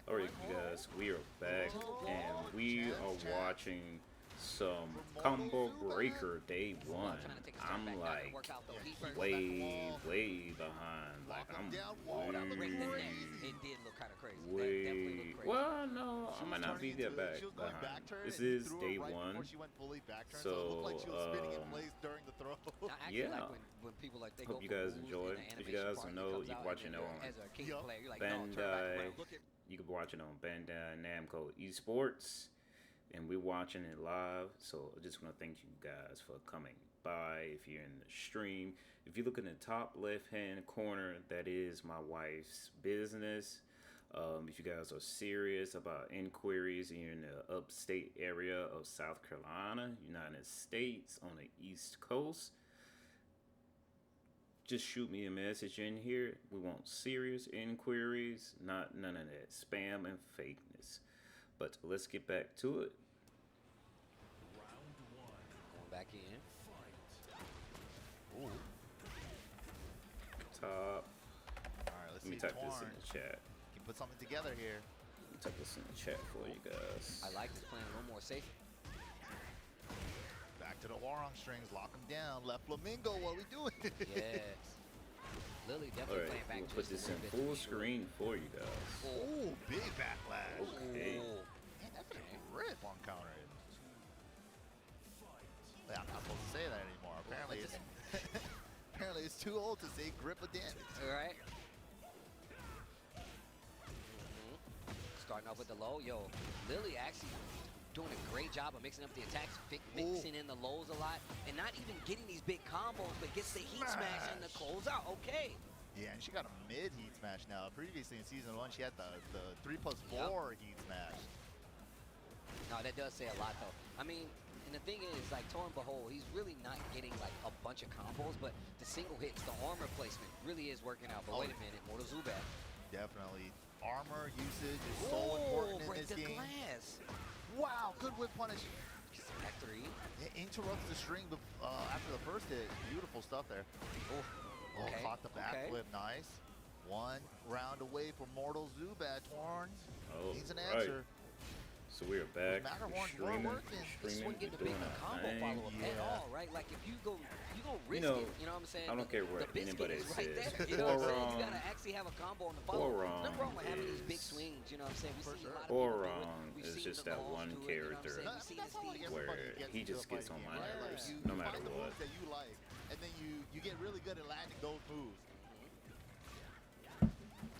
Alright, you guys, we are back and we are watching some Combo Breaker Day 1. I'm like way behind. Like, I'm well, no, I might not be that back behind. This is day 1. So, yeah. Hope you guys enjoy. If you guys don't know, you can watch it on Bandai. You can watch it on Bandai Namco Esports, and we're watching it live. So I just want to thank you guys for coming by. If you're in the stream, if you look in the top left-hand corner, that is my wife's business. If you guys are serious about inquiries and you're in the upstate area of South Carolina, United States, on the East Coast, just shoot me a message in here. We want serious inquiries, not none of that spam and fakeness. But let's get back to it. Going back in. Ooh. Top. Alright, let's Let me see. type this in the chat. Can put something together here. Let me type this in the chat for you guys. I like this plan a little more safe. Back to the Warong strings, lock him down. Left Flamingo, what are we doing? Yes. Lily definitely playing Alright, back we'll just put this a in little bit. full screen for you guys. Oh, big backlash. Okay. Ooh. Man, that's a grip on counter. Yeah, I'm not supposed to say that anymore. Apparently, it's, apparently it's too old to say grip of damage. All right. Starting off with the low. Yo, Lily actually doing a great job of mixing up the attacks, mixing in the lows a lot, and not even getting these big combos, but gets the heat smash and the close out. Okay. Yeah, and she got a mid heat smash now. Previously in season 1, she had the 3+4 heat smash. No, that does say a lot, though. I mean, and the thing is, like, Torin Behold, he's really not getting, like, a bunch of combos, but the single hits, the armor placement really is working out. But wait a minute, Mortal Zubat. Definitely. Armor usage is so important in break this the game. glass. Wow, good whip punish. Back 3. It interrupts the string after the first hit. Beautiful stuff there. Oh, okay. Caught the backflip, nice. 1 round away from Mortal Zubat. Torn needs an answer. So we are back. Streaming, This one getting to be doing a our combo thing. follow-up at all, right? Like, if you go risk know, it, you know what I'm saying? I don't care what the biscuit anybody is right says. there, you know what I'm saying? You Boron- gotta actually have a combo on the follow-up. Boron Nothing wrong with having these big is- swings, you know what I'm saying? We've seen a lot of Boron people do it. We've is seen just the that Laws one do it, you know what I'm character saying? We've seen That's how, like, Steve. everybody where gets he into just a gets on fighting my game, right? nerves, Like, no matter find the what. moves that you like, and then you get really good at landing those moves.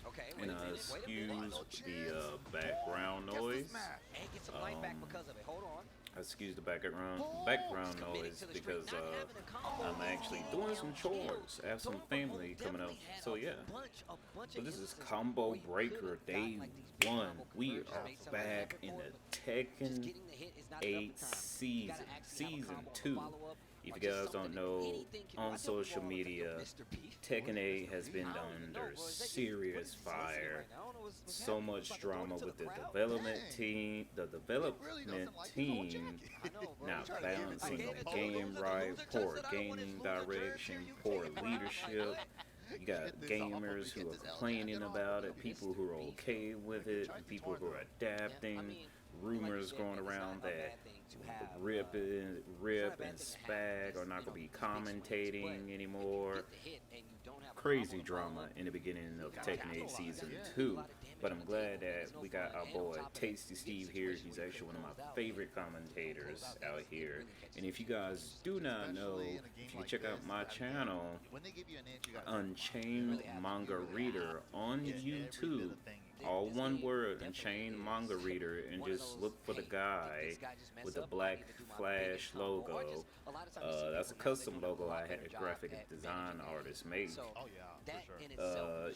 Okay, Oh, wait And a minute, wait a minute. excuse the background noise. And get some life back because of it. Hold on. Excuse the background Committing noise to the because streak, not having a combo. I'm actually doing some chores. I have some family coming up. So yeah. But So this is Combo Breaker Day 1. We are back in the Tekken 8 season 2. If you guys don't know, on social media, Tekken 8 has been under serious fire. So much drama with the development team. Not balancing the game right, poor gaming direction, poor leadership. You got gamers who are complaining about it, people who are okay with it, people who are adapting, rumors going around that Rip and Spag are not going to be commentating anymore. Crazy drama in the beginning of Tekken 8 Season 2. But I'm glad that we got our boy Tasty Steve here. He's actually one of my favorite commentators out here. And if you guys do not know, if you can check out my channel, Unchained Manga Reader on YouTube. All one word, Unchained Manga Reader, and just look for the guy with the black flash logo. That's a custom logo I had a graphic design artist make.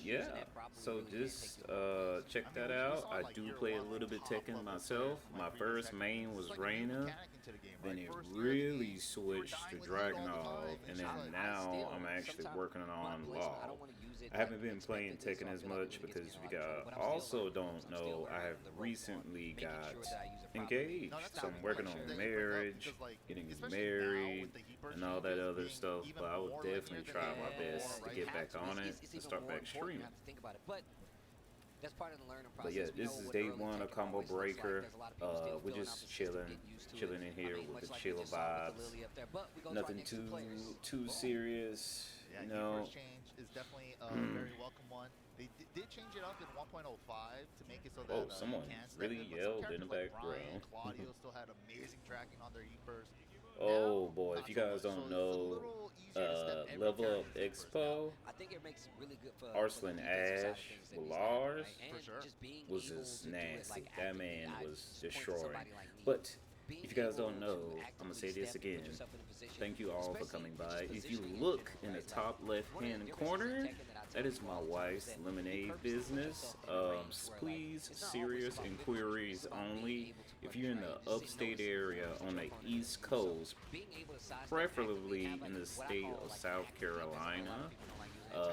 Yeah, so just check that out. I do play a little bit Tekken myself. My first main was Reina, then it really switched to Dragunov, and then now I'm actually working on Law. I haven't been playing Tekken as much because if you guys also don't know, I have recently got engaged. So I'm working on marriage, getting married, and all that other stuff, but I will definitely try my best to get back on it and start back streaming. That's part of the learning But process. yeah, We this know is what day early one of Tekken Combo always looks like. Breaker. There's a lot of people still We're filling out just the system, chilling, getting used to it. chilling in here I mean, with much the like we chill just saw with the vibes. Lily up there. But we go to our Nothing next two players. too serious, Yeah, you know. first change is definitely a very welcome one. They did change it up in 1.05 to make it so that Oh, someone you can step really in, but some yelled in characters the like background. Brian, Claudio still had amazing tracking on their E-Burst. Oh Now, boy, not if you so guys much. don't So it's a know, little easier to step every Level Up character's E-Burst now. Expo, I think it makes it really good for Arslan the defensive side of Ash things that with he's having, Lars right? And sure. just being was able just to do it, nasty. like, That actively. man I was just point to destroying. somebody like me. But Being if you guys don't able know, to I'm gonna actively say this step and put again. yourself in a position, Thank you all for especially coming just by. If you positioning in look general, in the right? top One of the left-hand differences in corner, Tekken that I tell that is people my all the time is wife's that lemonade you purposely put business. yourself in a range where, like, Please, it's not always serious about victory, inquiries it's about being only. able to If you're in punch, the right? Just upstate noticing area what on your the opponent is East doing. So Coast, being able to sidestep preferably actively, have, in like, the what I state call, of like, South active defense, like a lot Carolina, of people don't like using that term.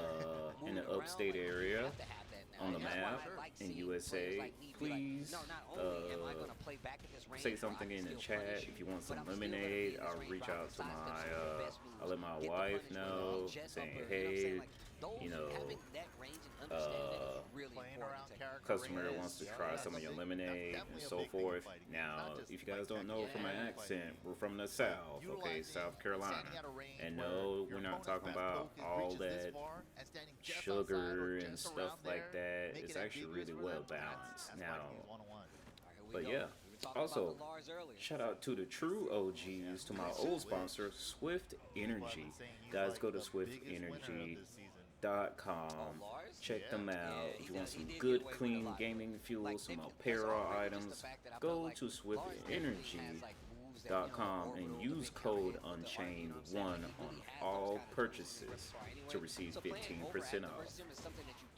in the Moving around, upstate like, you area have to have that now. on the That's why map I like in seeing USA, players like me be like, please no, not only am I gonna play back at this range, say where I something can in the still chat. punish If you, you want but some I'm still gonna be in lemonade, this I'll range reach where I out can to sidestep my some of your best I'll let my moves, get the wife punishment, know, jet saying, upper, you know what I'm saying? hey, Like, those, you know, having that range and understanding that is really Playing important around to take. character customer ranges, wants to yeah, try that's some a of your big- lemonade that's and definitely a so big thing in forth. fighting games, Now, not just if you guys like don't know Tekken, from my every accent, fighting we're from the South, okay, utilizing South Carolina. standing at a range And where no, your we're not opponent's talking best about poke all reaches this that far, and standing just outside sugar or and just stuff around like there, that. make It's it actually ambiguous really for well them. balanced. That's Now, fighting games 101. All right, here we but go. yeah, We were talking also, about the Lars earlier. shout out to the true OGs, to my old sponsor, Swift Energy. Guys, go to swiftenergy.com. Check them out. If you want some good, clean gaming fuel, some apparel items, go to swiftenergy.com and use code Unchained1 on all purchases to receive 15% off.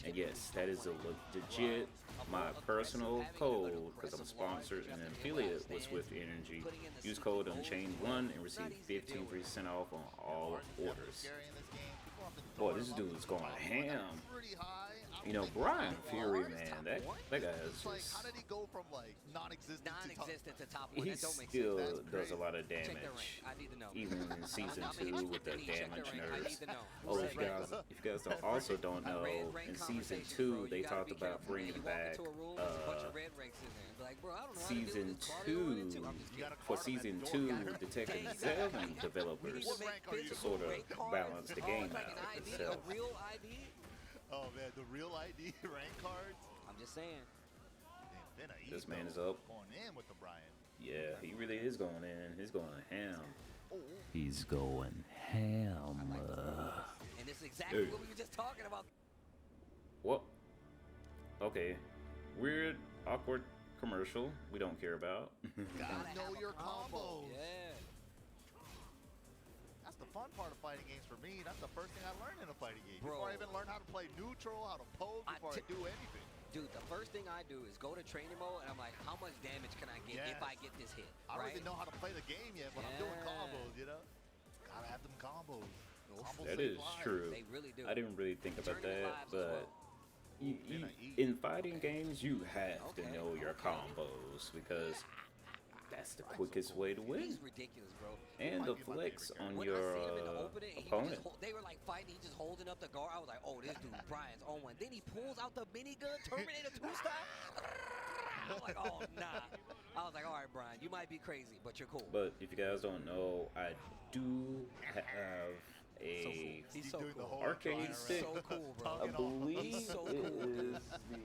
And yes, that is a legit, my personal code, because I'm sponsored and affiliated with Swift Energy. Use code Unchained1 and receive 15% off on all orders. Boy, this dude is going ham. You know, Brian Fury, man, that guy is Like, just, how did he go from like non-existent to top one? he That don't make still sense. does a lot of Check the damage. rank. I need to know. Even in season 2 with the damage I nerfs. need to know. Oh, if you guys also don't know, in season 2 they talked about bringing back season 2 for season 2 the Tekken 7 developers to sort of balance the game out itself. A real ID? Oh man, the real ID rank cards. I'm just saying. This man is up. Going in with the Brian. Yeah, he really is going in. He's going ham. He's going ham. And this is exactly what we were just talking about. What? Okay. Weird, awkward commercial we don't care about. Gotta know your combos. Yeah. That's the fun part of fighting games for me. That's the first thing I learned in a fighting game. Bro. Before I even learn how to play neutral, how to poke, before I do anything. Dude, the first thing I do is go to training mode, and I'm like, how much damage can I get if I get this hit? I don't even know how to play the game yet, but I'm doing combos, you know? Gotta have them combos. That is true. They really do. I didn't really think about Tournament that, lives as but in fighting games, you have to know your combos because that's the quickest way to win. He's ridiculous, bro. And the flex on When your I see him in the opening, he was opponent. just they were like fighting, he just holding up the guard. I was like, oh, this dude, Brian's on one. Then he pulls out the minigun, Terminator 2 style. I was like, oh, nah. I was like, all right, Brian, you might be crazy, but you're cool. But if you guys don't know, I do have a He's so cool. arcade stick. So cool, bro. I believe He's so it cool, dude. is the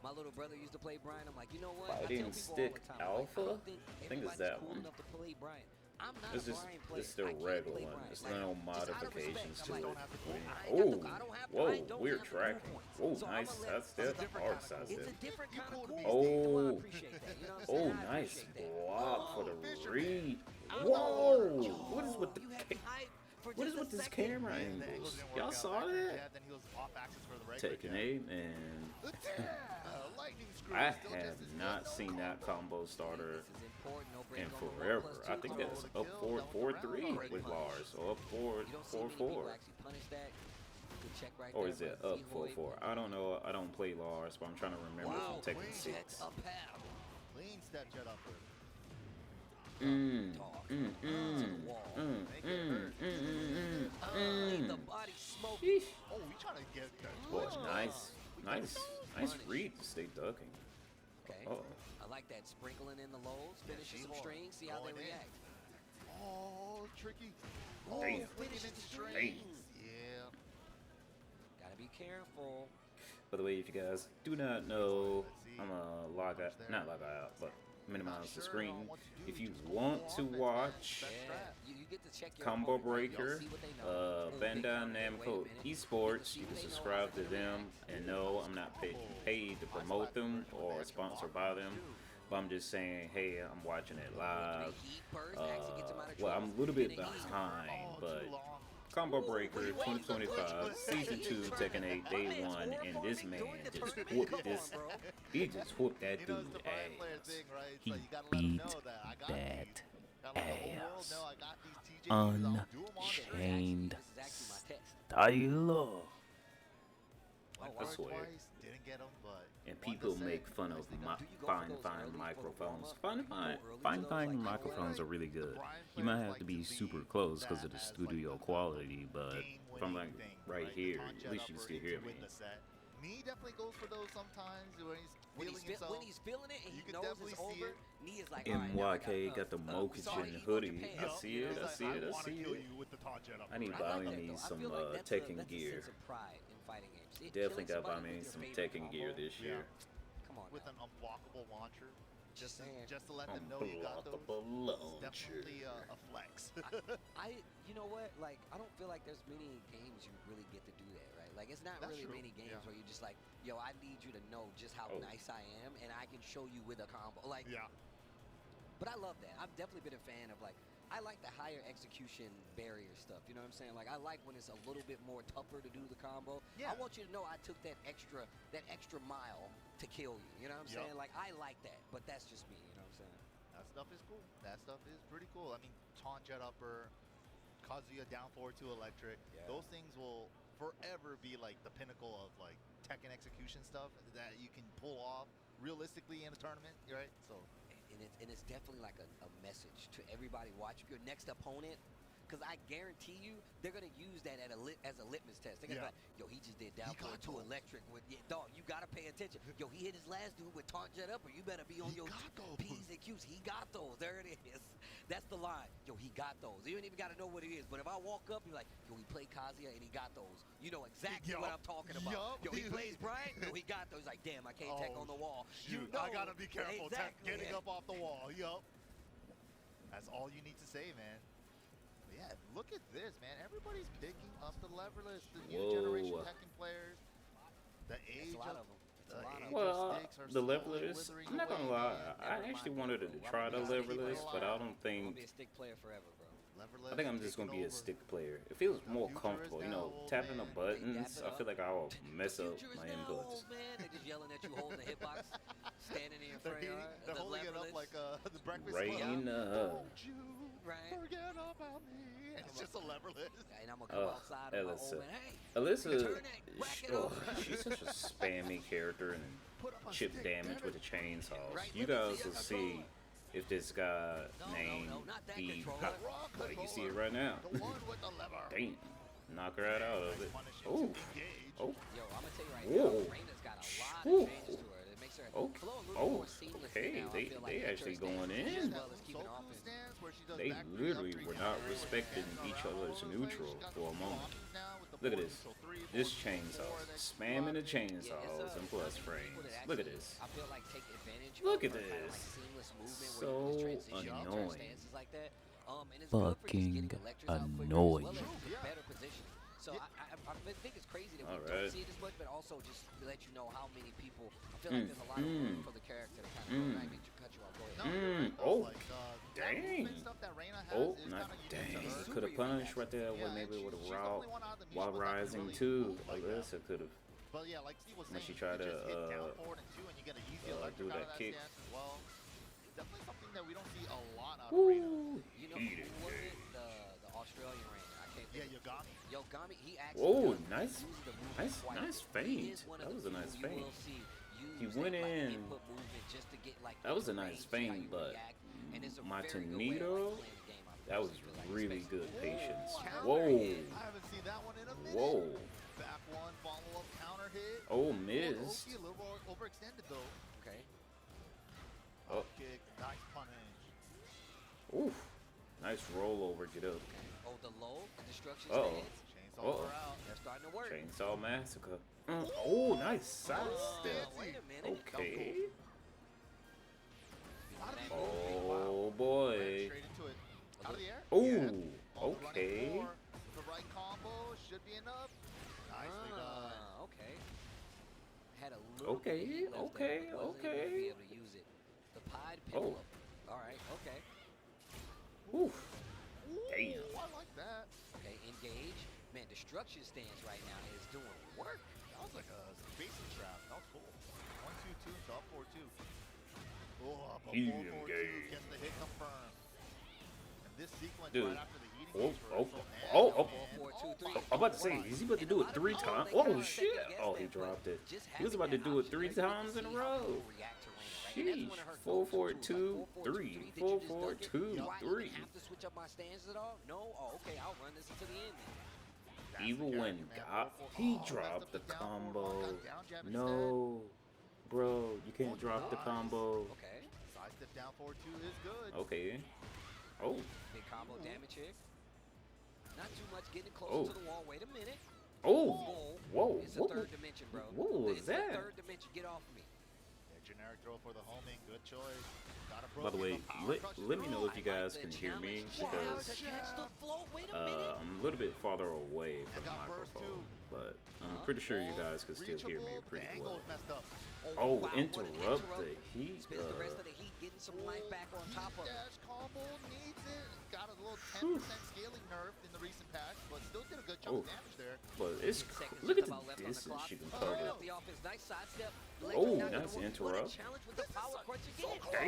My little brother used to play Brian. I'm like, you know what? I Fighting tell people Stick all the time, like, Alpha? I don't think I think it's everybody's that cool one. enough to play Brian. I'm not It's a just Brian player. it's the I can't regular play one. Brian. It's Like, no just out of modifications respect, to I'm it. like, Oh, I don't have whoa, Brian, don't we're have the tracking. points. Whoa, So nice I'ma let- sidestep, hard sidestep. It's a different kind of cool. Oh. I appreciate that. You know what I'm saying? Oh, I nice appreciate that. block for the Fisherman. read. I'm Whoa! like, What is with the you had me hyped for what is just with a this second. camera The angles? angles didn't work Y'all out. saw Back that? jab, then he was off axis for the regular Tekken jab. 8 and Lightning screw. I Still have just as not good, no seen that combo starter This is important. No break in on the wall. forever. Plus I two think combo. that's up 4-4-3 with Lars, or up You don't see many 4-4-4. people actually punish that. Good check right Or there, is it but up T-Hoy- 4-4? I don't know. I don't play Lars, but I'm trying to remember Wow, from Tekken clean 6. jet up half. Clean step jet upper. Talk. To the wall. The body smoke. Sheesh. Oh, we trying to get that. Boy, nice. Nice punish. read to stay ducking. Okay. Oh. I like that sprinkling in the lows, finishing some strings, see how they Going in. react. Oh, tricky. Oh, Damn. finishes the Damn. strings. Yeah. Gotta be careful. By the way, if you guys do not know, Let's see. I'm gonna log out, there. not log out, but minimize the Sure screen. on what to do. If you Just go want full to offense, man. watch Best Yeah, strat. you get to check your Combo opponent, right? You'll Breaker, see what they know. Oh, big Bandai counter hit. Wait a Namco minute. Esports, See you what can they know, subscribe how to they them. react. And no, I'm not paid to promote them or sponsored by them. But I'm just saying, hey, I'm watching it live. Heat burst actually gets him out of Well, trouble. I'm a little bit Getting heat. behind, Oh, but too long. Combo Ooh, Breaker what do you want? 2025 Season 2 Tekken 8 Day 1, and this man just whooped this. He just whooped that You know, dude's it's the blind player ass. thing, right? It's He like you gotta let 'em beat know that I got that these. Gotta let the whole world ass. know I got these TJs. I'll do 'em on the Unchained This is actually my test. style. Went I for it swear. twice, didn't get 'em, but And one people to make six. fun of Do you go for fine those early for the microphones. warm-up? Do you go early to Fine those, like, microphones are really The good. Brian You might players have like to be to super leave close because of that the as, like, studio the quality, but if I'm game-winning like thing, right the here, taunt at least you jet can upper still to hear win me. the set. Me definitely goes for those sometimes when he's feeling himself. When he's feeling it and You he can knows definitely it's see over, it. Knee is like, all right, now I MYK got the sorry, Mokichin Evo hoodie. Japan. I see it, I see it, I see it. with the taunt jet upper. I need to I buy like that, me though. I some feel like that's Tekken a gear. sense of pride in fighting games. Definitely Killing got to buy somebody me with your some favorite Tekken gear combo. this year. Come on With now. an unblockable launcher. Just saying. to let them know you got those. Unblockable It's launcher. definitely a flex. You know what? Like, I don't feel like there's many games you really get to do that, right? Like, it's not That's really true. many games Yeah. where you're just like, yo, I need you to know just how Oh. nice I am, and I can show you with a combo. Like, Yeah. but I love that. I've definitely been a fan of, like, I like the higher execution barrier stuff. You know what I'm saying? Like, I like when it's a little bit more tougher to do the combo. Yeah. I want you to know I took that extra mile to kill you. You know what I'm Yup. saying? Like, I like that, but that's just me. You know what I'm saying? That stuff is cool. That stuff is pretty cool. I mean, taunt jet upper, Kazuya down forward to electric. Yeah. Those things will forever be like the pinnacle of like Tekken execution stuff that you can pull off realistically in a tournament, right? So And it's definitely like a message to everybody watching your next opponent, because I guarantee you they're gonna use that as a litmus test. They're gonna be like, yo, he just did down got forward to those. electric with dog. You gotta pay attention. Yo, he hit his last dude with taunt jet up, or you better be on He your got those. P's and Q's. He got those. There it is. That's the line. Yo, he got those. You don't even gotta know what it is. But if I walk up, you're like, yo, he played Kazuya and he got those. You know exactly what I'm talking about. Yup. Yo, he plays Brian. Yo, he got those. Like, damn, I can't tech on the wall. Shoot, You know I gotta be careful. exactly. Getting up off the wall. Yup. That's all you need to say, man. But yeah, look at this, man. Everybody's picking up the leverless. The new generation Tekken players. The age a lot of of them. It's a lot of them. Well, sticks are the slowly levelers, withering I'm not gonna away, lie, man. I actually wanted to try the levelers, but I don't I'm think, gonna be a stick player forever, bro. Leverless I think I'm just taking gonna be a over. stick player. It feels The more future is comfortable, you know, now, old tapping the man. buttons, They I feel like I'll mess The up future is my now, inputs. old man. They just yelling at you, holding the hitbox, standing in your front yard. They're the holding it up leverless. like the breakfast Right club. in the Don't you Right. forget about me. And it's just a leverless. And I'm gonna come outside with my Alyssa. old man. Hey, Alyssa, turn that, rack it up. she's such a spammy character and Put up a chip stick, damage damn with it. the chainsaws. Right, You let me guys see will your see controller. if this guy named not that the controller. well, you see it right now. The one with the lever. Damn, knock her right out of it. Punishing Oh, to engage. oh, Yo, I'm gonna tell you right Whoa. now, Reina's got a lot Whew. of changes to her. It makes her Okay. flow a little Oh, more seamless okay. now. I They feel like actually entering going stages in. as well as keeping Soku offense. stance where she does They back three, literally up three, were down not three, respecting and each around. other's All those neutral ways. She's got for a the moment. options now with the Look at buttons, this. so three, This four, chainsaw, four, then spamming the five. chainsaws and plus People frames. that Look at actually, this. I feel like take advantage Look of at her kind of this. like seamless movement So where you can just transition annoying. stances like that. And it's good for just Fucking getting electrics out quicker as annoying. well as Yeah. better position. So I think it's crazy that we Alright. don't see it as much, but also just to let you know how many people. I feel like there's a lot of room for the character to kind of go. I didn't mean to cut you off. Go ahead. No, you're right, though. Oh, Like, that dang. movement stuff that Reina has Oh, is not kinda unique to dang. her. Could have punished right there with Yeah, maybe and with a she's raw definitely one out of the while musical that can rising really too. move like that. Alyssa could have. But yeah, like Steve was When saying, she you tried can just to, hit down forward and two, and you get an easy electric do out that of that kick. stance as well. It's definitely something that we don't see a lot out of Woo! Reina. You know Heated who was it? game. The Australian Reigner. I can't Yeah, think. Yogami. Yogami, he actually Whoa, does nice, use the movement nice, quite nice a bit. He feint. is one of That the was a few nice you feint. will see He use went that, like, in. input movement just to get like That was a into nice range, see how feint, you but react, and it's a my very good way of, Tornado, like, playing the game, I that was personally feel like, really especially- good patience. Counter Whoa, hit. I haven't seen that one in a minute. whoa. Back one, follow up counter hit. hit. Oh, missed. A little overextended though. Okay. Oh. Kick, nice punish. Oof. Nice rollover. Get up. Oh, the low, the destruction Uh-oh. stance. Chainsaw her out. They're starting to work. Chainsaw Massacre. Oh, nice side step. Wait a minute. Okay. Out of the Oh boy. straight into it. Out of the air. Oh, Yeah. On the running okay. floor. The right combo should be enough. Nicely done. Okay. Had a little Okay, bit of heat left okay, there, but wasn't able to okay. be able to use it. The pied pickle. All right, okay. Oof. Ooh, Damn. I like that. Okay, engage. Man, destruction stance right now is doing work. That was like a basic trap. That was cool. 1-2-2 to up 4-2. Oh, but He 4-4-2 engaged. gets the hit confirmed. And this sequence Dude. right after the heating Oh, gauge oh, reversal, man, oh, man, oh. 4-4-2-3. I'm about to say, is he about to do it 3 times? Oh shit! Oh, he dropped it. He was about to do it 3 times in a row. Sheesh. 4-4-2-3. 4-4-2-3. Have to switch up my stance at all? No? Oh, okay, I'll run this until the end then. That's Even the when character, man. he 4-4. dropped the Messed up down combo. forward, got down jab instead. No, bro, you can't drop the combo. Okay. Side step down 4-2 is good. Okay. Oh, Big combo damage here. Not too much, getting closer Oh. to the wall. Wait a minute. oh, whoa, It's a what, third dimension, bro. what was It's that? a third dimension. Get off me. Yeah, generic throw for the homing. Good choice. By the way, let me know if you guys can hear me because Catch the flow. Wait a minute. I'm a little bit farther away from the got burst microphone, too. but I'm pretty sure you guys can still hear me Reachable, pretty the angle well. is messed up. Oh, wow, what an interrupt the heat. Spends the rest of the heat getting some life back on top of it. Dash combo needs it. Got a little 10% scaling nerf in the recent patch, but still did a good chunk of Oof. damage there. But it's 10 seconds look at just about the left on the distance clock. you can Turning cover. up the offense. Nice sidestep. Oh, Not gonna nice work. interrupt. What a challenge with the power crunch again. Damn.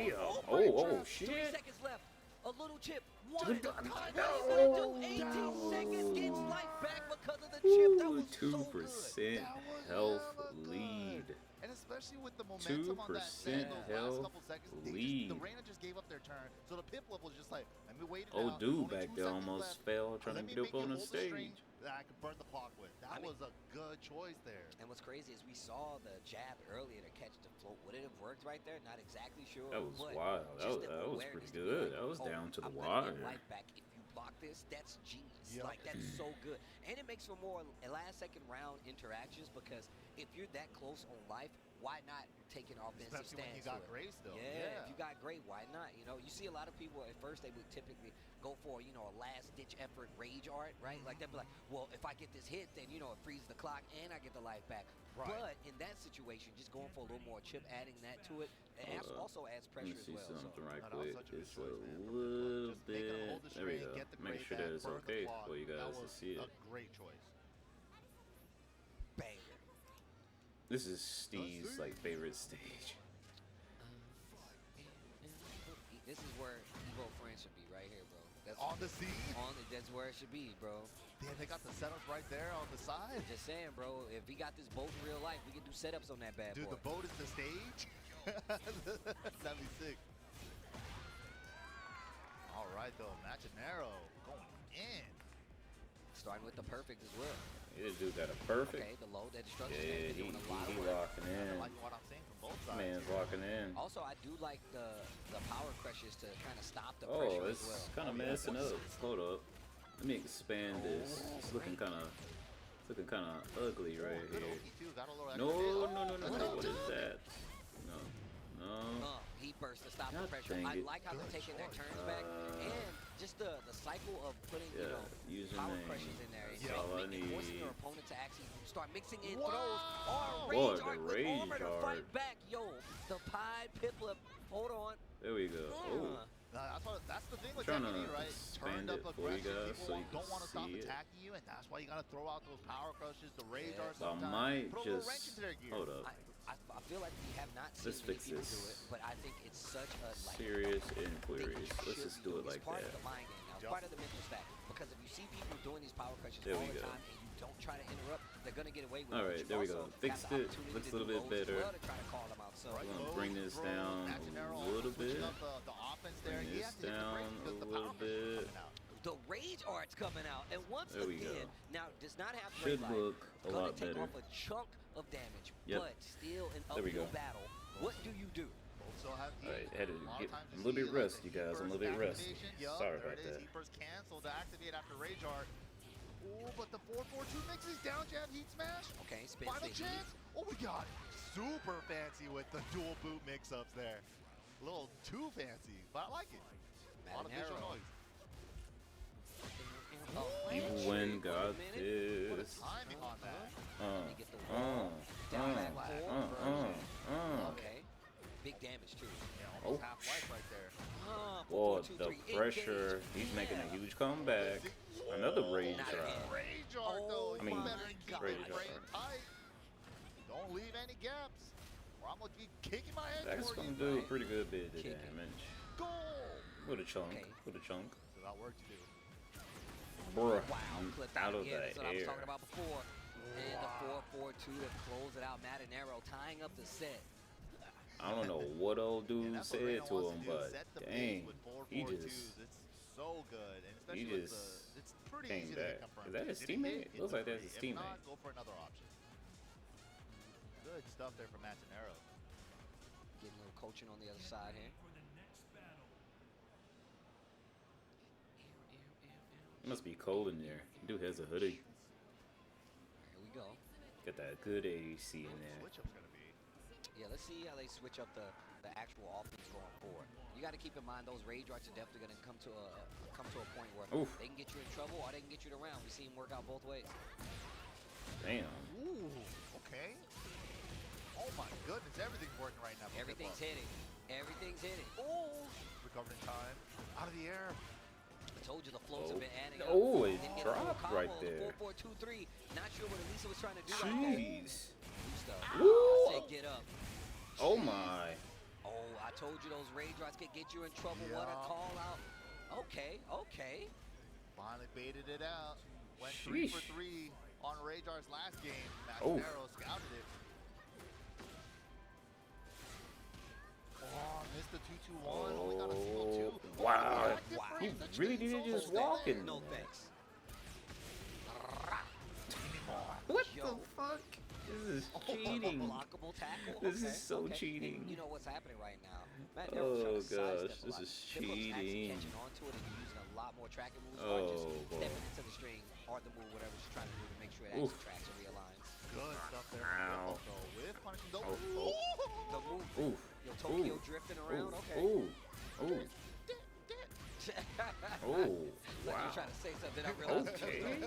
great Oh, turn. 3 shit. seconds left. A little chip. One. Dude, What no. are you gonna do? 18 seconds. Gets life back because of the chip. That was so good. 2% That was health hella good. lead. And especially with the momentum on that 2% those last health couple seconds, the lead. Reina just gave up their turn. So the pip level is just like, let me wait it Oh, out. dude Only back 2 there seconds almost left. fell trying Let to me get make up you on the hold string stage. that I could burn the clock with. That I mean- was a good choice there. And what's crazy is we saw the jab earlier to catch the float. Would it have worked right there? Not exactly sure. That was but wild. just That the was awareness pretty to be good. like, That was oh, down to the I'm gonna wire. get life back. If you block this, that's genius. Yep. Like, that's so good. And it makes for more last-second round interactions because if you're that close on life, why not take an offensive Especially when you stance got to it? Grace though. Yeah, if you got great, why not? You know, you see a lot of people at first they would typically go for, you know, a last-ditch effort rage art, right? Like they'd be like, well, if I get this hit, then, you know, it frees the clock and I get the life back. Right. But in that situation, just going for a little more chip, adding that to it, also adds Let me pressure as see well. something right No, that was quick. such a good It's a choice, man, from the little Just make it hold bit. the There we string, go. get the Make grade sure that back, it's burn the okay clock. for you That guys to was see it. a great choice. Banger. This is Steve's like favorite stage. This is where Evo friends should be right here, bro. That's On the scene. that's where it should be, bro. Damn, they got the setup right there on the side. Just saying, bro. If we got this boat in real life, we can do setups on that bad Dude, boy. the boat is the stage. That'd be sick. All right, though. Machinero going in. Starting with the perfect as well. This dude got a perfect. Okay, the low, that destruction. Yeah, They're he doing a lot of work. locking I in. like what I'm saying from both sides. Man's here. locking in. Also, I do like the power crushes to kind of stop the Oh, pressure it's as well. kind of messing up. Hold up. Let me expand this. It's looking kind of ugly right Good here. Oki, too. Got a little No, extra hit. no. What is that? No. Heat burst to stop the God pressure. dang I it. like how they're taking their turns back, and just the cycle of putting Yeah, power username. crushes in there. That's all I Forcing need. your opponent to actually start mixing in Wow. throws or Boy, rage the art with rage armor to art. fight back. Yo, the Pied Piplup. Hold on. There we go. Oh. That's the thing with Trying Tekken, to right? expand Turned up it for you aggression. guys People so you don't can want to stop see it. attacking you, and that's why you got to throw out those power crushes, the rage Yeah. art So I sometimes. might Put a little wrench just into their gear. hold up. I feel like we have not seen Let's many fix people this. do it, but I think it's such a Serious thing you inquiries. Let's should just be do doing. it like It's part that. of the mind game now. It's Yep. part of the mental stack. Because if you see people doing these power crushes There all we the go. time and you don't try to interrupt, they're gonna get away with All it. right, But you there we also go. have Fixed the it. opportunity Looks to a little do bit lows as better. well to try to call them out. So Right, I'm gonna low, bring this throw, down Machinero a little switching bit. up the offense there. Bring He this has to hit the down brakes because a the little power crushes are bit. coming out. the Rage Art's coming out. And once There we again, go. now does not have Should great life. look a Gonna lot take better. off a chunk of damage, Yep. but still an There we uphill go. battle. What do you do? Also have heat. Alright, had to A lot get of times a you little see, bit like, rusty, the guys. I'm a little heat bit burst rusty. activation. Yup, Sorry there about it is. that. Heat burst canceled to activate after Rage Art. Ooh, but the 4-4-2 mixes down jab heat smash. Okay, spins Final the heat. chance. Oh my god. Super fancy with the dual boot mix-ups there. A little too fancy, but I like it. A lot of visual Marinero. noise. Oh, Evil man. Win got What a this. Timing on that. Let me get the wall. Down at four. Okay. Big damage too. Yeah, almost Oh. half life right there. Boy, 4-4-2-3, the engage. pressure. He's making a huge comeback. Another Rage Not Art. again. Rage Art though. I You mean, better keep Rage it Art. brain tight. Don't leave any gaps. Or I'm gonna be kicking my head That's toward gonna you. do a pretty good bit of Kick it. damage. Goal. With a chunk. Okay. With a chunk. So got work to do. Bruh. Wow, clipped Out out of again. That's the what I was air. talking about before. And the 4-4-2 to close it out. Marinero tying up the set. I don't know what old dude That's what said Reno to wants him, do, but set the pace dang, with he 4-4-2s. just It's so good, and especially he with just the, it's pretty came easy to hit back. confirm. Is that his Did he teammate? hit? Looks like that's It's his free. If teammate. not, go for another option. Good stuff there from Marinero. Getting a little coaching on the other side here. It must be cold in there. Dude has a hoodie. Here we go. Got that good AC in there. Switch up's gonna be. Yeah, let's see how they switch up the actual offense going forward. You got to keep in mind those Rage Arts are definitely going to come to a point where Oof. they can get you in trouble or they can get you to round. We see them work out both ways. Damn. Ooh, okay. Oh my goodness, everything's working right now. for Everything's Flip-Flop. hitting. Everything's hitting. Oh! Recovered in time. Out of the air. I told you the floats have been adding up. Oh, it Didn't get a full dropped combo. right there. The 4-4-2-3. Not sure what Elisa was trying to do right there. Jeez. New stuff. Woo! I said get up. Oh my. Oh, I told you those Rage Arts could get you in trouble. What a Yeah. call out. Okay, okay. Finally baited it out. Went 3 for Sheesh. 3 on Rage Art's last game. Oh. Marinero scouted it. Oh, missed the 2-2-1. Only got a single two. Oh, wow. Wow. He really did just walk in No there. thanks. What Yo. the fuck? This is cheating. Blockable tackle. This is Okay, so okay. cheating. And you know what's happening right now. Matt Oh, Nero's trying to sidestep gosh, a this lot. is Flip-Flop's actually cheating. catching onto it and using a lot more tracking moves. Oh, or just boy. stepping into the string or the move, whatever she's trying to do to make sure it Oof. actually tracks and realigns. Good stuff there. Ow. Also with punishing the Oh, oh. The move. Oof. Yo, Tokyo Ooh. drifting around. Ooh. Okay. Ooh. Ooh. Oh, Like wow. you're trying to say something, I realize what you was Okay. doing.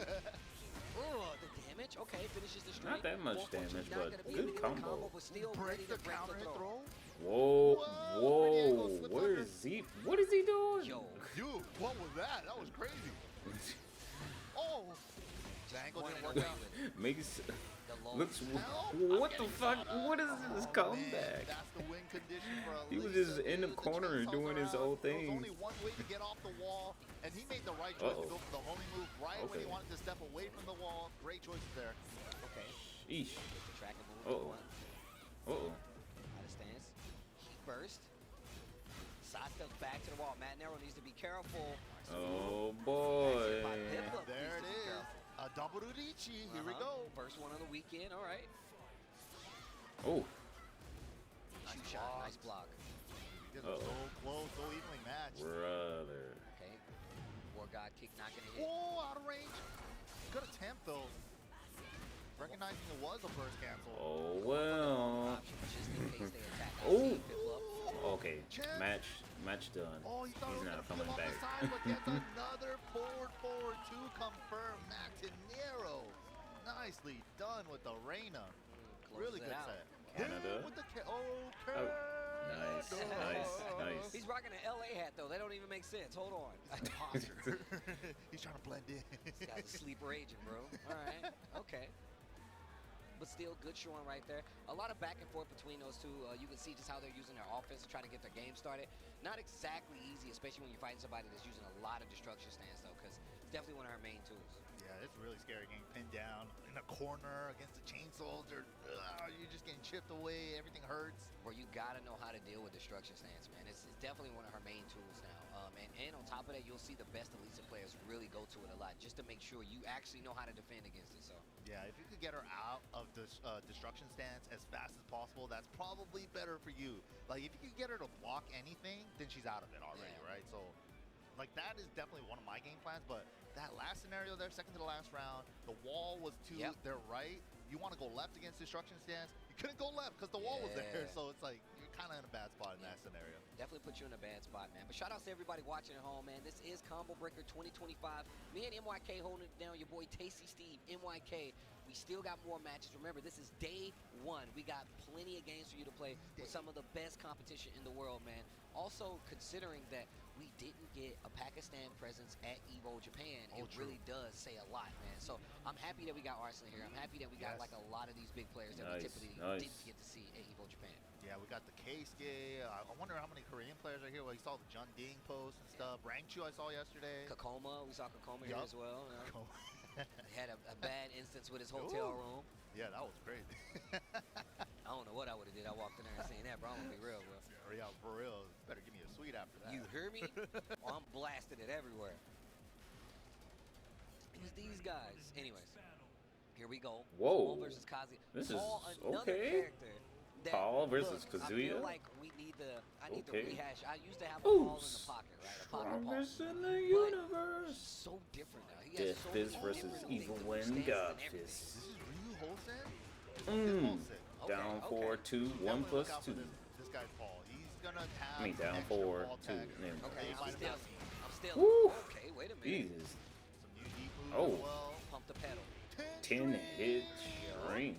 Oh, the damage. Okay, finishes the string. Not that much 4-4-2 damage, not but gonna be good able to get the combo. but still ready Break to the break counter the and throw. throw. Whoa, Whoa, Diego whoa, slipped what under. is he? What is he doing? Yo, Dude, what was that? That was crazy. Oh, the angle One didn't and work away out. with Makes the low. looks. Help, What I'm the getting fuck? caught up. What is this Oh, comeback? man, that's the win condition for He was Elisa. just in the The corner chainsaws doing his around. whole There was thing. only one way to get off the wall, and he made the right choice to Uh-oh. go for the homing move right when he Okay. wanted to step away from the wall. Great choices there. Okay, Eesh. the tracking move. Uh-oh. One. Uh-oh. Out of stance. Heat burst. Side steps back to the wall. Matt Nero needs to be careful. Oh boy. Flip-Flop There needs it to be is. careful. A double Rudici. Here we Uh-huh. go. First one on the weekend. All right. Oh. Nice Nice shot. block. Nice block. These Uh-oh. are so close, so evenly matched. Brother. Okay. War God kick not gonna hit. Oh, out of range. Good attempt though. Recognizing it was a burst cancel. Oh well. Option just in case they attack. I Oh. see Flip-Flop. Okay. Match done. Oh, he thought He's it was not gonna coming flip off back. the side, but gets another forward two confirmed. Matinero. Nicely done with the Reina. Closes Really it good out. set. Canada. With the Nice, nice. He's rocking an LA hat though. They don't even make sense. Hold on. Imposter. He's trying to blend in. This guy's a sleeper agent, bro. All right. Okay. But still, good showing right there. A lot of back and forth between those two. You can see just how they're using their offense to try to get their game started. Not exactly easy, especially when you're fighting somebody that's using a lot of destruction stance, though, because it's definitely one of her main tools. Yeah, Yeah, it's really scary getting pinned down in a corner against the chain soldier. You're just getting chipped away. Everything hurts. Where you gotta know how to deal with destruction stance, man. It's definitely one of her main tools now. And on top of that, you'll see the best Elisa players really go to it a lot just to make sure you actually know how to defend against it. So Yeah, if you could get her out of the destruction stance as fast as possible, that's probably better for you. Like, if you could get her to block anything, then she's out of it already, right? So, like, that is definitely one of my game plans, but that last scenario there, second to the last round, the wall was to their right. You want to go left against destruction stance. You couldn't go left because the wall was there. So it's like, you're kind of in a bad spot in that scenario. definitely put you in a bad spot, man. But shout out to everybody watching at home, man. This is Combo Breaker 2025. Me and MYK holding it down. Your boy Tasty Steve, MYK. We still got more matches. Remember, this is day one. We got plenty of games for you to play with some of the best competition in the world, man. Also, considering that we didn't get a Pakistan presence at EVO Japan, it really does say a lot, man. So I'm happy that we got Arslan here. I'm happy that we got like a lot of these big players that we typically didn't get to see at EVO Japan. Yeah, we got the Keisuke. I wonder how many Korean players are here. Well, you saw the Jun Ding post and stuff. Rangchu I saw yesterday. Kakoma, we saw Kakoma here as well. He had a bad instance with his hotel room. Yeah, that was crazy. I don't know what I would have did. I walked in there and saying that, bro. I'm gonna be real, bro. Yeah, for real. Better give me a suite after that. You hear me? Well, I'm blasting it everywhere. It was these guys. Anyways, here we go. Whoa. Paul versus Kazuya. This Paul, is another character that, Paul versus look, Kazuya? I feel like we need the. I need to rehash. I used to have a Ooh, Paul in the pocket, right? A pocket Paul. strongest in the But universe. so different now. He has Death so Fist many versus different Evil things, Wind stances God and everything. Fist. This is Ryu Holsen? Down Okay, 4-2, 1 plus 2. This guy's Paul. He's gonna have. I mean, down extra 4-2. ball tag. Okay, I'm still. Woo. Okay, wait a minute. Jesus. Some new deep moves Oh. as well. Pump the pedal. 10 hit string.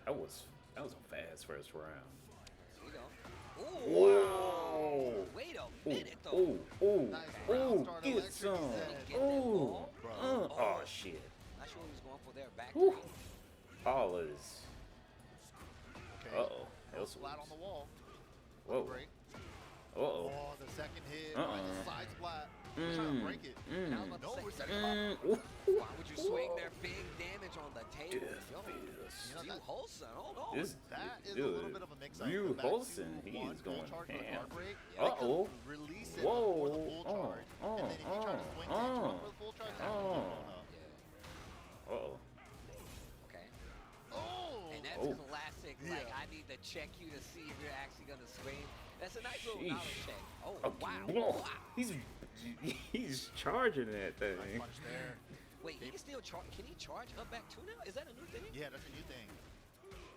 That was a fast first round. Here we go. Ooh, Whoa. wait a minute, though. Ooh, Nice ooh, round start, get electric, some. he said. Get that ball. Oh, shit. Not sure what he was going for there. Back Woo. three. Paul is. Okay. Uh-oh. That flat on the wall. Whoa. Break. Uh-oh. Oh, the second hit. Uh-uh. Right, the side splat. We're trying to break it. I was about to No, say, we're setting up. why would you swing their big damage on the table? Death Yo, Fist. you Holson, hold on. This That is a dude, little bit of a mix-up. Ryu The back Holson, two, he one, is full going charge for the ham. guard break. Uh-oh. Release it Whoa. for the full charge. And then if you try to swing it, run for the full charge, that's Uh-oh. Okay. Oh! And that's classic. Like, I need to check you to see if you're actually going to swing. That's a nice little knowledge check. Oh, wow. He's charging that thing. Nice punch there. Wait, he can still charge. Can he charge up back two now? Is that a new thing? Yeah, that's a new thing.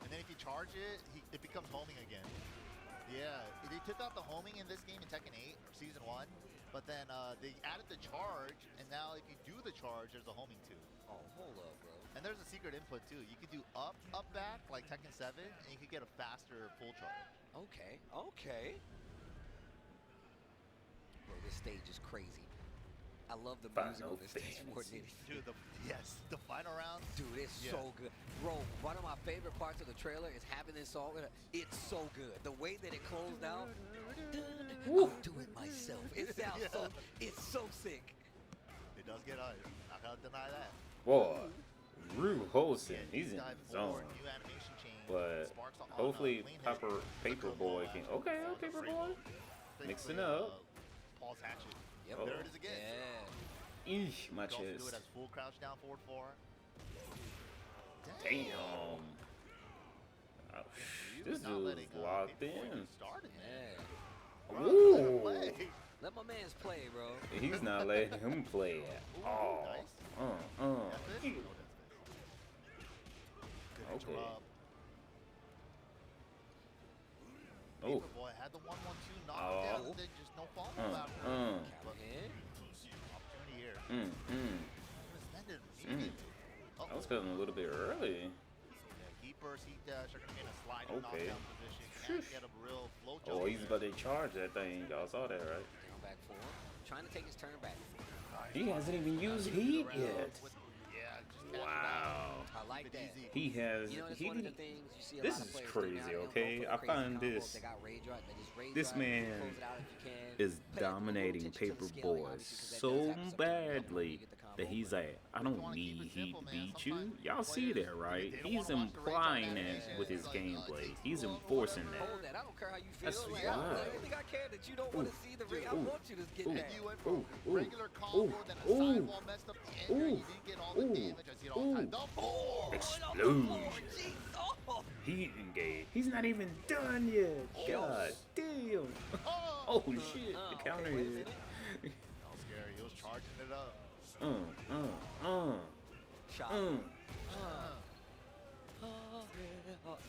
And then if you charge it, it becomes homing again. Yeah, they took out the homing in this game in Tekken 8, or Season 1, but then they added the charge, and now if you do the charge, there's a homing too. Oh, hold up, bro. And there's a secret input too. You could do up, back, like Tekken 7, and you could get a faster full charge. Okay, okay. Bro, this stage is crazy. I love the music on this stage more than anything. Dude, the final round. Dude, it's so good. Bro, one of my favorite parts of the trailer is having this song. It's so good. The way that it closed out. I'll do it myself. It sounds it's so sick. It does get on. Not gonna deny that. Boy, Ryu Holson, he's in Dive his zone. forward, new animation change. But Sparks on, hopefully clean hit. Paperboy can. Okay, Paperboy. Mixing up. Paul's hatchet. Yep. There it is again. Yeah. Eesh, my You can also do chest. it as full crouch down forward 4. Damn. Oh, this Not letting dude's go. locked Before you in. started, man. Yeah. Bro, let him Ooh. play. Let my mans play, bro. He's not letting him play at all. Nice. That's it? No, that's it. Good Okay. interrupt. Oh. Boy had the 1-1-2 knockdown, and then just no follow-up after. But Hit. opportunity here. Suspended immediately. I was cutting a little bit early. Yeah, heat burst, heat dash are going to be in a sliding Okay. knockdown position. Can't get a real flow Oh, jump he's there. about to charge that thing. Y'all saw that, right? Down back four. Trying to take his turn back. He hasn't even used heat yet. Yeah, just catch it out. Wow. I like like it that. easy. He has. You know, that's He one of the did. things you see a This lot of is players do now. crazy. They don't go Okay, for the I crazy find combos. this. They got rage drive. They just rage This drive, man close it out if you can. is Pay a little dominating attention to the Paper scaling, Boy obviously, 'cause that so does have something to do when you badly get the combo, that he's but like, I We don't wanna keep need it Heat simple, to man. beat Sometimes you. Y'all see players, that, right? they don't He's wanna watch the rage implying on that animation. with his It's like, gameplay. takes He's too long or enforcing whatever. that. hold that. I don't care how you feel. That's Like, wild. I don't think I care that you don't want to see the ring. I ooh, want you to get ooh, that. If you went ooh, from regular combo, ooh, then a ooh, sidewall messed up the ender, ooh, you didn't get all the ooh, damage. I see it all the time. The ooh. floor! Explosion. Jeez. Oh. He engaged. He's not even done yet. God damn. Oh shit. The counter okay, wait a hit. minute. That was scary. He was charging it up. Shot.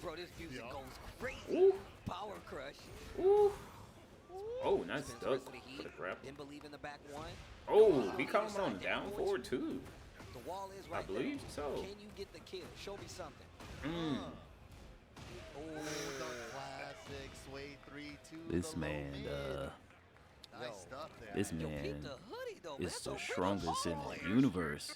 Bro, this music Yeah. goes crazy. Ooh. Power crush. Ooh. Oh, nice Spins duck right for the for heat. the grapple. Didn't believe in the back one. Oh, he caught him on down forward too. The wall is I right believe there. so. Can you get the kill? Show me something. Oh, the classic sway 3-2. This the low man, mid. Yo. Nice stuff there. this Yo, man peep the hoodie though. is That's the a strongest in British the universe.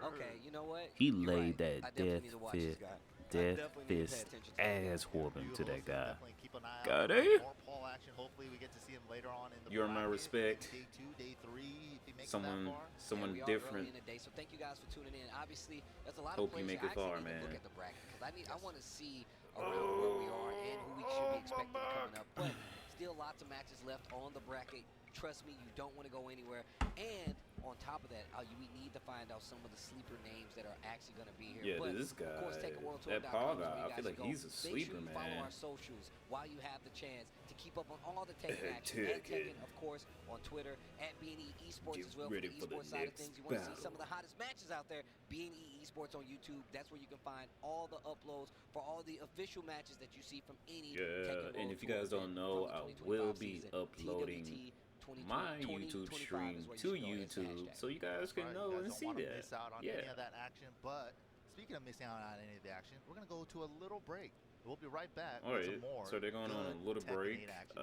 Okay, you know what? He You're laid right. I that definitely death need to watch this fist, guy. I death definitely need to pay fist attention to this guy. ass whooping to that guy. Definitely keep an eye out Got for it? more Paul action. Hopefully we get to see him later on in the You earn my bracket, respect. Day 2, day 3, if he makes it Someone, that far. someone we are early different. in the day, so thank you guys for tuning in. Obviously, there's a lot Hope of you players make here. it far, I actually need to man. look at the bracket because I want to see around where we are and who we should be expecting coming up. But still, lots of matches left on the bracket. Trust me, you don't want to go anywhere. And on top of that, we need to find out some of the sleeper names that are actually going to be here. Yeah, but this guy, of course, that Paul guy, I feel like he's a sleeper, Make sure you follow man. our socials while you have the chance to keep up on all the Tekken action. And Tekken. Tekken, of course, on Twitter at B&E Esports Get as well ready for the for the esports side of next things. You want to see battle. some of the hottest matches out there, B&E Esports on YouTube. That's where you can find all the uploads for all the official matches that you see from any Tekken Yeah, and World if you Tour guys don't event know, from I the 2025 will be season. uploading TWT 2020 my 2025 YouTube is stream where you to should go. That's the YouTube, hashtag. so you guys can Right, know you guys and don't see wanna that. miss out on Yeah. any of that action. But speaking of missing out on any of the action, we're gonna go to a little break. We'll be right back All with right, some more. so they're going on a good little Tekken 8 break. action after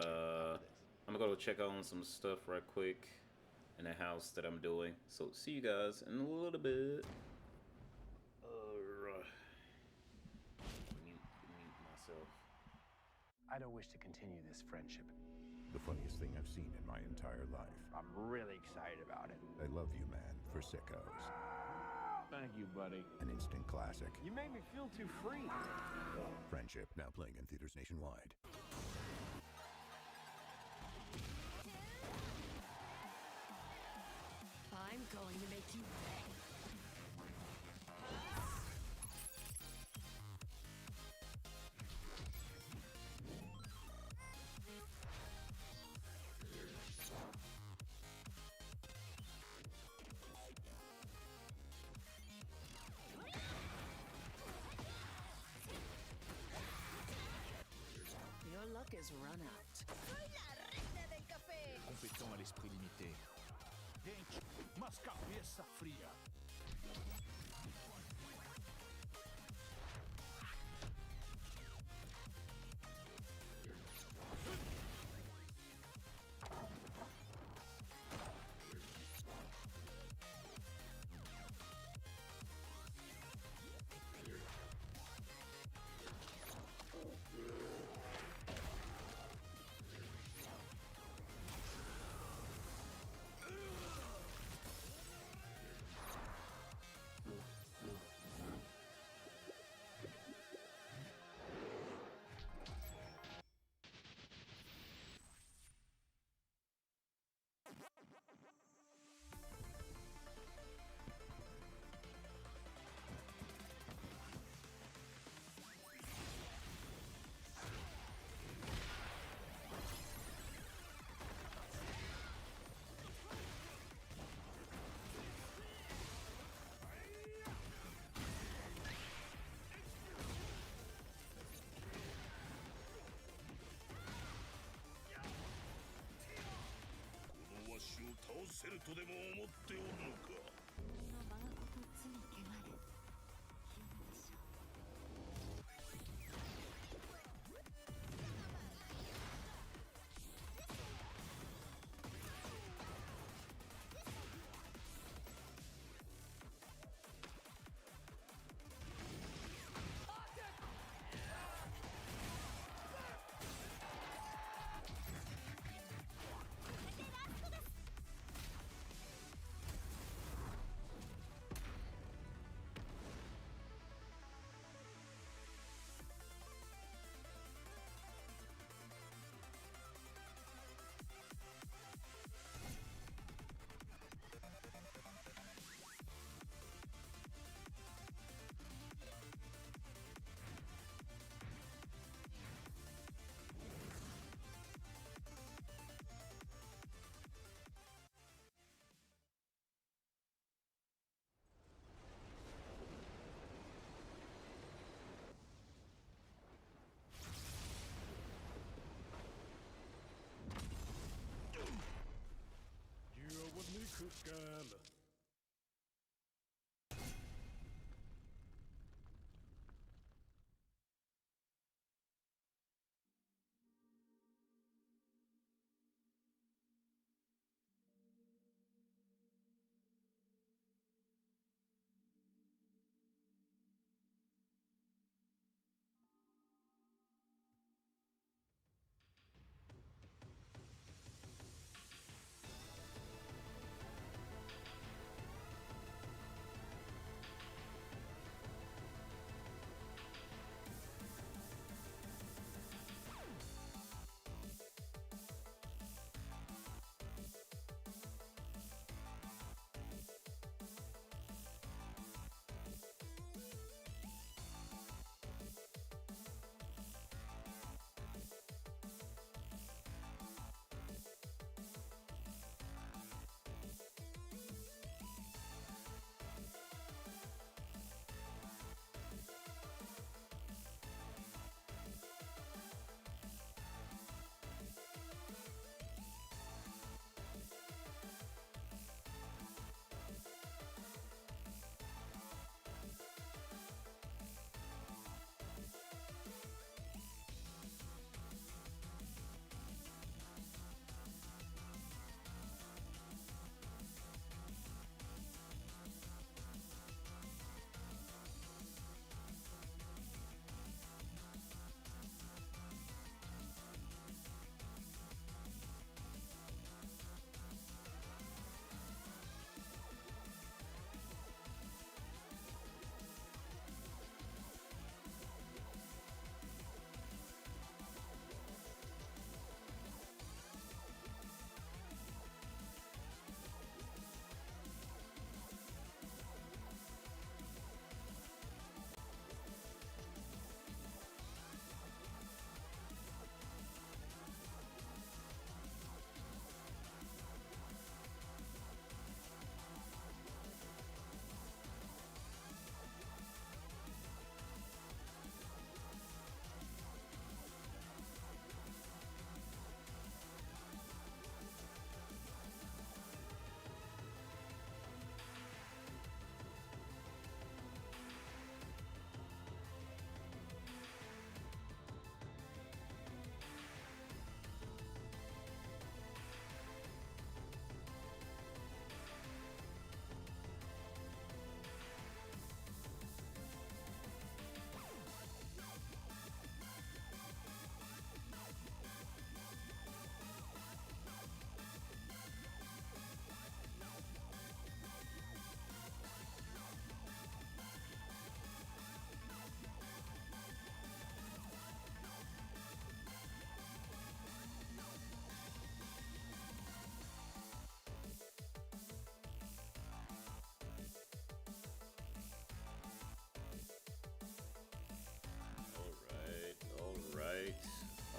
this. I'm gonna go check on some stuff right quick in the house that I'm doing. So see you guys in a little bit. Alright. Mute myself. I don't wish to continue this friendship. The funniest thing I've seen in my entire life. I'm really excited about it. I love you, man, for sickos. Thank you, buddy. An instant classic. You made me feel too free. Friendship, now playing in theaters nationwide. I'm going to make you pay. Your luck is run out. Compétent à l'esprit limité. Gente, mas cabeça fria.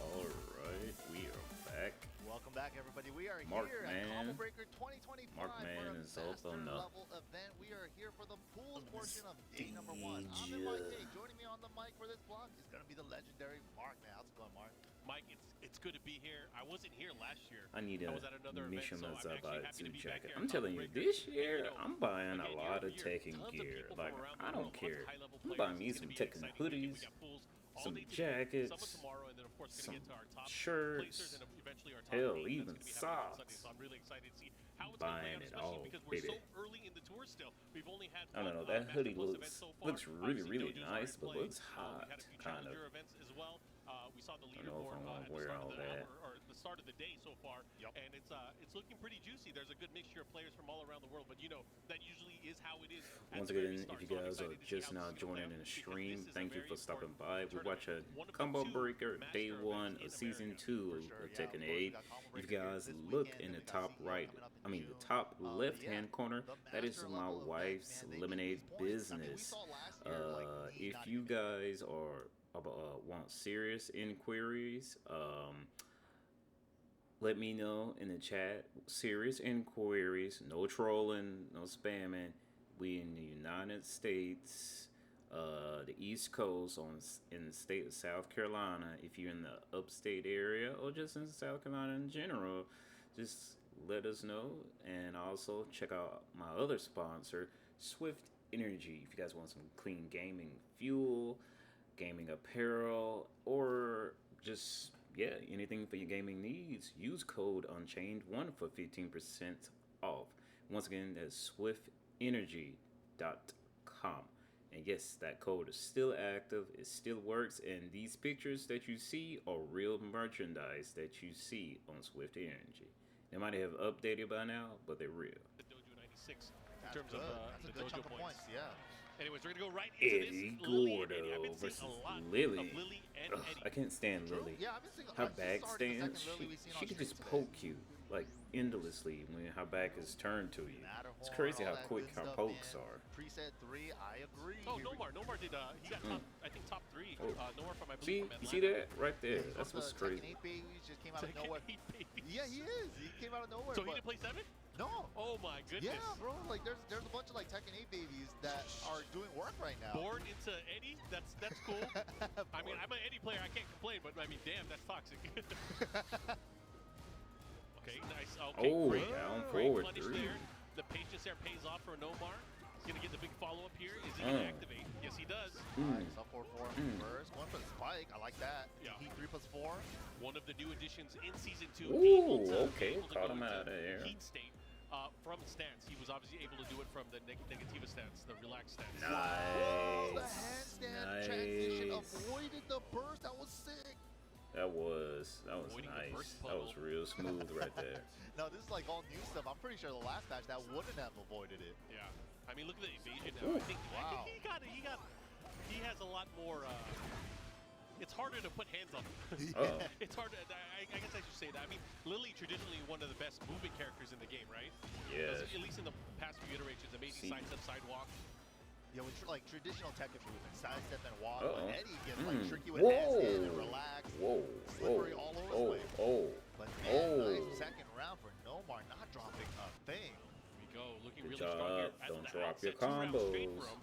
Alright. We are back. Welcome back, everybody. We are Mark here Man. at Combo Breaker 2025 Mark for Man a is also master no. level event. We are here for the pools portion of day number 1. I'm in my day. Joining me on the mic for this block is going to be the legendary Mark Man. How's it going, Mark? Mike, it's good to be here. I wasn't here last year. I need I a was at another mission event, so I'm actually happy to be back jacket. here I'm at telling you, Combo this Breaker. year And, you know, I'm buying a again, lot of year over year, Tekken tons of gear. people Like from around the I world, don't lots of care. high-level I'm players. buying me It's some gonna be an Tekken exciting weekend. We hoodies, got pools all some day today, some of jackets, tomorrow, and then of course some gonna get to our top placers shirts. and eventually our top Hell, 8. even That's gonna be happening on Sunday. socks. So I'm really excited to see how it's gonna play Buying out, it especially all, because we're baby. so early in the tour still. We've only had I don't one know. That Master hoodie Plus event so far. looks really Obviously, really Dojo's nice, already but played. looks We hot, had a few kind of. challenger events as well. We saw the I don't know if leaderboard I'm gonna at the wear start all of the that. hour or the start of the day so far, Yep. and it's looking pretty juicy. There's a good mixture of players from all around the world, but you know that usually is how it is. Once at the very again, start. if you So I'm guys are excited to see just how now this is gonna play joining in out the because stream, this is a thank you very for stopping important by. We tournament. watch a One of the Combo 2 Breaker Day master 1 events of in Season America. 2 For of sure, yeah. Tekken Of course, we 8. got Combo If you Breaker guys this look weekend, in and the we got top CES right, coming up in I mean the June. top But left yeah, hand corner, the that is master my level events, wife's man, they need lemonade these points. I mean, we business. saw last year, like, me If not you even making it. guys are want serious inquiries, let me know in the chat. Serious inquiries, no trolling, no spamming. We in the United States, the East Coast, in the state of South Carolina. If you're in the upstate area or just in South Carolina in general, just let us know. And also check out my other sponsor, Swift Energy. If you guys want some clean gaming fuel, gaming apparel, or just anything for your gaming needs, use code Unchained1 for 15% off. Once again, that's swiftenergy.com. And yes, that code is still active, it still works, and these pictures that you see are real merchandise that you see on Swift Energy. They might have updated by now, but they're real. The Dojo 96 in That's terms good. of That's a the good Dojo chunk of points. Yeah. Anyways, we're gonna go right into Eddie this. Lily and Gordo Eddie. I've been seeing versus a lot Lily. of Lily and Ugh, Eddie. I can't stand True. Lily. Yeah, I've been seeing Her this back is already the stance, second Lily we've seen she on could stream just today. poke you like endlessly when her back is turned to you. It's crazy how quick her pokes are. Preset 3, I agree. Oh, Nomar did. He got top, I think top 3. Oh. Nomar from I See, believe from you Atlanta. see that right there? He's That's from what's the crazy. Tekken 8 babies just came out of Tekken nowhere. 8 babies. Yeah, he is. He came out of nowhere. So he but didn't play 7? no. Oh my goodness. Yeah, bro. Like there's a bunch of like Tekken 8 babies that are doing work right now. Born into Eddie. That's cool. I mean, I'm an Eddie player. I can't complain, but I mean, damn, that's toxic. Okay, nice. Okay, Oh, great, down great forward punish 3. there. The patience there pays off for Nomar. He's gonna get the big follow up here. Is he gonna activate? Yes, he does. Nice, up 4-4 first. Going for the spike. I like that. Yeah. Heat 3+4. One of the new additions in season 2. Ooh, able okay, to caught go him into out of there. Heat state from stance. He was obviously able to do it from the negativa stance, the relaxed stance. Oh, the Nice. handstand transition Nice. avoided the burst. That was sick. That was Avoiding the nice. burst That was puddle. real smooth right there. Now this is like all new stuff. I'm pretty sure the last match that wouldn't have avoided it. Yeah. I mean, look at the evasion now. I think Wow. he has a lot more. It's harder to put hands on him. Uh-oh. It's harder. I guess I should say that. I mean, Lily traditionally one of the best movement characters in the game, right? Yes. At least in the past few iterations, amazing See. side step, sidewalk. Yeah, with like traditional Tekken movement, sidestep and walk. Uh-oh. But Eddie gets like tricky with Whoa. handstand and relax. Whoa. Slippery all over the Oh. place. Oh. But man, Oh. nice second round for Nomar, not dropping a thing. Here we go, looking Good really strong here. job. At Don't the drop your outset, 2 rounds straight combos. for him.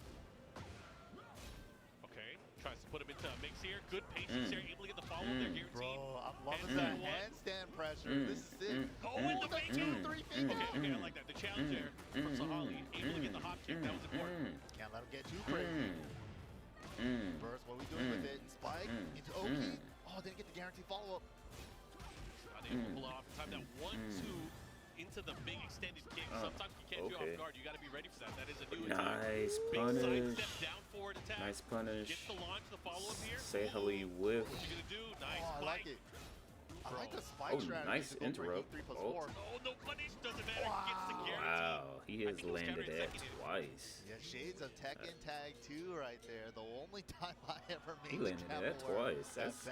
Okay, tries to put him into a mix here. Good patience here, able to get the follow there, guaranteed. Bro, I'm loving Handstand that one. handstand pressure. This is sick. Oh, and the the fake 2-3 fake Okay, out. okay, I like that. The challenge there from Sahali, able to get the hop kick. That was important. Can't let him get too crazy. Burst, what are we doing with it? Spike into Oki. Oh, didn't get the guaranteed follow-up. Unable to pull off in time. That 1-2 into the big extended kick. Sometimes you can't be okay. off guard. You got to be ready for that. That is a new Nice big side punish. step, down forward attack. Nice punish. Gets the launch, the follow-up here. Sahali with. What you gonna do? Nice Oh, I like spike. it. I like the spike Oh, strategy. nice to go for interrupt. Heat 3+4. Oh, no punish. Doesn't matter. Gets the guarantee. Wow, he has think it was landed countered that second. twice. Yeah, shades of Tekken Tag 2 right there. The only time I ever made He the landed capital that word. twice. That's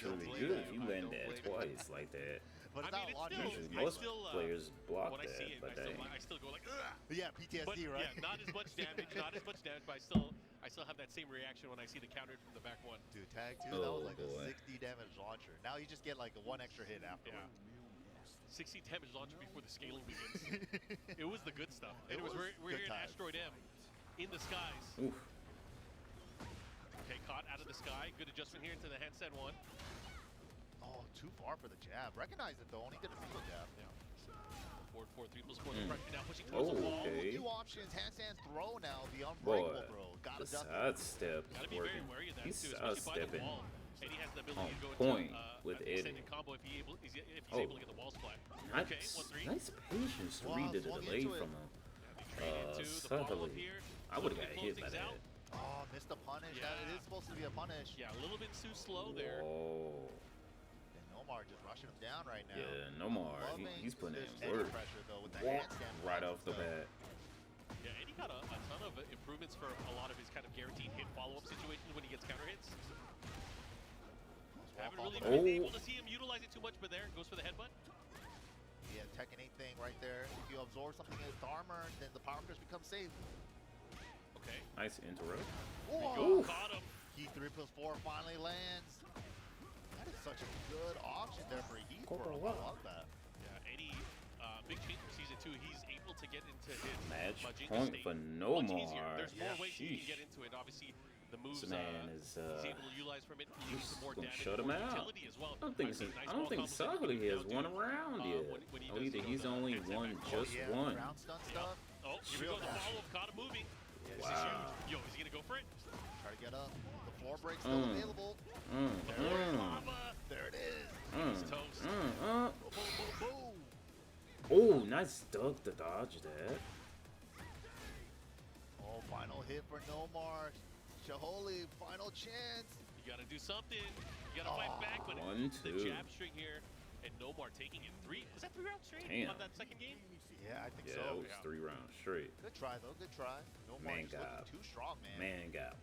Don't really play good that. if you land that twice like that. But it's I mean, not it's launching. still- Usually I most still, players block When I that, see it, but I still go like, ugh. Yeah, PTSD, But right? yeah, not as much damage, not as much damage, but I still have that same reaction when I see the countered from the back one. Dude, Tag 2, that Oh, was like boy. a 60 damage launcher. Now you just get like a 1 extra hit after. Yeah. 60 damage launcher before the scaling begins. It was the good stuff. It Anyways, was we're good here in times. Asteroid M, in the skies. Oof. Okay, caught out of the sky. Good adjustment here into the handstand one. Oh, too far for the jab. Recognize it though, only did a single jab. Yeah. Forward 4, 3+4, the pressure now pushing towards Oh, the wall. okay. New options, handstand throw now, the unbreakable Boy, throw. Gotta the duck it. sidestep Gotta is be very working. wary of that He's too, especially by the sidestepping. wall. Eddie has the ability On to go point into with an Eddie. extended combo if he's Oh. able to get the wall splat. Nice, Okay, 1-3. nice patience to Wow, read the swung delay into it. from him. Yeah, they trade into the follow-up Sahali. here. I would have Looking got to hit close by things that. out. Oh, missed a punish. Yeah. That, it is supposed to be a punish. Yeah, a little bit too slow there. Whoa. And Nomar just rushing him down right now. Yeah, Nomar, Loving he's putting this in Eddie work. pressure though with the Walk handstand right blocks off the and stuff. bat. Yeah, Eddie got a ton of improvements for a lot of his kind of guaranteed hit follow-up situations when he gets counter hits. Haven't really Oh. been able to see him utilize it too much, but there goes for the headbutt. Yeah, Tekken 8 thing right there. If you absorb something with armor, then the power push becomes safe. Okay. Nice interrupt. Oh, Caught him. Heat 3+4 finally lands. That is such a good option there for Heat. I love that. Yeah, Eddie, big change for season 2. He's able to get into his Match Majinka point state for much easier. Nomar. There's more ways he Sheesh. can get into it. Obviously, the moves This man is he's able to utilize from it, leading to more gonna damage shut and him more out. utility as well. I don't think Sagli has won a round yet. When he Or does, either you know, he's the only headset won back. just yeah, one. ground stun stuff. Oh, here we go. The follow-up, caught him moving. This is Wow. huge. Yo, is he gonna go for it? Try to get up. The floor break still available. There it is, lava. There it is. He's toast. Boom, boom, boom. Oh, nice duck to dodge that. Oh, final hit for Nomar. Shaholi, final chance. You gotta do something. You gotta fight back, but 1, the 2. jab string here, and Nomar taking it 3. Was that 3 rounds straight Damn. on that second game? Yeah, I think Yeah, so. it was 3 rounds straight. Good try, though. Good try. Nomar Man just got- looking too strong, man. Man got.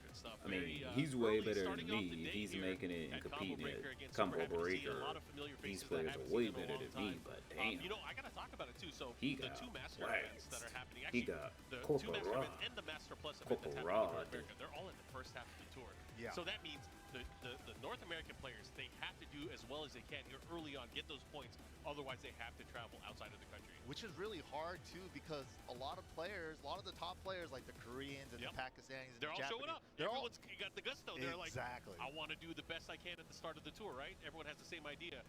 Good stuff. I mean, Very, he's way early better than starting off the me. day He's here making it and at competing Breaker at against Combo Super Happy to see Breaker. a lot of familiar These faces I players haven't are way seen in a better long than me, time. but damn. You know, I gotta talk about it too. So He the got 2 master events that are waxed. happening, He actually, got the 2 Corporal master Rod. events and the Master Plus event that's Corporal happening in Rod. North America, they're all in the first half of the tour. Yeah. So that means the North American players, they have to do as well as they can here early on, get those points. Otherwise, they have to travel outside of the country. Which is really hard, too, because a lot of players, a lot of the top players, like the Koreans and the Pakistanis and They're the all Japanese, showing up. they're all Everyone's got the gusto. They're like, exactly. I want to do the best I can at the start of the tour, right? Everyone has the same idea,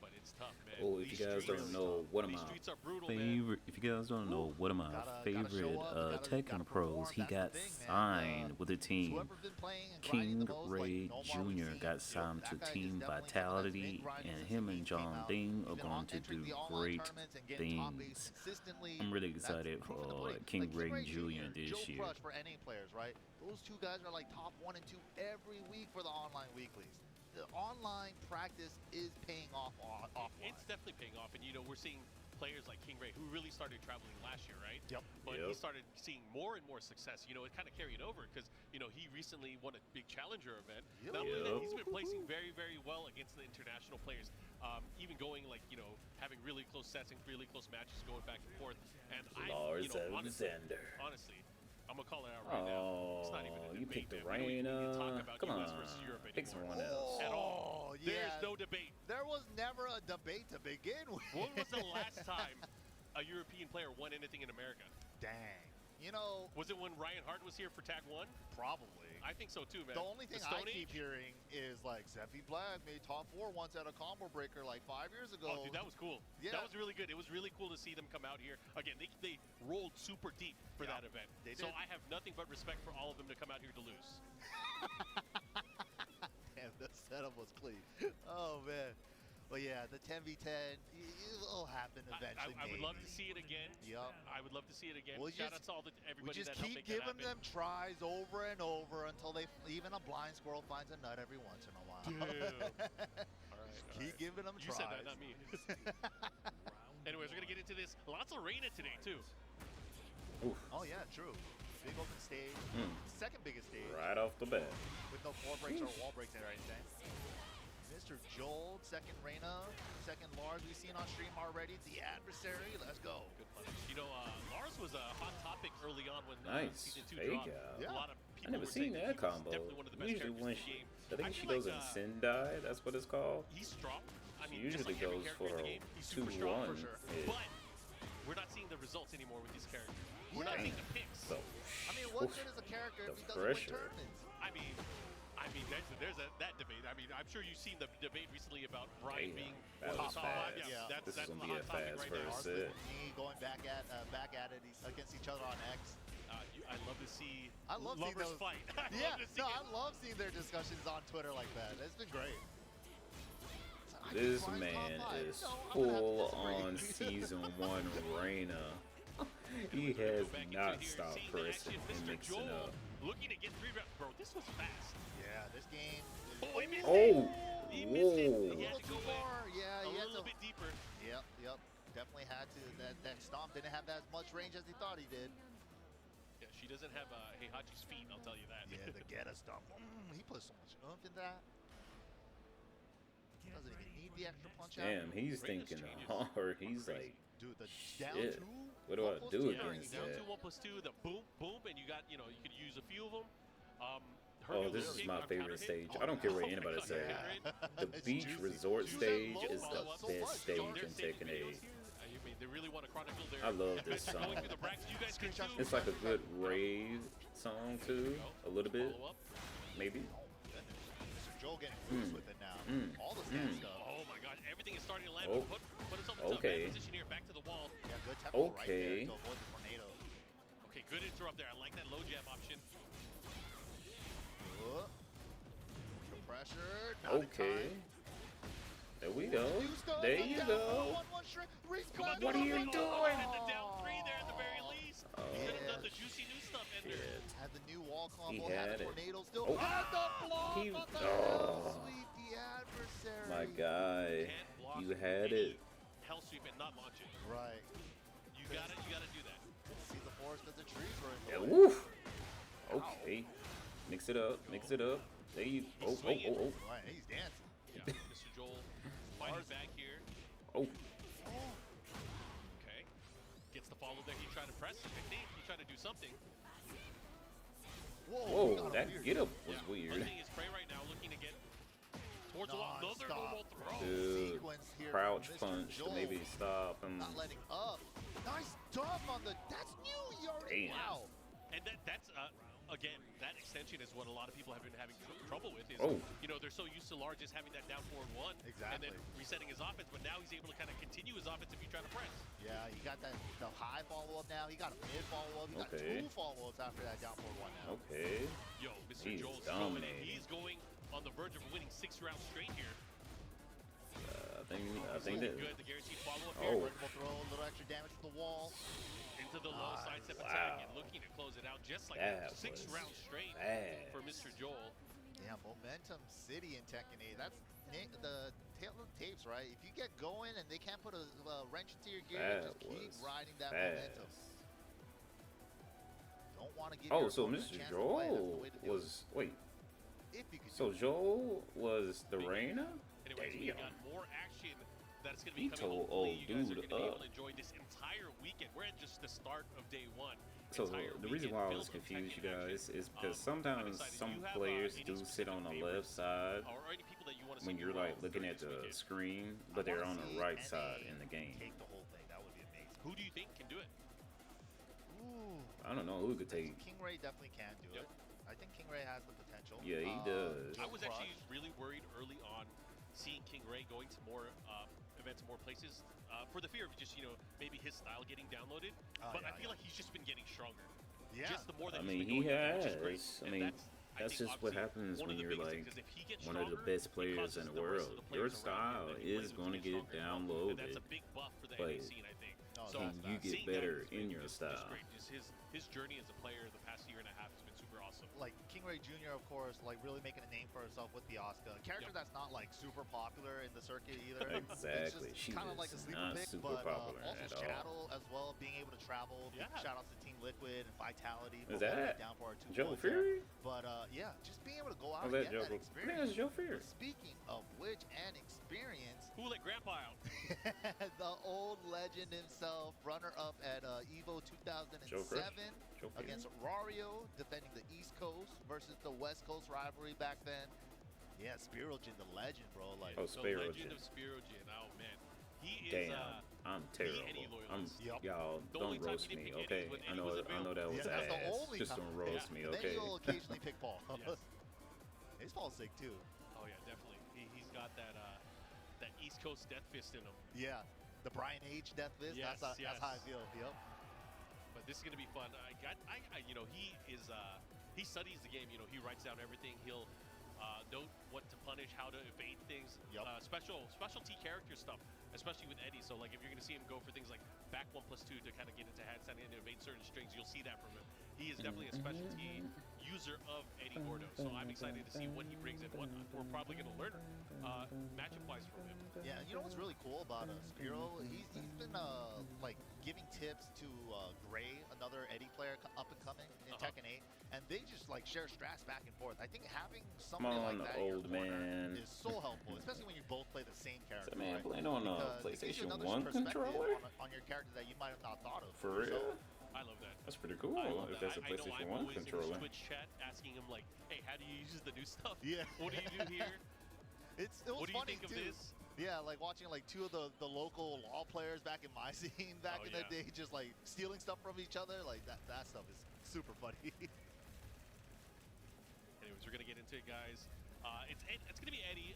but it's tough, man. Oh, if These you guys streets don't are know, tough. one of These my streets are brutal, man. favorite, if you guys don't know, one of my Gotta favorite show up, gotta Tekken pros, perform. he That's got the thing, man. signed with the team. Whoever's been playing and grinding King the most, Ray like Nomar, we've Jr. seen, got signed that to guy is Team definitely someone that's Vitality, been grinding and since him the and game John came out. Ding He's are been going to entering do the online great tournaments and getting top eights things. consistently. I'm really That's excited proof in the for pudding. King Like Ray Ray Jr. this Joe year. Crush for NA players, right? Those two guys are like top 1 and 2 every week for the online weeklies. The online practice is paying off offline. It's definitely paying off, and you know we're seeing players like King Ray, who really started traveling last year, right? Yep. But he started seeing more and more success. You know, it kind of carried over because you know he recently won a big challenger event. Yep. Not only that, he's been placing very, very well against the international players. Even going like having really close sets and really close matches going back and forth. And Lars honestly, Alexander. I'm gonna call it out right now. It's not even a You debate, picked the man. We don't even need to talk Reina. about Come US on, versus Europe pick anymore. someone else. At all. yeah. There's no debate. There was never a debate to begin with. When was the last time a European player won anything in America? Dang. You know, Was it when Ryan Hart was here for Tag 1? probably. I think so too, man. The only thing I Stone keep Age? hearing is like Zeffy Black made top 4 once at a combo breaker like 5 years ago. Oh, dude, that was cool. Yeah. That was really good. It was really cool to see them come out here. Again, they rolled super deep for that event. They So did. I have nothing but respect for all of them to come out here to lose. Damn, the setup was clean. Oh, man. But yeah, the 10v10, it'll happen eventually. I would love to see it again. Yup. I would love to see it again. We'll Shout out just- to all We everybody just that helped keep make that giving happen. them tries over and over until even a blind squirrel finds a nut every once in a while. Damn. All right. Keep giving them You tries. said that, not me. Anyways, we're gonna get into this. Lots of Reina today too. Oof. Oh yeah, true. Big open stage. Second biggest stage. Right off the bat. With no floor breaks or wall breaks or anything. Mr. Joel, second Reina, second Lars we've seen on stream already. The adversary, let's go. Good punish. You know, Lars was a hot topic early on when Nice. season 2 There you dropped. go. Yeah. A lot of I people never were seen saying that he was combo. definitely one of the best Usually characters when in the game. I think I she feel goes like, in Sendai, that's what it's called. He's strong. I She mean, just usually like every goes character in for the a game, he's super strong. 2-1. for sure. Yeah. But we're not seeing the results anymore with these characters. We're not Yeah. seeing the picks. So, I mean, what oof. good is a character if The he doesn't win pressure. tournaments? I mean, there's that debate. I mean, I'm sure you've seen the debate recently about Ryan Damn, being that one of was the top 5. fast. Yeah, This is that's gonna the be a hot topic fast right now. first Arthur set. and me going back at it against each other on X. I love to see I love seeing lovers those- fight. I Yeah, love to see no, it. I love seeing their discussions on Twitter like that. It's been great. I This just man Ryan's top 5. is No, I'm gonna have to full disagree. on season 1 Reina. He has Go back into not here, stopped seeing the pressing action. and Mr. mixing Joel up. looking to get 3 rounds. Bro, this was fast. Yeah, this game. Oh, he missed Oh, it. He missed it. whoa. He had little to go too in far. Yeah, a he had little to. bit deeper. Yep. Definitely had to. That stomp didn't have as much range as he thought he did. Yeah, she doesn't have Heihachi's feet, I'll tell you that. Yeah, the Geta stomp. He put so much oomph in that. Doesn't even need the extra punch out. Damn, he's Reina's thinking changes hard. are He's crazy. like, Dude, the shit. down 2. What do I almost do two Yeah, against down that? 2, 1+2, the boom, boom, and you got, you could use a few of them. Oh, this is my favorite stage. I don't care what anybody says. The It's beach juicy. resort Juicy stage low is the follow-up. So best much. stage There's in staging Tekken videos 8. here. I mean, they really want to chronicle their. I love this song. Going through the brackets, you guys can too. It's like a good rave song too, a little bit, Follow up. maybe. Mr. Joel getting loose with it now. All the stand stuff. Oh my God, everything is starting to land. Oh. Put himself into a Okay. bad position here, back to the wall. Yeah, good tempo right Okay. there to avoid the tornado. Okay, good interrupt there. I like that low jab option. The pressure. Not in Okay. time. There we go. Yusko, There look you down, go. 1-1 shrink, Reese Come on, Black. What are you and doing? the down three there at the very least. Oh, Could have done the juicy new stuff, Ender. shit. Had the new wall He combo, had had the it. tornado still. Oh. Had the block He- on the oh. sweep the adversary. My guy, Can't block you had any it. Hell sweep and not launch it. Right. You gotta do that. See the forest of the trees were in Yeah, the way. woof. Okay. Mix it up. Mix it up. There you. Oh, oh, swinging. oh, Right, he's dancing. Yeah, Mr. Joel fighting back here. oh. Oh. Okay. Gets the follow there. He tried to press. I think he tried to do something. Whoa, Whoa, got a that weird- get up was Yeah, weird. hunting his prey right now, looking to get towards the wall. Another Non-stop. normal throw. Dude, Sequence here crouch from Mr. punch to Joel. maybe stop him. Not letting up. Nice dump on the. That's new. He already. Damn. Wow. And that's again, that extension is what a lot of people have been having trouble with. Is Oh. you know, they're so used to Large just having that down forward one, and Exactly. then resetting his offense. But now he's able to kind of continue his offense if you try to press. Yeah, he got the high follow up now. He got a mid follow up. He got Okay. 2 follow ups after that down forward one now. Okay. Yo, Mr. He's Joel's throwing it. dominating. He's going on the verge of winning 6 rounds straight here. I think that. Good, the guaranteed follow up Oh. here. Vertical throw, a little extra damage to the wall. Into the low side step wow. attack and looking to close it out just like That that. 6 was rounds straight fast. for Mr. Joel. Yeah, Momentum City in Tekken 8. That's the tail of the tapes, right? If you get going and they can't put a wrench into your gear, That just keep was riding that fast. momentum. Don't want to give Oh, your so opponent a Mr. chance to play. That's the Joel way to do was. Wait. it. If you could So do it. Joel was the Reina? Anyways, we Damn. got more action that's going to He be coming. told Hopefully, old you guys are dude going to be able up. to enjoy this entire weekend. We're at just the start of day 1. So Entire the reason weekend why I filled was with confused, you Tekken guys, action. is because I'm sometimes excited. some You have, players any do sit specific on the left favorites, side or any people that you want to when see you're do like well looking during at this the weekend. screen, I but they're wanna on the see right NA side in the game. Take the whole thing. That would be amazing. Who do you think can do it? Ooh. I don't know who could take. King Ray definitely can do Yep. it. I think King Ray has the potential. Yeah, he does. I was Crush. actually really worried early on seeing King Ray going to more events, more places, for the fear of just, maybe his style getting downloaded. But yeah, I feel like he's just been getting stronger. Yeah. Just the more that I he's mean, been he going up, which is has. great. I And mean, I that's think just what obviously happens one when of the you're biggest like things is if he gets one of the stronger, best it players causes in the the rest of world. the Your players around him style and he is plays with going to get get stronger as well. And that's downloaded, a big buff for the but NA scene, I think. Oh, So that's you get seeing that better has in been your just style. great. Just his journey as a player the past year and a half has been super awesome. Like King Ray Jr., of course, like really making a name for herself with the Asuka. A character that's not like super popular in the circuit either. Exactly. It's She just kind of is like a sleeper not pick, super but popular also at all. Chattel as well, being able to travel. Yeah. Shout outs to Team Liquid and Vitality. Is for holding that it down for our 2 Joe points there. Fury? But yeah, just being able to go out Oh, and that get Joe. that I think experience. it's Joe Fury. Speaking of which, and experience, Who let Grandpa out? the old legend himself, runner-up at EVO 2007 Joe Fury? against Rario, defending the East Coast versus the West Coast rivalry back then. Yeah, Spirojin, the legend, bro. Like, Oh, The legend Spirojin. of Spirojin. Oh man, he is. Damn, I'm terrible. Eddie I'm loyalist. Yep. y'all The only don't time roast he didn't me, pick okay? Eddie was when I Eddie know was I know that was yeah, that's the ass. only Just time. don't roast me, Then okay? you'll occasionally pick Paul. Yes. His Paul's sick too. Oh yeah, definitely. He's got that East Coast death fist in him. Yeah, the Brian H. Death Fist. Yes, That's how I yes. feel. Yep. But this is gonna be fun. He is. He studies the game. He writes down everything. He'll note what to punish, how to evade things. Yep. Specialty character stuff, especially with Eddie. So like, if you're gonna see him go for things like back 1+2 to kind of get into handstand and evade certain strings, you'll see that from him. He is definitely a specialty user of Eddie Gordo. So I'm excited to see what he brings and what we're probably gonna learn matchup wise from him. Yeah, you know what's really cool about Spiro? He's been like giving tips to Gray, another Eddie player up and coming in Tekken 8, and they just like share strats back and forth. I think having somebody on, like that in your old corner man. is so helpful, especially when you both play the same character. So, man, right? playing on a Because it gives you PlayStation another 1 perspective controller? on your character that you might have not thought of. For real? I love that. That's pretty cool. I love If that. that's a I know PlayStation I'm 1 always in controller. his Twitch chat asking him like, "Hey, how do you use the new stuff? Yeah. What do you do here? It was What do you funny think of too. this?" Yeah, like watching like two of the local law players back in my scene back Oh, in the yeah. day, just like stealing stuff from each other. Like that stuff is super funny. Anyways, we're gonna get into it, guys. It's gonna be Eddie.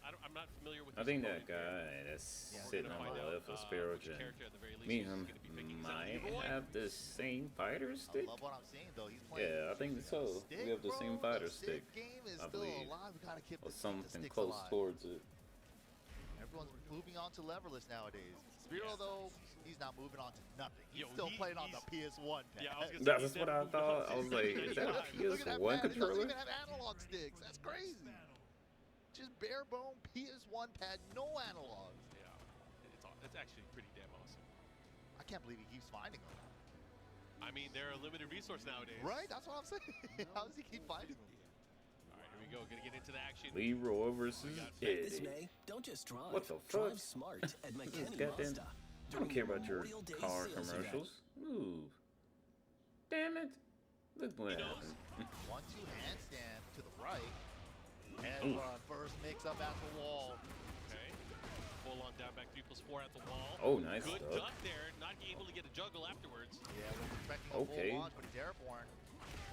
I'm not familiar with. I his think that opponent here. guy that's We're sitting gonna on find the out, left of Sparrow which Jin. character at the very least Me he's and gonna be picking. Is it might Leroy? have the same fighter I stick. love what I'm seeing though. He's playing. Yeah, I think so. Stick, We have the same bro. fighter The stick, game is I still believe. alive. We gotta keep Or the something sticks close alive. towards it. Everyone's moving on to leverless nowadays. Spiro though, he's not moving on to nothing. He's Yo, still playing on the he's- PS1 pad. Yeah, I was gonna say, That's he's what never I moved on thought. I since was like, is that a 1995. Look at that PS1 pad. It doesn't controller? even have analog sticks. That's crazy. Just bare bone PS1 pad, no analogs. Yeah, it's actually pretty damn awesome. I can't believe he keeps finding them. I mean, they're a limited resource nowadays. Right? That's what I'm saying. How does he keep finding them? All right, here we go. Gonna get into the action. Leroy versus This Eddie. May, don't just drive. What the Drive fuck? smart at McKinney Goddamn. Mazda. I don't care about your Memorial Day car sales event. commercials. Move. Damn it. Look what He knows. happened. 1-2 handstand to the right. Head Ooh. run, first mix up at the wall. Okay. Full on down back 3+4 at the wall. Oh, nice Good stuff. duck there. Not able to get a juggle afterwards. Yeah, we're expecting a Okay. full launch, but he's airborne.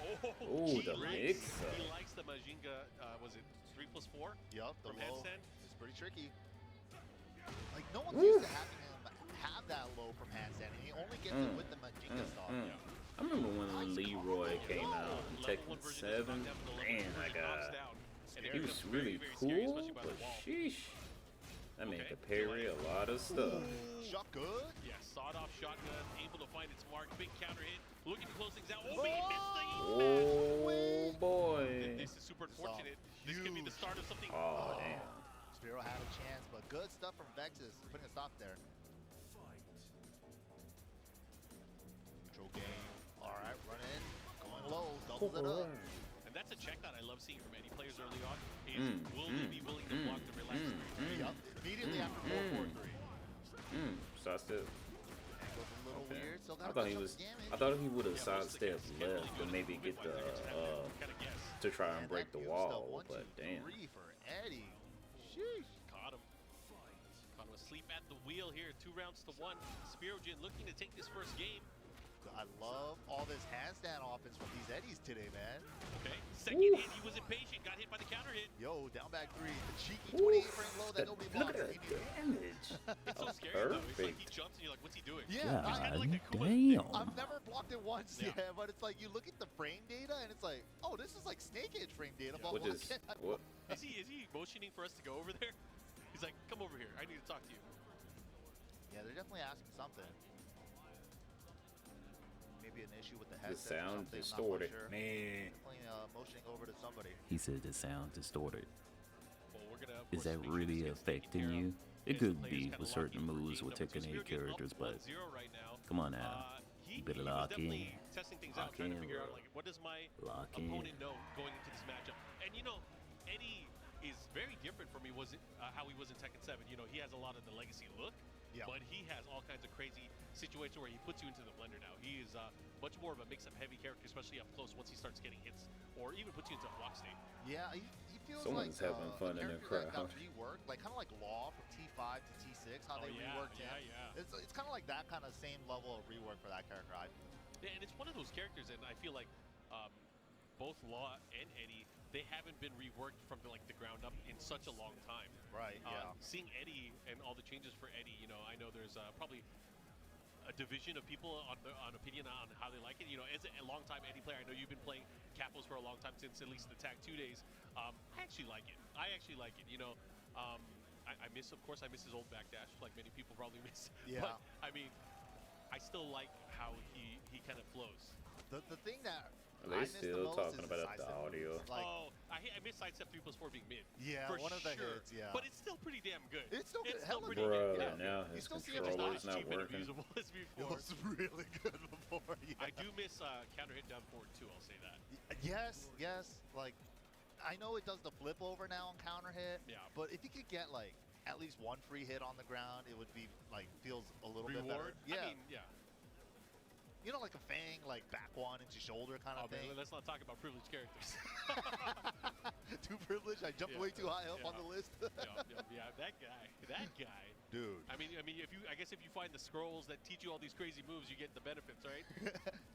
Oh, Ooh, he the likes, mix-up. He likes the Majinga, was it 3+4? Yup, the From low handstand? is pretty tricky. Like, no one's Woo. used to having him have that low from handstand, and he only gets it with the Majinga stock. I remember when Leroy came out in Level 1 Tekken version is 7. knocked down, but the level Man, 2 I version knocks got. down. And it He was becomes very, really very scary, cool, especially by but the wall. sheesh. That made Okay, the parry a lot of stuff. Shot good. Yeah, sawed-off shotgun, able to find its mark. Big counter hit. Looking to close things out. Oh, but he missed the Oh boy. This is super unfortunate. This could be the start of something. Oh damn. Spiro had a chance, but good stuff from Vexus, putting a stop there. Neutral game. All right, run in, going low, doubles it up. And that's a check that I love seeing from any players early on. Is will they be willing to block the relax? Yup, immediately after 4-4-3. Sidestep. Angle's a little Okay. weird, still I got thought a he good was. chunk of damage. I thought he would have Yeah, most of the sidestepped guys can't really left, do but it maybe with get the kind of guess. to try and And break that the new stuff, wall. 1, But 2, damn. 3 for Eddie. Sheesh. Caught him. Caught him asleep at the wheel here. 2 rounds to 1. Spirojin looking to take this first game. I love all this handstand offense from these Eddies today, man. Okay. Second hit, he was impatient. Got hit by the counter hit. Yo, down back 3, the cheeky 28 frame low that nobody Look blocks. at He that needs it. damage. It's so Oh, scary though. It's like he perfect. jumps and you're like, what's he doing? Yeah, It's kind of like God a Kuma. damn. I've never blocked it once, Yeah. yeah, but it's like you look at the frame data and it's like, oh, this is like Snake Edge frame data, but What why is can't I what? Is he motioning for us to go over there? He's like, come over here. I need to talk to you. Yeah, they're definitely asking something. Maybe an issue with the The headset or sound something, I'm not distorted. quite sure. Man. Definitely motioning over to somebody. He said the sound distorted. Well, we're gonna, of Is course, that make sure really this gets taken affecting care of you? as It the could players be kinda with lock certain in for moves game with number two. Tekken 8 Spiro getting up characters, but 1-0 right now. come on now. He better was lock definitely in. testing things Lock out, trying to in, figure out bro. like what does my Lock in. opponent know going into this matchup. And you know, Eddie is very different from how he was in Tekken 7. You know, he has a lot of the legacy look, Yeah. but he has all kinds of crazy situations where he puts you into the blender now. He is much more of a mix-up heavy character, especially up close once he starts getting hits, or even puts you into a block state. Yeah, he feels Someone's like having fun in the character that crowd. got reworked, like kind of like Law from T5 to T6, how Oh, they yeah, reworked him. yeah. It's kind of like that kind of same level of rework for that character, I feel. Yeah, and it's one of those characters, and I feel like both Law and Eddie, they haven't been reworked from the ground up in such a long time. Right, yeah. Seeing Eddie and all the changes for Eddie, you know, I know there's probably a division of people on opinion on how they like it. You know, as a long-time Eddie player, I know you've been playing Capos for a long time, since at least the Tag 2 days. I actually like it. You know, I miss, of course, I miss his old backdash, like many people probably miss. Yeah. But, I mean, I still like how he kind of flows. The thing that Are I they miss the still most talking is about side the step audio? moves. Like, I miss sidestep 3+4 being mid. Yeah, for one of the sure. hits, yeah. But it's still pretty damn good. It's still good, hella pretty Bruh, good. Yeah. now You his still see it It's not controller's as not cheap and working. abusable as it before. was really good before. Yeah. I do miss counter hit down forward too. I'll say that. Yes. Like, I know it does the flip over now on counter hit. Yeah. But if you could get like at least one free hit on the ground, it would be like feels a little bit better. Reward. Yeah. I mean, yeah. you know, like a Fang, like back one into shoulder kind of thing. Man, let's not talk about privileged characters. Too privileged. I jumped way too high up on the list. yeah, that guy. Dude. I mean, I guess if you find the scrolls that teach you all these crazy moves, you get the benefits, right?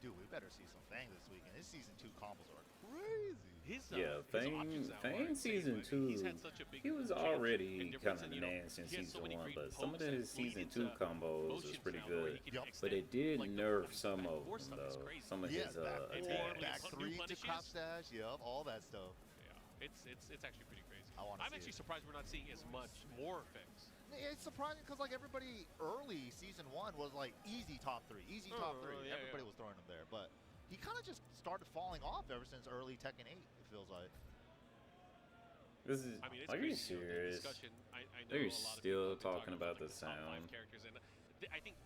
Dude, we better see some Fang this weekend. His season 2 combos are crazy. Fang season 2, he was already kind of nasty in season 1, but some of his season 2 combos was pretty good. But it did nerf some of them, though. Some of his attacks. Back 3 to crop stash, all that stuff. Yeah, it's actually pretty crazy. I'm actually surprised we're not seeing as more effects. It's surprising because like everybody early season 1 was like easy top 3, everybody was throwing him there, but he kind of just started falling off ever since early Tekken 8. It feels like. This is. Are you serious? They're still talking about the sound. Characters, and I think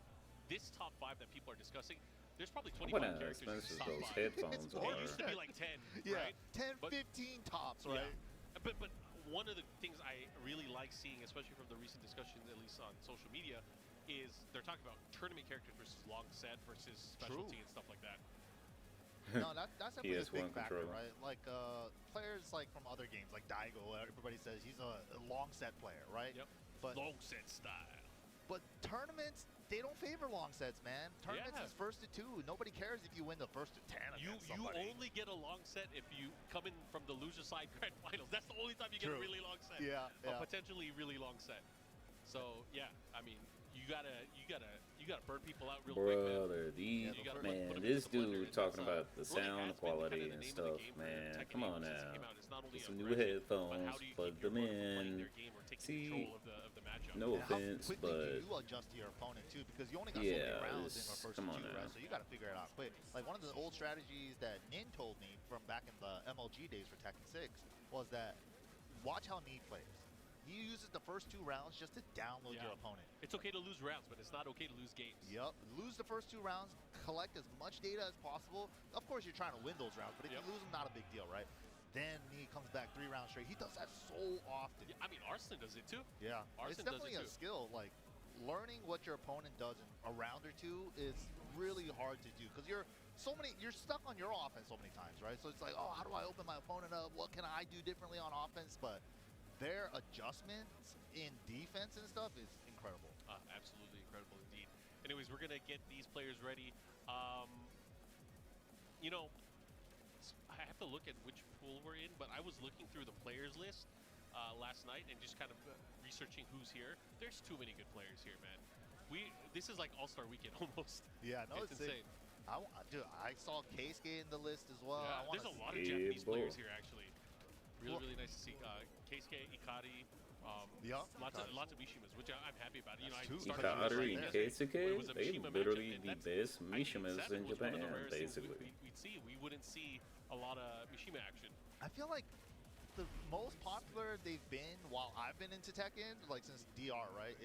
this top 5 that people are discussing, there's probably 25 characters in this top 5. Those headphones It used to be like 10, right? 10, 15 tops, right? Yeah. But one of the things I really like seeing, especially from the recent discussions, at least on social media, is they're talking about tournament characters versus long set versus specialty and stuff like that. No, that's definitely a big factor, right? Like players like from other games, like Daigo, everybody says he's a long set player, right? Yep. But long set style. But tournaments, they don't favor long sets, man. Tournaments is first to 2. Nobody cares if you win the first to 10 against somebody. You only get a long set if you come in from the loser side grand finals. That's the only time you get a really long set. Yeah. A potentially really long set. So yeah, I mean, you gotta burn people out real quick, man. This dude talking about the sound quality and stuff, man. Come on now. Get some new headphones, plug them in. See, no offense, but you adjust to your opponent too, because you only got so many rounds in the first 2, right? So you got to figure it out quick. Like one of the old strategies that Nin told me from back in the MLG days for Tekken 6 was that watch how Nin plays. He uses the first 2 rounds just to download your opponent. It's okay to lose rounds, but it's not okay to lose games. Yep. Lose the first 2 rounds, collect as much data as possible. Of course, you're trying to win those rounds, but if you lose them, not a big deal, right? Then he comes back 3 rounds straight. He does that so often. Yeah, I mean, Arslan does it too. Yeah. Arslan it's definitely a skill. Like, learning what your opponent does in a round or 2 is really hard to do because you're stuck on your offense so many times, right? So it's like, oh, how do I open my opponent up? What can I do differently on offense? But their adjustments in defense and stuff is incredible. Absolutely incredible indeed. Anyways, we're gonna get these players ready. You know, I have to look at which pool we're in, but I was looking through the players list last night and just kind of researching who's here. There's too many good players here, man. This is like All-Star Weekend almost. Yeah, no, it's insane. Dude, I saw Keisuke in the list as well. Yeah, there's a lot of Japanese players here actually. Really nice to see Keisuke, Ikari, lots of Mishimas, which I'm happy about. You know, Ikari and Keisuke, they literally the best Mishimas in Japan, basically. We wouldn't see a lot of Mishima action. I feel like the most popular they've been while I've been into Tekken, like since DR, right?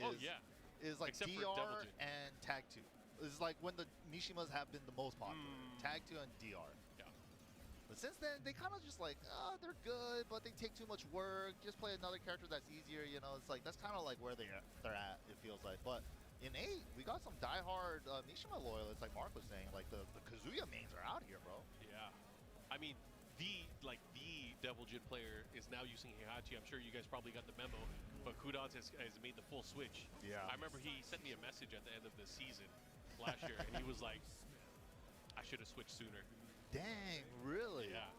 Is like except DR and Tag 2. It's like when the Mishimas have been the most popular. Tag 2 and DR. Yeah. But since then, they kind of just like, they're good, but they take too much work. Just play another character that's easier, you know? It's like, that's kind of like where they're at, it feels like. But in 8, we got some diehard Mishima loyalists, like Mark was saying. Like, the Kazuya mains are out here, bro. Yeah. I mean, the Devil Jin player is now using Heihachi. I'm sure you guys probably got the memo, but Kudans has made the full switch. Yeah. I remember he sent me a message at the end of the season last year, and he was like, I should have switched sooner. Dang, really? Yeah.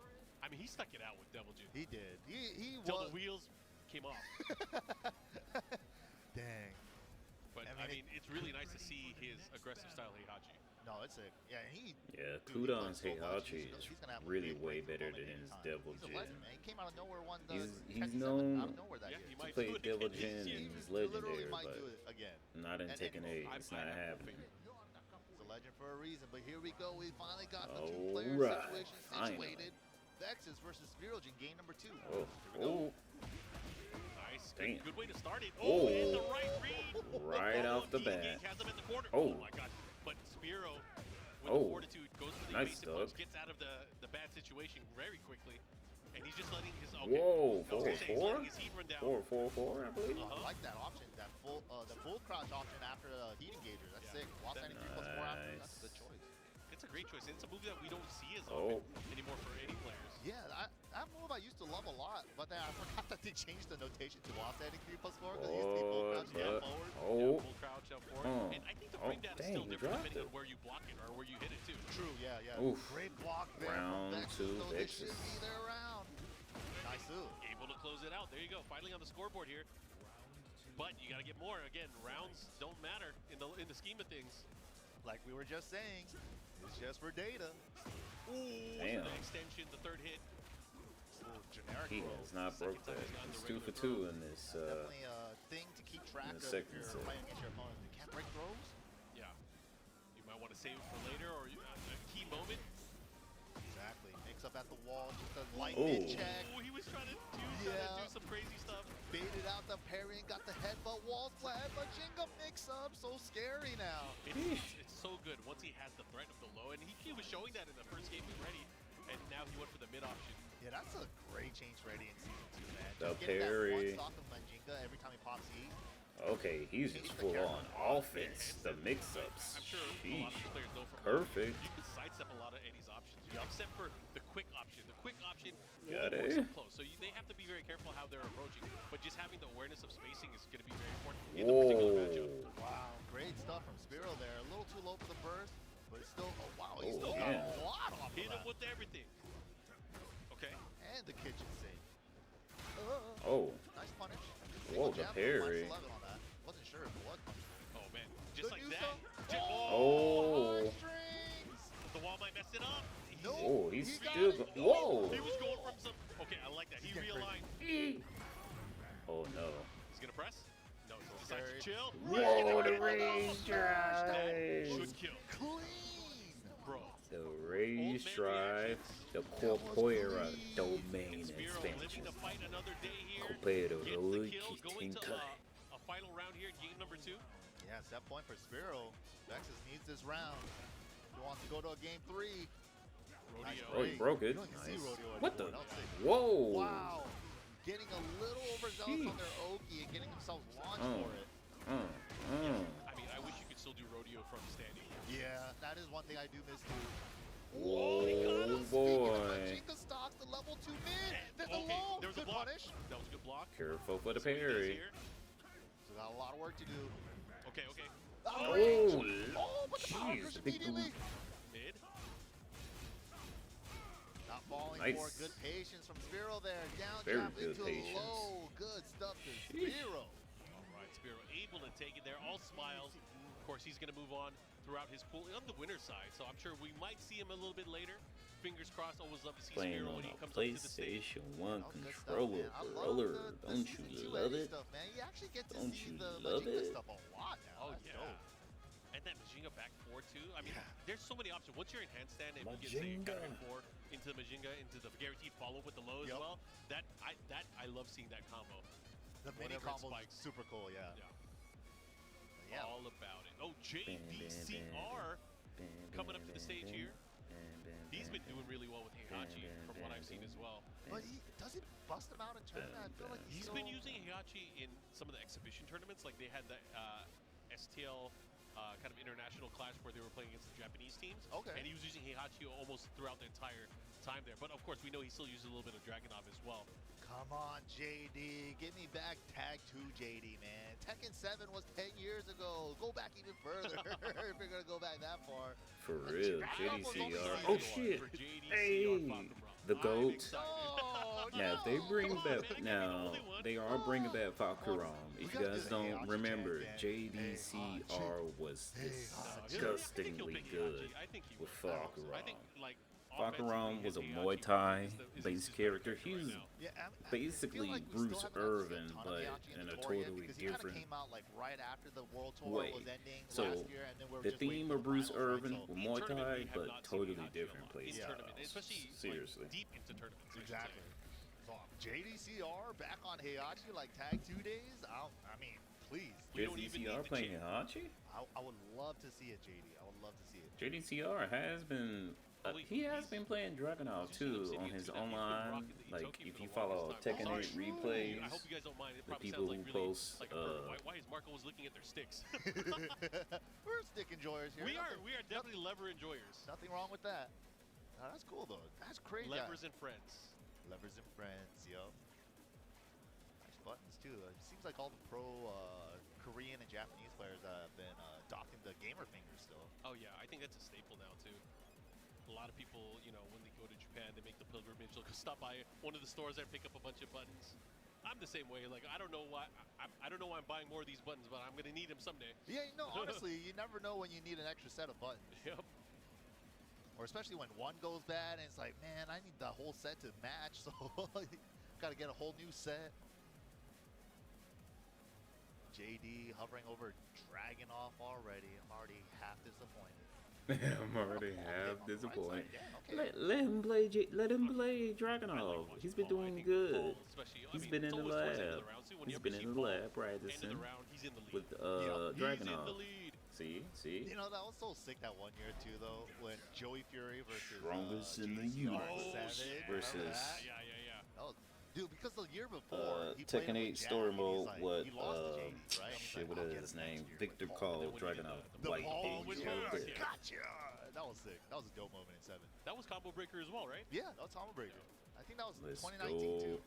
I mean, he stuck it out with Devil Jin. He did. He Till the wheels came off. Dang. But, I mean, it's really nice to see his aggressive style Heihachi. No, it's sick. Yeah, Kudan's Heihachi is really way better than his Devil Jin. He came out of nowhere, he's known to play Devil Jin, and he's legendary, but not in Tekken 8. It's not happening. It's a legend for a reason, but here we go. We finally got the two-player situation situated. Vexus versus Virojin, game number 2. Oh. Nice. Damn. Good way to start it. Oh, and the right read. Right off the bat. Has him in the corner. Oh my God. But Spiro, with the fortitude, goes for the evasive punch, gets out of the bad situation very quickly. And he's just letting his... Okay. Whoa, 4-4? His heat run down. 4-4-4, I believe. I like that option, the full crouch option after the heat engager. That's sick. While standing 3+4 after, that's a good choice. it's a great choice. And it's a move that we don't see as Oh. often anymore for any players. Yeah, that move I used to love a lot, but then I forgot that they changed the notation to offsetting 3+4 because it used to be full crouch down forward. Oh. Full crouch up forward. And I think the bring down is still Dang, you different dropped depending it. on where you block it or where you hit it too. True, yeah. Oof. Great block there. Round from Vexus, two, though. This Vexus. should be their round. Nice move. Able to close it out. There you go. Finally on the scoreboard here. But you got to get more. Again, rounds don't matter in the scheme of things. Like we were just saying, it's just for data. Ooh, Damn. the extension, the third hit. Ooh, generic He throw. has not broke that. It's 2 for 2 in this. Definitely a thing to keep track in of the if second you're set. fighting against your opponent. You can't break throws. Yeah. You might want to save it for later or a key moment. Exactly. Mix up at the wall, just a light Ooh. mid check. Oh, he was trying to Yeah. do some crazy stuff. Baited out the parry and got the headbutt wall flat, but Jinga mix up. So scary now. It's so good once he has the threat of the low, and he was showing that in the first game already, and now he went for the mid option. Yeah, that's a great change ready in Season 2, man. The Just getting that parry. one stock of Majinga every time he pops E. Okay, he's just full on offense. The mix-ups. I'm sure a lot Sheesh. of players know from Perfect. you can sidestep a lot of Eddie's options, except for the quick option. The quick option Got will force it. him close, so they have to be very careful how they're approaching. But just having the awareness of spacing is going to be very important in the particular matchup. Whoa. Wow, great stuff from Spiro there. A little too low for the burst, but it's still, oh wow, he Oh, still yeah. got a lot off Hit of him that. with everything. Okay. And the kitchen save. Oh. Nice punish. Whoa, the Jab, parry. -11 on that. Wasn't sure if it was punished. Oh man, just Good like use that. though. Oh. Strings. The wall might mess it up. No. Oh, he's He got still it. Whoa. He was going from some. Okay, I like that. He He's getting realigned. Oh no. He's gonna press. No, he decides Carry. to chill. Whoa, the rage That drive. should kill, Clean. bro. The rage drive. The Corpoera domain Spiro living expansion. to fight another day here. Corpoera Gets the kill, going to Tinka. a final round here, game number 2. Yeah, set point for Spiro. Vexus needs this round. He wants to go to a game 3. Nice Rodeo. Oh, he broke it. You don't even see Nice. Rodeo What the? anymore. I'll say. Whoa. Wow. Getting a little overzealous on their Oki and getting themselves launched for it. I mean, I wish you could still do rodeo from standing. Yeah, that is one thing I do miss too. Oh Speaking of boy. Majinga stocks, the level 2 mid. There's a Okay, low. there was a Good block. punish. That was a good block. Careful for the See what he does parry. here. So got a lot of work to do. Okay, okay. Oh, but the power jeez, push the big immediately. Mid. Not falling Nice. for good patience from Spiro there. Down Very jab good into patience. low. Good stuff to Sheesh. Spiro. All right, Spiro able to take it there. All smiles. Of course, he's going to move on throughout his pool on the winner's side. So I'm sure we might see him a little bit later. Fingers crossed. Always love to see Playing Spiro on when he a comes up to the stage. PlayStation 1 Oh, good stuff, controller, man. I love brother. the Don't Season you 2 love Eddie it? Stuff, man. You actually get to Don't see you the love Majinga it? stuff a lot now. Oh, That's yeah. dope. And that Majinga back 4 too. I mean, Yeah. there's so many options. Once you're in handstand and you get say Majinga. counter 4 into the Majinga, into the guaranteed follow with the low as Yep. well. I love seeing that combo. The mini Whenever it combo spikes. super cool, yeah. Yeah. All about it. Oh, JVCR coming up to the stage here. He's been doing really well with Heihachi from what I've seen as well. But does he bust him out in tournament? I feel like He's been using Heihachi in some of the exhibition tournaments. Like they had the STL kind of international clash where they were playing against the Japanese teams. Okay. And he was using Heihachi almost throughout the entire time there. But of course, we know he still uses a little bit of Dragunov as well. Come on, JD. Give me back Tag 2 JD, man. Tekken 7 was 10 years ago. Go back even further if you're going to go back that far. For real, Dragunov was only JDCR. season Oh one. shit! For JDCR Hey, Fakum Rock. the I'm GOAT. excited. Oh, Now, if they no. bring Come on, back, man. I now they are bringing back Fakuram. If you gotta guys do the don't Heihachi remember, chant, man. JDCR was I think disgustingly he'll pick good Heihachi. I think he with will. I Fakuram. think like Fakuram was a offensively, Muay Heihachi Thai is the based better character. right He's now. Yeah, I basically feel like we still Bruce haven't actually seen Irvin, a ton of but Heihachi in a the tour yet, totally because he kinda different came out like right after the World Tour way. was ending So, last year, and then we were the just waiting theme for of the Bruce finals, right? Irvin So- with In Muay tournament, Thai, we have but not seen totally Heihachi a different lot. places. In tournament, especially like, Seriously. deep into tournaments. I should Exactly. say. So JDCR back on Heihachi like Tag 2 days. I mean, please. We don't even need JDCR to playing change. Heihachi? I would love to see it, JD. I would love to see it. JDCR has been. He has been playing Dragunov too on his online. Like if you follow Tekken 8 replays, I hope you guys don't mind. It the probably people sounds who like really post like a bird. Why is Marco was looking at their sticks? We're stick and enjoyers here. We are definitely lever enjoyers. Nothing wrong with that. Oh, that's cool though. That's crazy. Levers and friends. Levers and friends, yo. Nice buttons too. It seems like all the pro Korean and Japanese players have been adopting the gamer fingers still. Oh yeah, I think that's a staple now too. A lot of people, you know, when they go to Japan, they make the pilgrimage. They'll stop by one of the stores there, pick up a bunch of buttons. I'm the same way. Like I don't know why I don't know why I'm buying more of these buttons, but I'm gonna need them someday. Yeah, no, honestly, you never know when you need an extra set of buttons. Yep. Or especially when one goes bad and it's like, man, I need the whole set to match, so gotta get a whole new set. JD hovering over Dragon off already. I'm already half disappointed. I'm already half disappointed. Okay. Let him play. Let him play Dragonov. He's been doing good. He's been in the lab. He's been in the lab practicing with Dragonov. See. You know, that was so sick that one year too, though, when Joey Fury versus Strongest in the universe versus. Yeah. That was, dude, because the year before, he Tekken played 8 with story Jack, mode. and What? he lost to JD, right? Shit, what I'll is get his it name? next year. Victor called Dragonov. White with King. Mars, yeah. Gotcha! That was sick. That was a dope moment in 7. That was Combo Breaker as well, right? Yeah, that was Combo Breaker. I think that was Let's 2019 too. go.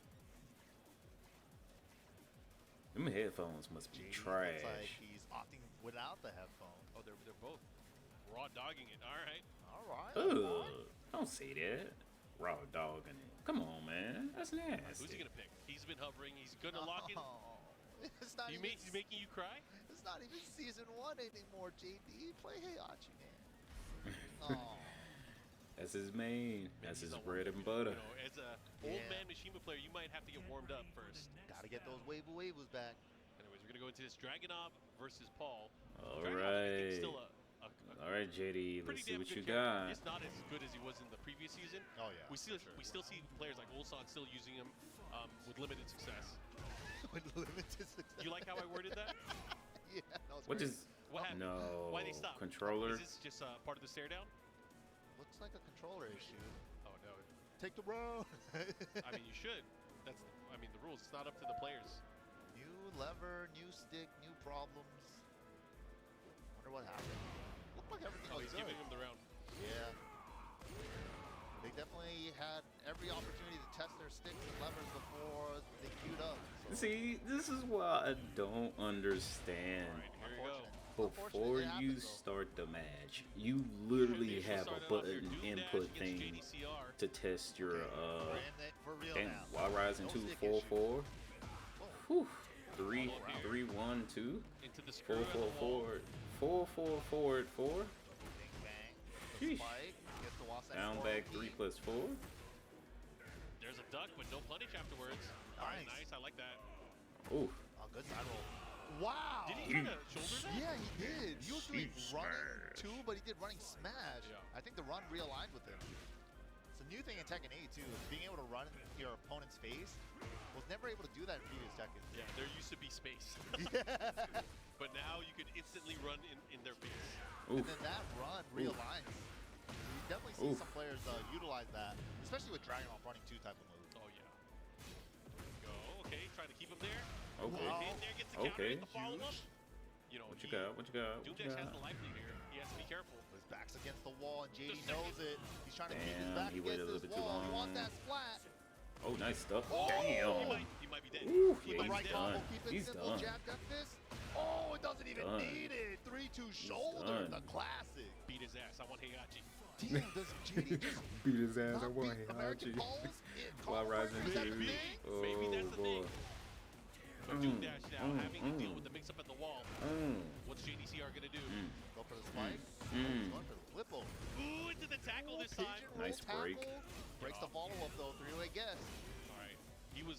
Them headphones must be JD trash. looks like he's opting without the headphones. Oh, they're both raw dogging it. All right. Alright. Ugh, don't say that. Raw dogging it. Come on, man. That's nasty. Who's he gonna pick? He's been hovering. He's gonna lock in. It's not He's even, making you cry. it's not even season 1 anymore, JD. Play Heihachi, man. Oh. That's his main. That's his bread and butter. You know, as a old man Mishima player, you might have to get warmed up first. Gotta get those waivers back. Anyways, we're gonna go into this Dragonov versus Paul. All Dragonov, I think, right. still All right, JD. pretty Let's see damn what good you character. got. It's not as good as he was in the previous season. Oh yeah. We still see players like Ulsan still using him with limited success. With limited success. You like how I worded that? Yeah, that was What great. is? What happened? No. Why they stop? Controller. Is this just part of the stare down? Looks like a controller issue. Oh no. Take the road. I mean, you should. That's. I mean, the rules. It's not up to the players. New lever, new stick, new problems. Wonder what happened. Looked like everything Oh, was he's good. giving him the round. Yeah. They definitely had every opportunity to test their sticks and levers before they queued up. So See, this is why I don't understand. All right, here you go. Before Unfortunately, it you happens, though. start the match, you literally Initial have a started off here, button Doom Dash input against thing JDCR. to test your We're in it for real damn, now. while rising No 2 stick 4 issue. 4. Whew. 3 All up 3 1 2 Into the 4 screw at 4 the wall. 4 4 4 4 4. Bing bang. The Sheesh. spike. Gets the Wasabi Down forward back key. 3 plus 4. There's a duck, but no punish afterwards. All right, nice. I like that. Ooh. Oh, good side roll. Wow. Did he try to shoulder that? Yeah, he did. He was doing Sheesh. running too, but he did running smash. Yeah. I think the run realigned with him. It's a new thing in Tekken 8 too, is being able to run in your opponent's face. Was never able to do that in previous Tekken. Yeah, there used to be space. Yeah. But now you could instantly run in their face. And Oof. then that run realigns. You definitely see some players utilize that, especially with Dragonov running 2 type of move. Oh, yeah. Go. Okay, trying to keep him there. Okay. Wow. In there, gets the counter, Okay. get the follow-up. You know, What you got? What you got? Doom What you Dash has got? the life lead here. He has to be careful. His back's against the wall, and JD Just knows it. He's trying to keep his Damn, back he waited a against little this bit too wall. He wants long. that splat. Oh, nice stuff. Oh, Damn. He might be dead. Ooh, He yeah, might he's be Right dead. done. combo, keep it He's simple, done. jab, gut fist. Oh, it doesn't even Done. need it. 3-2 shoulder, done. the classic. Beat his ass. I want Heihachi. Damn, does JD just Beat his ass. not beat American Balls? While rising Is that the TV. thing? Oh, Maybe that's the boy. thing. But Doom Dash now having to deal with the mix-up at the wall. What's JDCR gonna do? Go for the spike. Mm. Going for the flip over. Ooh, into the tackle this time. Pigeon roll Nice break. tackle. Breaks the follow-up though, 3-way guess. All right. He was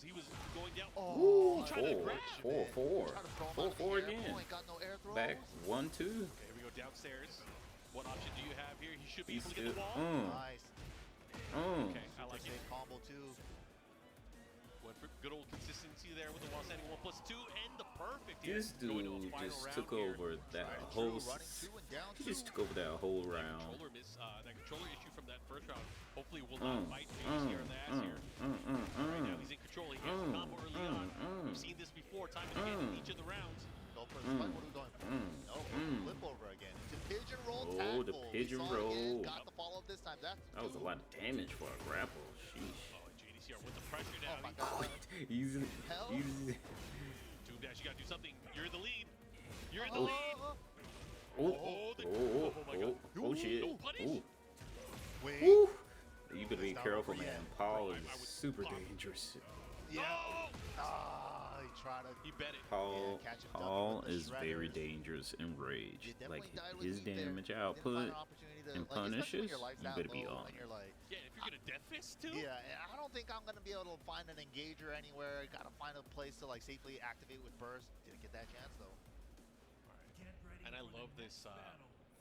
going down. Oh, trying to grab. 4 Trying to throw him 4 out of the 4 air. again. Oh, ain't got no air throws. Back 1 2. Okay, here we go downstairs. What option do you have here? He should be He's able to get still. the wall. Nice. Okay, I like it. Save combo too. Went for good old consistency there with the wall standing 1+2 and the perfect hit. This Going to a dude final just round took here. over that Tried and whole. true, running 2 and down He 2. just took over that whole That round. controller miss, that controller issue from that first round. Hopefully will not bite JDCR in the ass here. Right now he's in control. He has the combo early on. We've seen this before, time and again in each of the rounds. Go for the spike. What are we going for? No, flip over again. Into pigeon Pigeon saw it again, roll. got the follow-up this time. That's That was a lot of damage for a grapple. Sheesh. Oh, JDCR with the pressure now. Oh my god. Easy. Hell? Easy. Doom Dash, you gotta do something. You're in the lead. You're in the Oh. lead. Oh, My God. oh shit. No punish. Ooh. Wait. Woo. You better be It's not careful, over man. yet. Paul I is would super pop. dangerous. Yeah. No! He tried to. He bet it. Paul, Yeah, catch him Paul ducking with is the very shredders. dangerous in rage. You Like definitely died with his heat there. damage Didn't find output an opportunity to, and like, especially when punishes, your life's you that better be low on. and you're like, Yeah, if you're gonna death fist too. yeah, I don't think I'm gonna be able to find an engager anywhere. Gotta find a place to like safely activate with burst. Didn't get that chance though. And I love this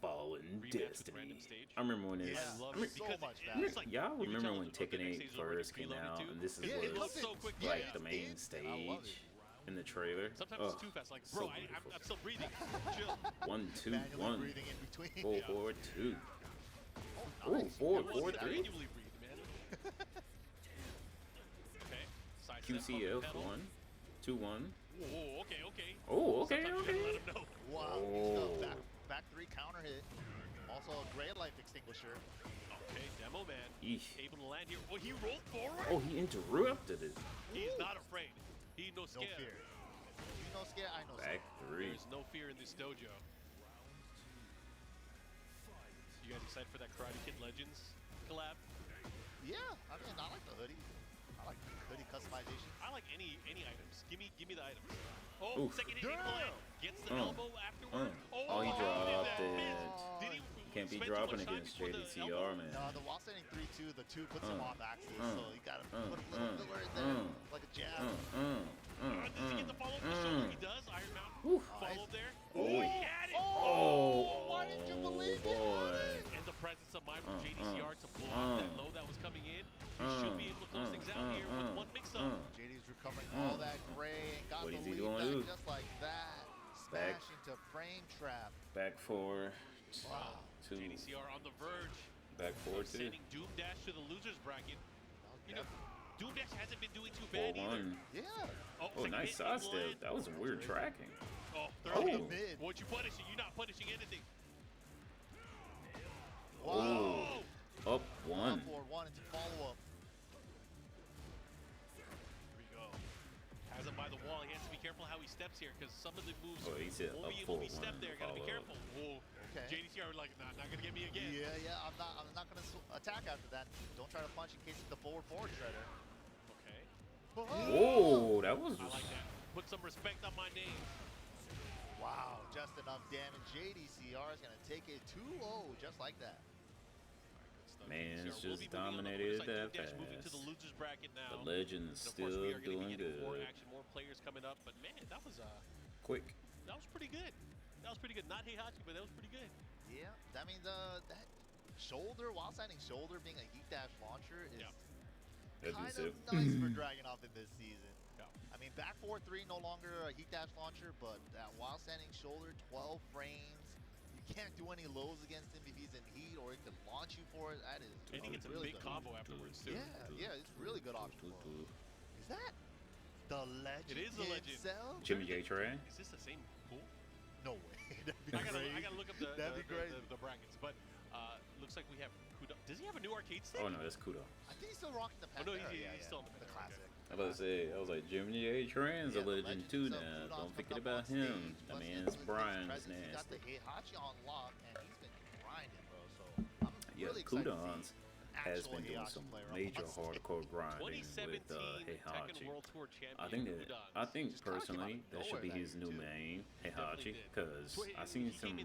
Fallen rematch with Destiny. random stage. I remember when it's. Yeah. I love I mean, it so because much it, value. it's like Y'all you can remember tell when the next Tekken 8 stage is already first came preloaded out, too. and this is Yeah, it was comes in so quick. like Yeah. the main I love stage it. in the trailer? Sometimes Ugh, it's too fast. Like, so bro, beautiful. I'm still breathing. Chill. 1, 2, Manually 1, breathing in between. 4, Yeah. 4, 2. Oh, Ooh, nice. 4, It was 4, not 3. manually breathe, man. Okay. Side step, QCF pedal. 1, 2, 1. Oh, okay, okay. Oh, okay, Sometimes you gotta okay. let him know. Wow. Oh. Back three counter hit. Also a great life extinguisher. Okay, Demo Man. Eesh. Able to land here. Oh, he rolled forward. Oh, he interrupted it. He's not afraid. He no No scare. fear. You know scare, I know Back scare. 3. There's no fear in this dojo. You guys excited for that Karate Kid Legends collab? Yeah, I mean, I like the hoodie. I like the hoodie customization. I like any items. Give me the items. Oh, Oof. second hit able to land. Gets the elbow afterward. Oh, he did dropped that. it. Missed. Did he Can't be spend too dropping much time against before the JDCR, elbow? man. No, the wall standing 3-2, the 2 puts him off axis, so you gotta put a little filler in there, like a jab. Does he get the follow up the shoulder? He does. Iron Mountain. Oof. Follow there. Oh. He had it. Oh, why didn't you believe boy. it? And the presence of my JDCR to block that low that was coming in. He should be able to close things out here with one mix-up. JD's recovering all that gray and got What the is he lead gonna back do? just like that. Back. Smash into frame trap. Back 4. Wow. 2. JDCR on the verge Back 4, of 2. sending Doom Dash to the losers bracket. You know, Doom Dash hasn't been doing too 4, bad either. 1. Yeah. Oh, second nice hit, able to sidestep. land. That was weird tracking. Oh, third Oh. hit. Mid. What you punishing? You're not punishing anything. Wow. Oh, up 1. 4-1 into follow-up. Here we go. Has him by the wall. He has to be careful how he steps here because some of the moves Oh, he's hit won't up be able to be 4-1 stepped there. Gotta be follow-up. careful. Whoa. Okay. JDCR like, nah, not gonna get me again. Yeah, I'm not gonna attack after that. Don't try to punch in case it's the forward shredder. Okay. Whoa, that was. I like that. Put some respect on my name. Wow, just enough damage. JDCR is gonna take it 2-0 just like that. Man, it's JDCR will just be moving on the dominated corner side. that Doom Dash moving to the fast. losers bracket now. The Legend's And of course, still we are gonna doing be getting more good. action, more players coming up. But man, that was Quick. pretty good. That was pretty good. Not Heihachi, but that was pretty good. Yeah, I mean that shoulder, while standing shoulder being a heat dash launcher is That'd be kind sick. of nice for Dragunov in this season. Yeah. I mean, back 4-3 no longer a heat dash launcher, but that while standing shoulder, 12 frames. You can't do any lows against him if he's in heat, or he can launch you for it. That is And he gets a really big good. combo afterwards too. Yeah, it's a really good option for him. Is that the legend? It is the legend. himself? Jimmy J. Trey. Is this the same pool? No way. That'd be I great. gotta look up the That'd be great. the brackets. But looks like we have Kudo. Does he have a new arcade stick? Oh no, that's Kudo. I think he's still rocking the Oh, no, Pantera. he's still in the Pantera, classic. I was about to say, I was like, Jimmy J. Train's a Yeah, the legend legend too himself, now. Kudon's Don't forget coming up about on him. stage. That Plus, man's with his Brian's presence, He's got nasty. the Heihachi on lock, and he's been grinding, bro. So I'm Yeah, really excited to Kudon's see has actual been doing Heihachi some player up major on stage. hardcore grinding with 2017 Tekken Heihachi. World Tour champion. I think Just kinda came out personally of that should be nowhere his that new year, too. main, Definitely Heihachi, did. because I seen some,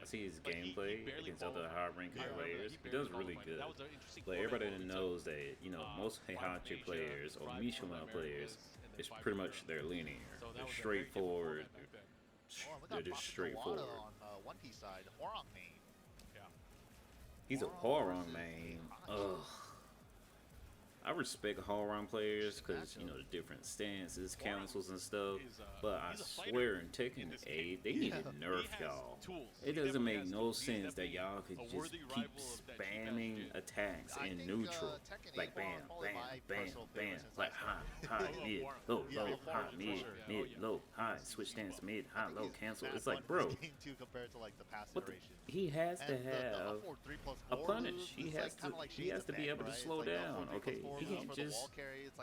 I see his gameplay against other high-ranking players. He does really good. That was an interesting Like format everybody where we knows took, that most Heihachi Asia, players or 5 Michelin from players, Americas, and then it's 5 pretty from much Europe. they're linear. So that They're was a very different straightforward. format back then. Oh, and we They're got just Baki straightforward. Kawada on One Piece side, Horong main. Yeah. He's a Horong Horong versus main. Heihachi. Ugh. I respect whole run players because you know the different stances, councils, and stuff. But I swear in Tekken 8, they need to nerf y'all. It doesn't make no sense that y'all could just keep spamming attacks in neutral, like bam, bam, bam, bam, like high, mid, low, high, mid, low, high, switch stance, mid, high, low, cancel. It's like, bro, compared to like the past what the, iterations. he has to have a punish. He has to be able to slow down. Okay, he can't just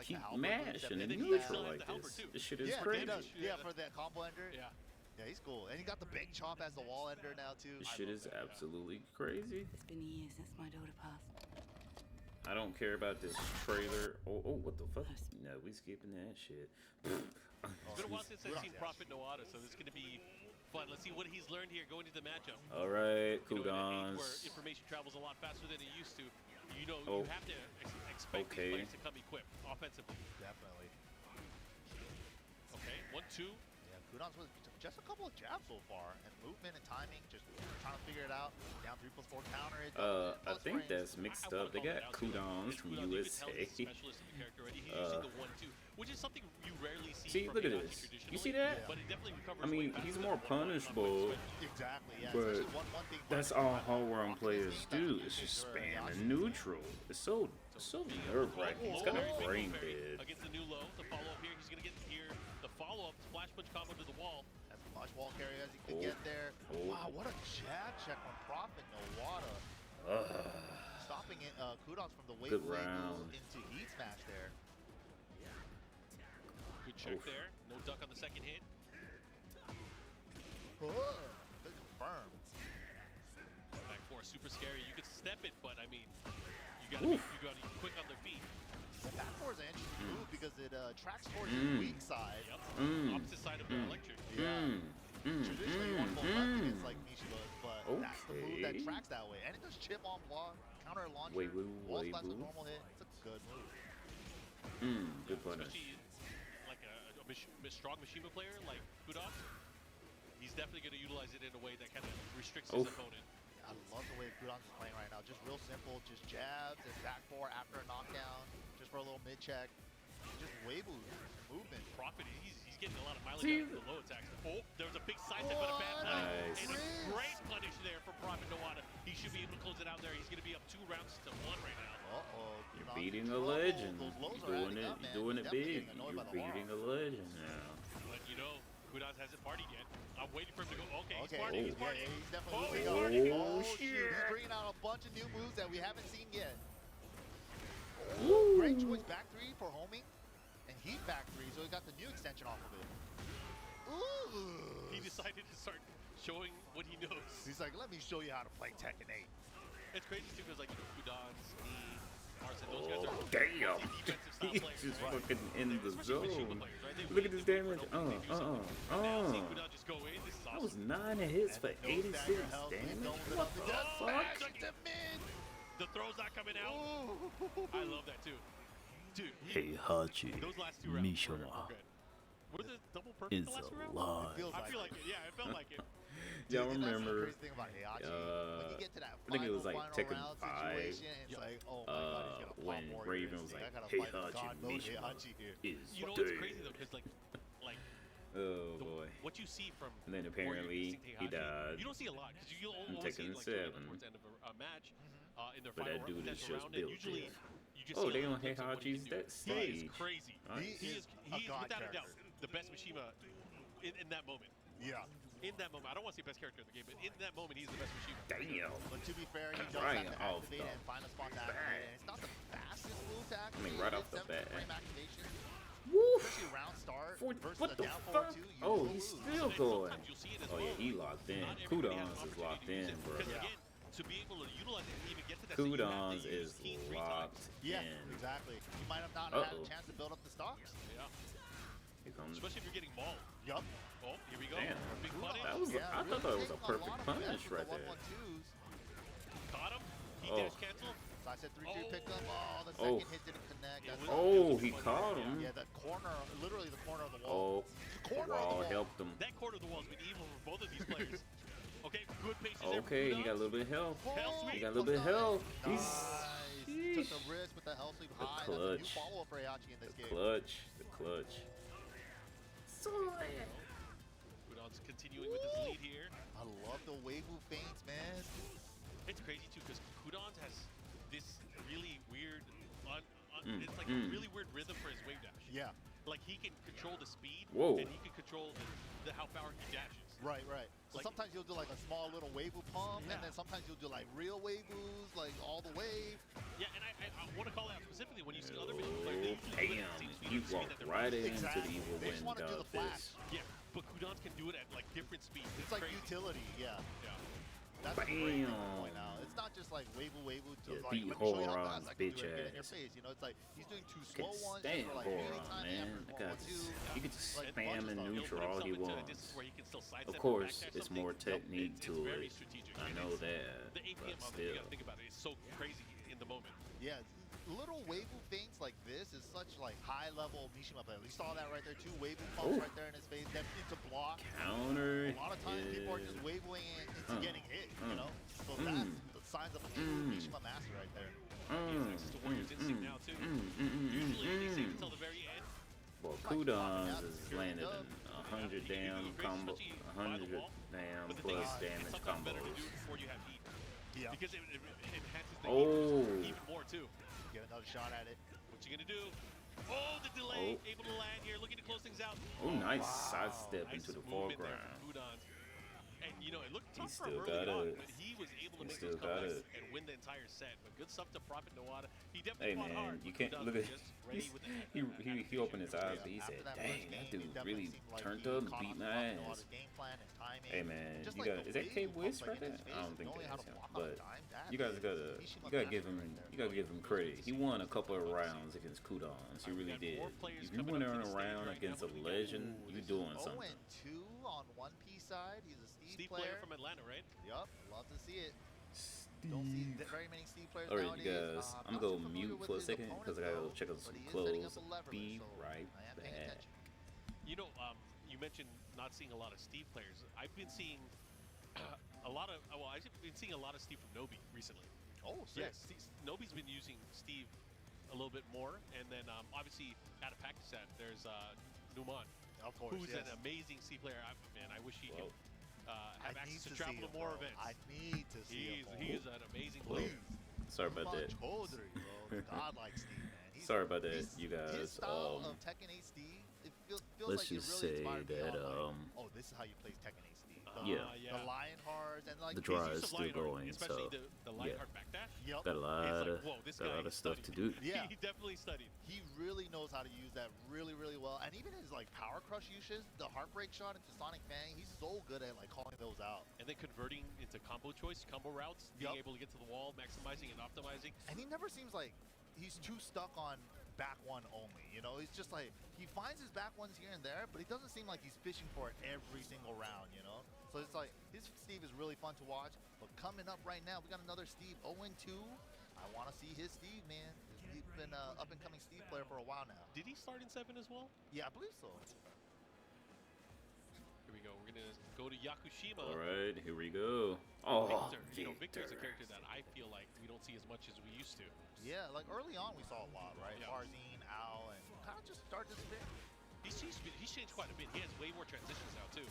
keep mashing in neutral like this. This shit is crazy. Yeah, for that combo ender. Yeah, he's cool, and he got the big chop as the wall ender now too. This shit is absolutely crazy. It's been years since my daughter passed. I don't care about this trailer. Oh, what the fuck? No, we skipping that shit. It's been a while since I've seen Prophet Noada, so this is gonna be fun. Let's see what he's learned here going into the matchup. All right, You know, in an age cooldowns. where information travels a lot faster than it used to. You know, you have to expect these players to come equipped offensively. Definitely. Okay, 1-2. Yeah, Kudons with just a couple of jabs so far, and movement and timing, just trying to figure it out. Down 3+4 counter hit. I think that's mixed up. They got cooldowns from USA. Specialist in the character already. He's using the 1-2, which is something you rarely see. See, look at this. You see that? But it definitely recovers. I mean, he's more punishable. Exactly, yeah. But one thing that's all whole run players do. It's just spam and neutral. It's so nerve wracking. It's kind of brain dead. Against the new low, the follow up here, he's gonna get here. The follow up splash punch combo to the wall. As much wall carry as he could get there. Wow, what a jab check from Prophet Noada. Stopping it, Kudons from the wave round. into heat smash there. Good check there. No duck on the second hit. Good confirm. Back four, super scary. You could step it, but I mean, you gotta be quick on their feet. The back four is an interesting move because it tracks towards the weak side. Yep. Opposite side of the electric. Yeah. Traditionally, you want to go left against like Mishiba's, but that's the move that tracks that way. And it does chip on block, counter launcher, wall slash with normal hit. It's a good move. Good punish. Especially like a strong Mishima player like Kudons, he's definitely going to utilize it in a way that kind of restricts his opponent. I love the way Kudons is playing right now. Just real simple, just jabs and back four after a knockdown, just for a little mid check. Just way movement. Prophet, he's getting a lot of mileage out of the low attacks. Oh, there was a big side step, but a bad time. And a great punish there from Prophet Noada. He should be able to close it out there. He's going to be up 2 rounds to 1 right now. You're beating a legend. You're doing it big. You're beating a legend now. But you know, Kudons hasn't partied yet. I'm waiting for him to go. Okay, he's partying. He's partying. Yeah, he's definitely moving on. Oh, shit. He's bringing out a bunch of new moves that we haven't seen yet. Great choice back 3 for homing. And heat back 3, so he got the new extension off of it. Ooh. He decided to start showing what he knows. He's like, let me show you how to play Tekken 8. It's crazy too because like Kudons, Arsene, those guys are damn! He's just fucking in the zone. Look at this damage. That was 9 hits for 86 damage. What the fuck? The throw's not coming out. I love that too. Dude, Heihachi those last 2 rounds Mishima were good. Were the double perfect is the last 2 rounds? alive. I feel like it. Yeah, it felt like it. Y'all Dude, remember? that's the crazy thing about Heihachi. When you get to that I think it was like final Tekken round 5. situation, it's like, oh my God, he's gonna when pop Raven was like, Heihachi Mishima is You know dead. what's crazy though, because like Oh boy. what you see from And then apparently he died. You don't see a lot because you in always see Tekken like 7. towards the end of a match in their But final that dude is potential just round, and built usually different. you just Oh, see they a on little glimpse of what he Heihachi's can do. that He stage. is crazy. Right. He is without a doubt the best Mishima in that moment. Yeah. In that moment, I don't want to say best character in the game, but in that moment, he's the best Mishima. Damn. But to be fair, he does Right have to off activate the it and find a spot to activate it. It's not the fastest move to activate. I mean, right off the 7 bat. frame activation. Woo! Especially round start versus What a the down fuck? 4-2. Oh, he's still going. Sometimes you'll see it as Oh yeah, well. he locked in. Not everybody has Kudons an is locked opportunity to use in, it. bro. Because again, to be able to utilize it and even get to that stage, you have Kudons to use is key 3 locked times. Yeah, in. exactly. You might have not had a chance to build up the stocks. Yeah. Here comes. Especially if you're getting mauled. Yup. Oh, here we go. Damn. Big punish. That was. I thought that was a perfect punish right there. Caught him. He dash cancel. So I said 3-2 pickup. Oh, the Oh. second hit didn't connect. That's Oh, he caught him. Yeah, the corner, literally the corner of the wall. Oh, the wall helped him. That corner of the wall has been evil for both of these players. Okay, good patience there. Okay, he got a little bit of health. He got a little bit of health. He's. took the risk with the hell sweep high. That's a new clutch. follow-up for Heihachi in this The game. clutch. The clutch. Udon's continuing with his lead here. I love the Weibo feints, man. It's crazy too because Kudon has this really weird, it's like a really weird rhythm for his wave dash. Yeah. Like he can control the speed, Whoa. and he can control the how far he dashes. Right, right. So Like- sometimes you'll do like a small little Weibo pump, Yeah. and then sometimes you'll do like real Weibos, like all the way. Yeah, and I want to call out specifically when you see other Michigan players, they usually do it at the same Damn, speed, you the speed walked that they're right running. into Exactly. the evil They just wind wanna do the of flash. this. Yeah, but Kudons can do it at like different speeds. It's like crazy. utility, yeah. Yeah. That's a great thing to Bam. point out. It's not just like Weibo to Yeah, like, beat let me show you how Horon's fast I can do bitch it, get in your ass. face. You know, it's like he's doing two Can't slow ones, stand just for like Horon, really timing man. after That one, guy one, two. he can just Like, spam bunches and of- He'll neutral put all himself he into a wants. distance where he can still sidestep Of or course, backdash it's something. more technique It's to very it. strategic. I and know it's- that, The APM but of it, you still. gotta think about it, it's so crazy in the moment. Yeah, little Weibo feints like this is such like high level Mishima play. We saw that right there too. Weibo pumps Ooh. right there in his face, then into block. Counter. A lot of times people are just is- Weiboing into getting hit, you know? So Mm. that's the signs of a true Mishima master right there. He has access to Warrior's Instinct now too. Usually they save until the very end. Well, Like, Kudon's yeah, is you're landed dub. in 100 You can do damn crazy, combo, especially by the 100 wall. damn But the thing plus is, damage it's sometimes better to combos. do it before you have heat. Yeah. Because it enhances the Oh. heat even more too. Get another shot at it. What you gonna do? Oh, the delay, able to land here, looking to close things out. Oh, nice Wow. sidestep Nice into the movement there foreground. from Kudon. And you know, it looked He tough for him still early got on, it. but he was able to He make still those got comebacks it. and win the entire set. But good stuff to Prophet Nawada. He definitely Hey fought man, hard. you but can't Kudon look was at. just ready with He opened his eyes, but he Yeah, said, after that "Dang, first game, that it dude definitely really seemed like turned he up and caught beat on my to ass." Nawada's game plan, his timing. Hey man, Just you like got the is that way K he Wiz pumps right right in there? his I don't face, think knowing that how is to him, block on but time, that you guys is gotta Mishima you gotta give mastery him right there. you gotta give him credit. He won a couple of rounds against Kudons. He We really got did. more players If you coming win up to a the stage round right against now. a What do we got? legend, you doing something. 0-2 on One Piece side. He's a Steve, Steve player. player from Atlanta, right? Yup, love to see it. Don't see very many Steve players All right, nowadays. you guys. I'm not gonna too go familiar mute with for a his second opponent, because I gotta go though, check out but some he is setting up clothes. a lever, Be so right I am paying back. attention. You know, you mentioned not seeing a lot of Steve players. I've been seeing a lot of, well, I've been seeing a lot of Steve from Nobi recently. Oh, Yeah, sick. Nobi's been using Steve a little bit more. And then obviously out of Pakistan, there's Numan, Of course, who's yes. an amazing Steve player. Man, I wish he could have I need access to to travel see to him, more bro. events. I need to see him. He's an amazing Whoa. player. Sorry about that. Chaudhary, bro. God like Steve, man. Sorry about that, you His guys. style of Tekken 8 Steve, it feels Let's like it just really say inspired me that on, like, oh, this is how you play Tekken 8 Steve. Yeah. The Lionhearts and like The His draw use is of still Lionheart, going, especially so the yeah. Lionheart backdash. Yep. Got a lot It's of like, whoa, this got a guy lot of stuff to studied. do. Yeah. He definitely studied. He really knows how to use that really, really well. And even his like power crush uses, the heartbreak shot into Sonic Fang, he's so good at like calling those out. And then converting into combo choice, combo routes, being Yup. able to get to the wall, maximizing and optimizing. And he never seems like he's too stuck on back one only. You know, he's just like, he finds his back ones here and there, but he doesn't seem like he's fishing for it every single round, you know? So it's like, his Steve is really fun to watch. But coming up right now, we got another Steve, 0-2. I want to see his Steve, man. He's been an up-and-coming Steve player for a while now. Did he start in 7 as well? Yeah, I believe so. Here we go. We're going to go to Yakushima. All right, here we go. Oh, Victor. You know, Victor's a Victor. character that I feel like we don't see as much as we used to. Yeah, like early on we saw a lot, right? Yeah. Farzine, Al, and kind of just started to spin. He's changed quite a bit. He has way more transitions now, too.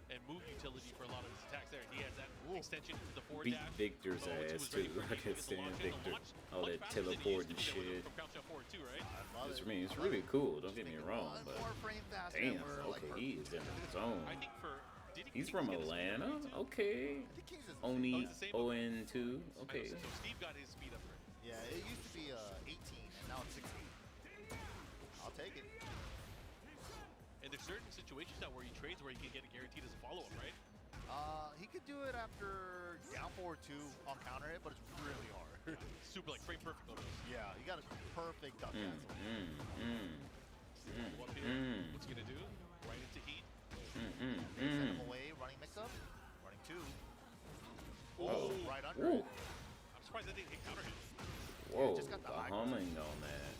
And move utility for a lot of his attacks there. He has that extension to the forward Beat dash. Victor's So once he ass was ready too. for I it, he can gets the stand launch in, the Victor. launch All much that faster than he used teleporting to with shit. From crouch down forward too, right? I love It's, it. I mean, it's I love really it. cool. Don't get me Just wrong, one but more frame faster, damn, we're, like, okay, he is in the zone. I think for did he He's from get his speed Atlanta. upgrade too? Okay. I think Kings is Only it's the same upgrade. 0-2. I know, Okay. so Steve got his speed upgrade. Yeah, it used to be 18, and now it's 16. I'll take it. And there's certain situations now where he trades where he can get it guaranteed as a follow-up, right? He could do it after down forward 2 on counter hit, but it's really hard. Super like frame perfect almost. Yeah, you got a perfect duck cancel. Follow up here. What's he gonna do? Right into heat. Send him away, running mix-up, running 2. Oh. Right under Ooh. it. I'm surprised that didn't hit counter hit. Whoa, just got the the high humming on that.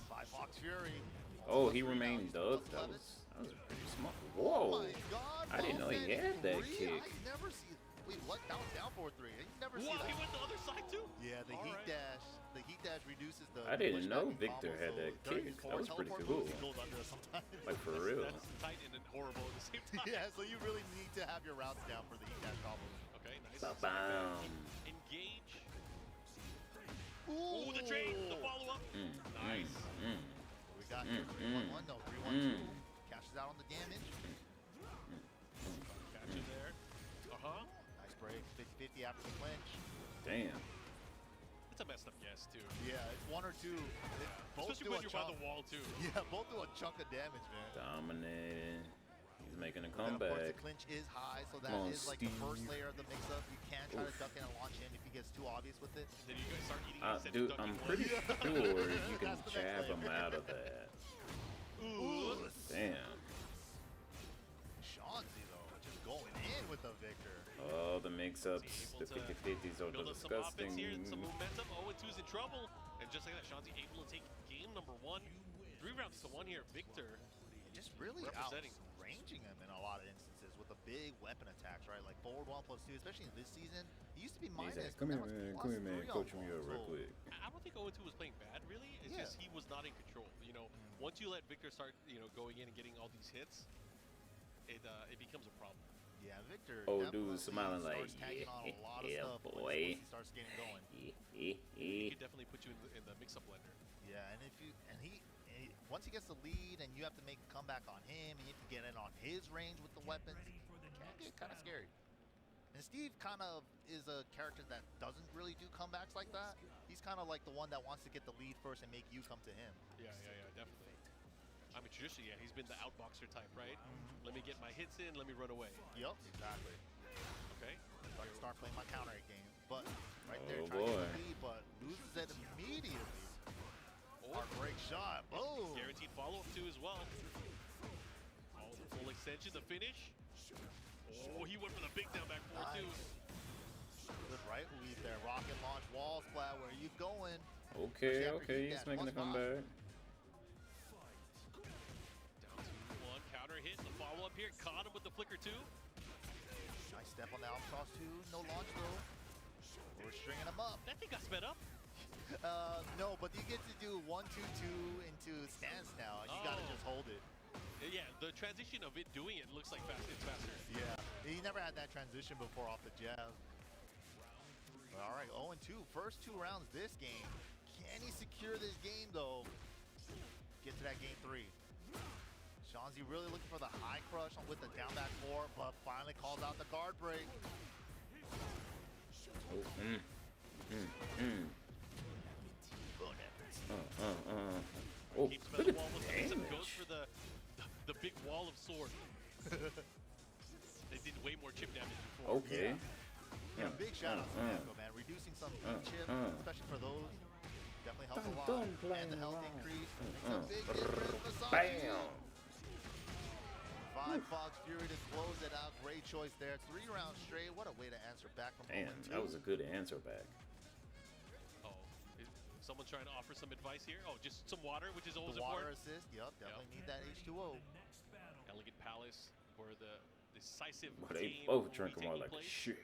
5 Fox Fury. Oh, Plus he 3 remained now. ducked. Plus That 11. was pretty smart. Oh Whoa. my God, I didn't know he Buffett had that 3? kick. I never see. Wait, what? that was down 4-3. You never see Wow, that. he went the other side too? Yeah, the All heat right. dash. The heat dash reduces the. I didn't pushback know and Victor combo, had so that during kick. his That forward was pretty teleport cool. moves, he goes under sometimes. Like for real. That's tight and then horrible at the same time. Yeah, so you really need to have your routes down for the heat dash combos. Okay, nice. Ba-bam. Engage. Ooh, Ooh, the trade, the follow-up. Nice. We got here 3-1-1, no, 3-1-2. Cashes out on the damage. Catch him there. Uh-huh. Nice break, 50-50 after the clinch. Damn. It's a messed up guess, too. Yeah, it's one or two. Both Especially do when a you're by chunk. the wall, too. Yeah, both do a chunk of damage, man. Dominating. He's making a Then, of course, comeback. the clinch is high, so that Come on, is like the first Steve. layer of the mix-up. You can try to Oof. duck in and launch in if he gets too obvious with it. Then you guys start eating instead of Dude, ducking I'm one. pretty sure you can That's the next jab layer. him out of that. Ooh. Damn. Chauncey, though, just going in with the Victor. Oh, the mix-ups, the Able to 50-50s are Build up some disgusting. offense here and some momentum. 0-2's in trouble. And just like that, Chauncey able to take game number 1. 3 rounds to 1 here. Victor Just really representing. out-ranging him in a lot of instances with the big weapon attacks, right? Like forward 1+2, especially in this season. He used to be He's minus. like, come now here, it's man, come here, man, +3 coach on me up wall. real So, quick. I don't think 0-2 was playing bad, really. It's Yeah. just he was not in control. You know, once you let Victor start, going in and getting all these hits, it becomes a problem. Yeah, Victor. Oh, definitely dude, smiling like, starts tagging on a lot of yeah, stuff boy. once he starts getting going. He could definitely put you in the mix-up blender. Yeah, and if you once he gets the lead and you have to make a comeback on him and you have to get in on his range with the weapons, it can get kind of scary. And Steve kind of is a character that doesn't really do comebacks like that. He's kind of like the one that wants to get the lead first and make you come to him. Yeah, definitely. I mean, traditionally, yeah, he's been the outboxer type, right? Let me get my hits in, let me run away. Yep, exactly. Okay. So I can start playing my counter game. But right there, Oh, trying to boy. get the lead, but loses it immediately. Hard break shot. Boom. Guaranteed follow-up too as well. Oh, the full extension, the finish. Oh, he went for the big down back four too. Good right lead there. Rocket launch, wall splat. Where are you going? Okay, Especially after okay, heat he's dash making a plus comeback. Down to 1, counter hit, the follow-up here. Caught him with the flicker too. Nice step on the out cross too. No launch though. We're stringing him up. That thing got sped up. No, but you get to do 1-2-2 into stance now. You gotta just hold it. Yeah, the transition of it doing it looks like it's faster. Yeah, he never had that transition before off the jab. But all right, 0-2. First 2 rounds this game. Can he secure this game though? Get to that game 3. Chauncey really looking for the high crush with the down back 4, but finally calls out the guard break. Oh, Oh, Keeps him look at at the wall with the damage. goes for the big wall of sword. They did way more chip damage before. Okay. Yeah, big shout out to Echo, man. Reducing some heat chip, especially for those, definitely helps a lot. Don't play And the health around. increase. Makes a big difference for Masashi. Bam! 5 Fox Fury to close it out. Great choice there. 3 rounds straight. What a way to answer back from Damn, 0-2. that was a good answer back. Oh, is someone trying to offer some advice here? Oh, just some water, which is always The water important. assist. Yep, definitely need that H2O. Elegant Palace, where the decisive But they game both will be drink them all taking like place. shit,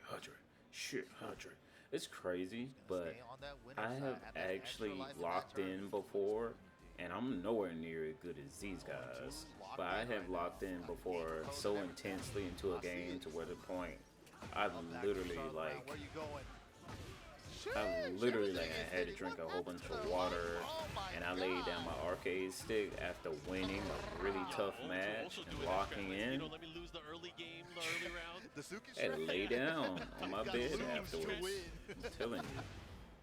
100. It's crazy, but Stay on that winner I side, have have that extra actually life in that locked turn. in before, and I'm nowhere near as good as these guys. But I have locked in before so intensely into a game to where the point I literally like Where you going? I literally like I had to drink a whole bunch of water, and I laid down my arcade stick after winning a really tough match and locking in. Let me lose the early game, the early round. The Suki I had to lay down on my bed Suki afterwards. win. I'm telling you,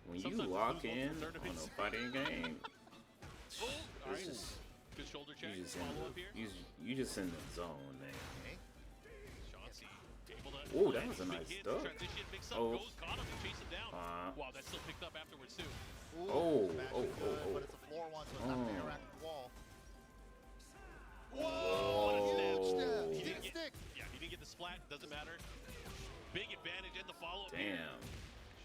when you Sometimes lock lose one in for on tournaments. a fighting game, Oh, all right. it's just Good shoulder check. you just in Follow up the here. you just in the zone, man. Chauncey able to. Ooh, that land was a big nice hit, duck. Transition, mix up, Oh. goes, caught him, and chase him down. Wow, that's still picked up afterwards too. Ooh, Oh, smash oh, is good, oh, but it's a floor one, so it's not going to interact with the wall. Oh, He Didn't didn't stick. Yeah, he didn't get the splat. Doesn't matter. Big advantage and the follow up. damn.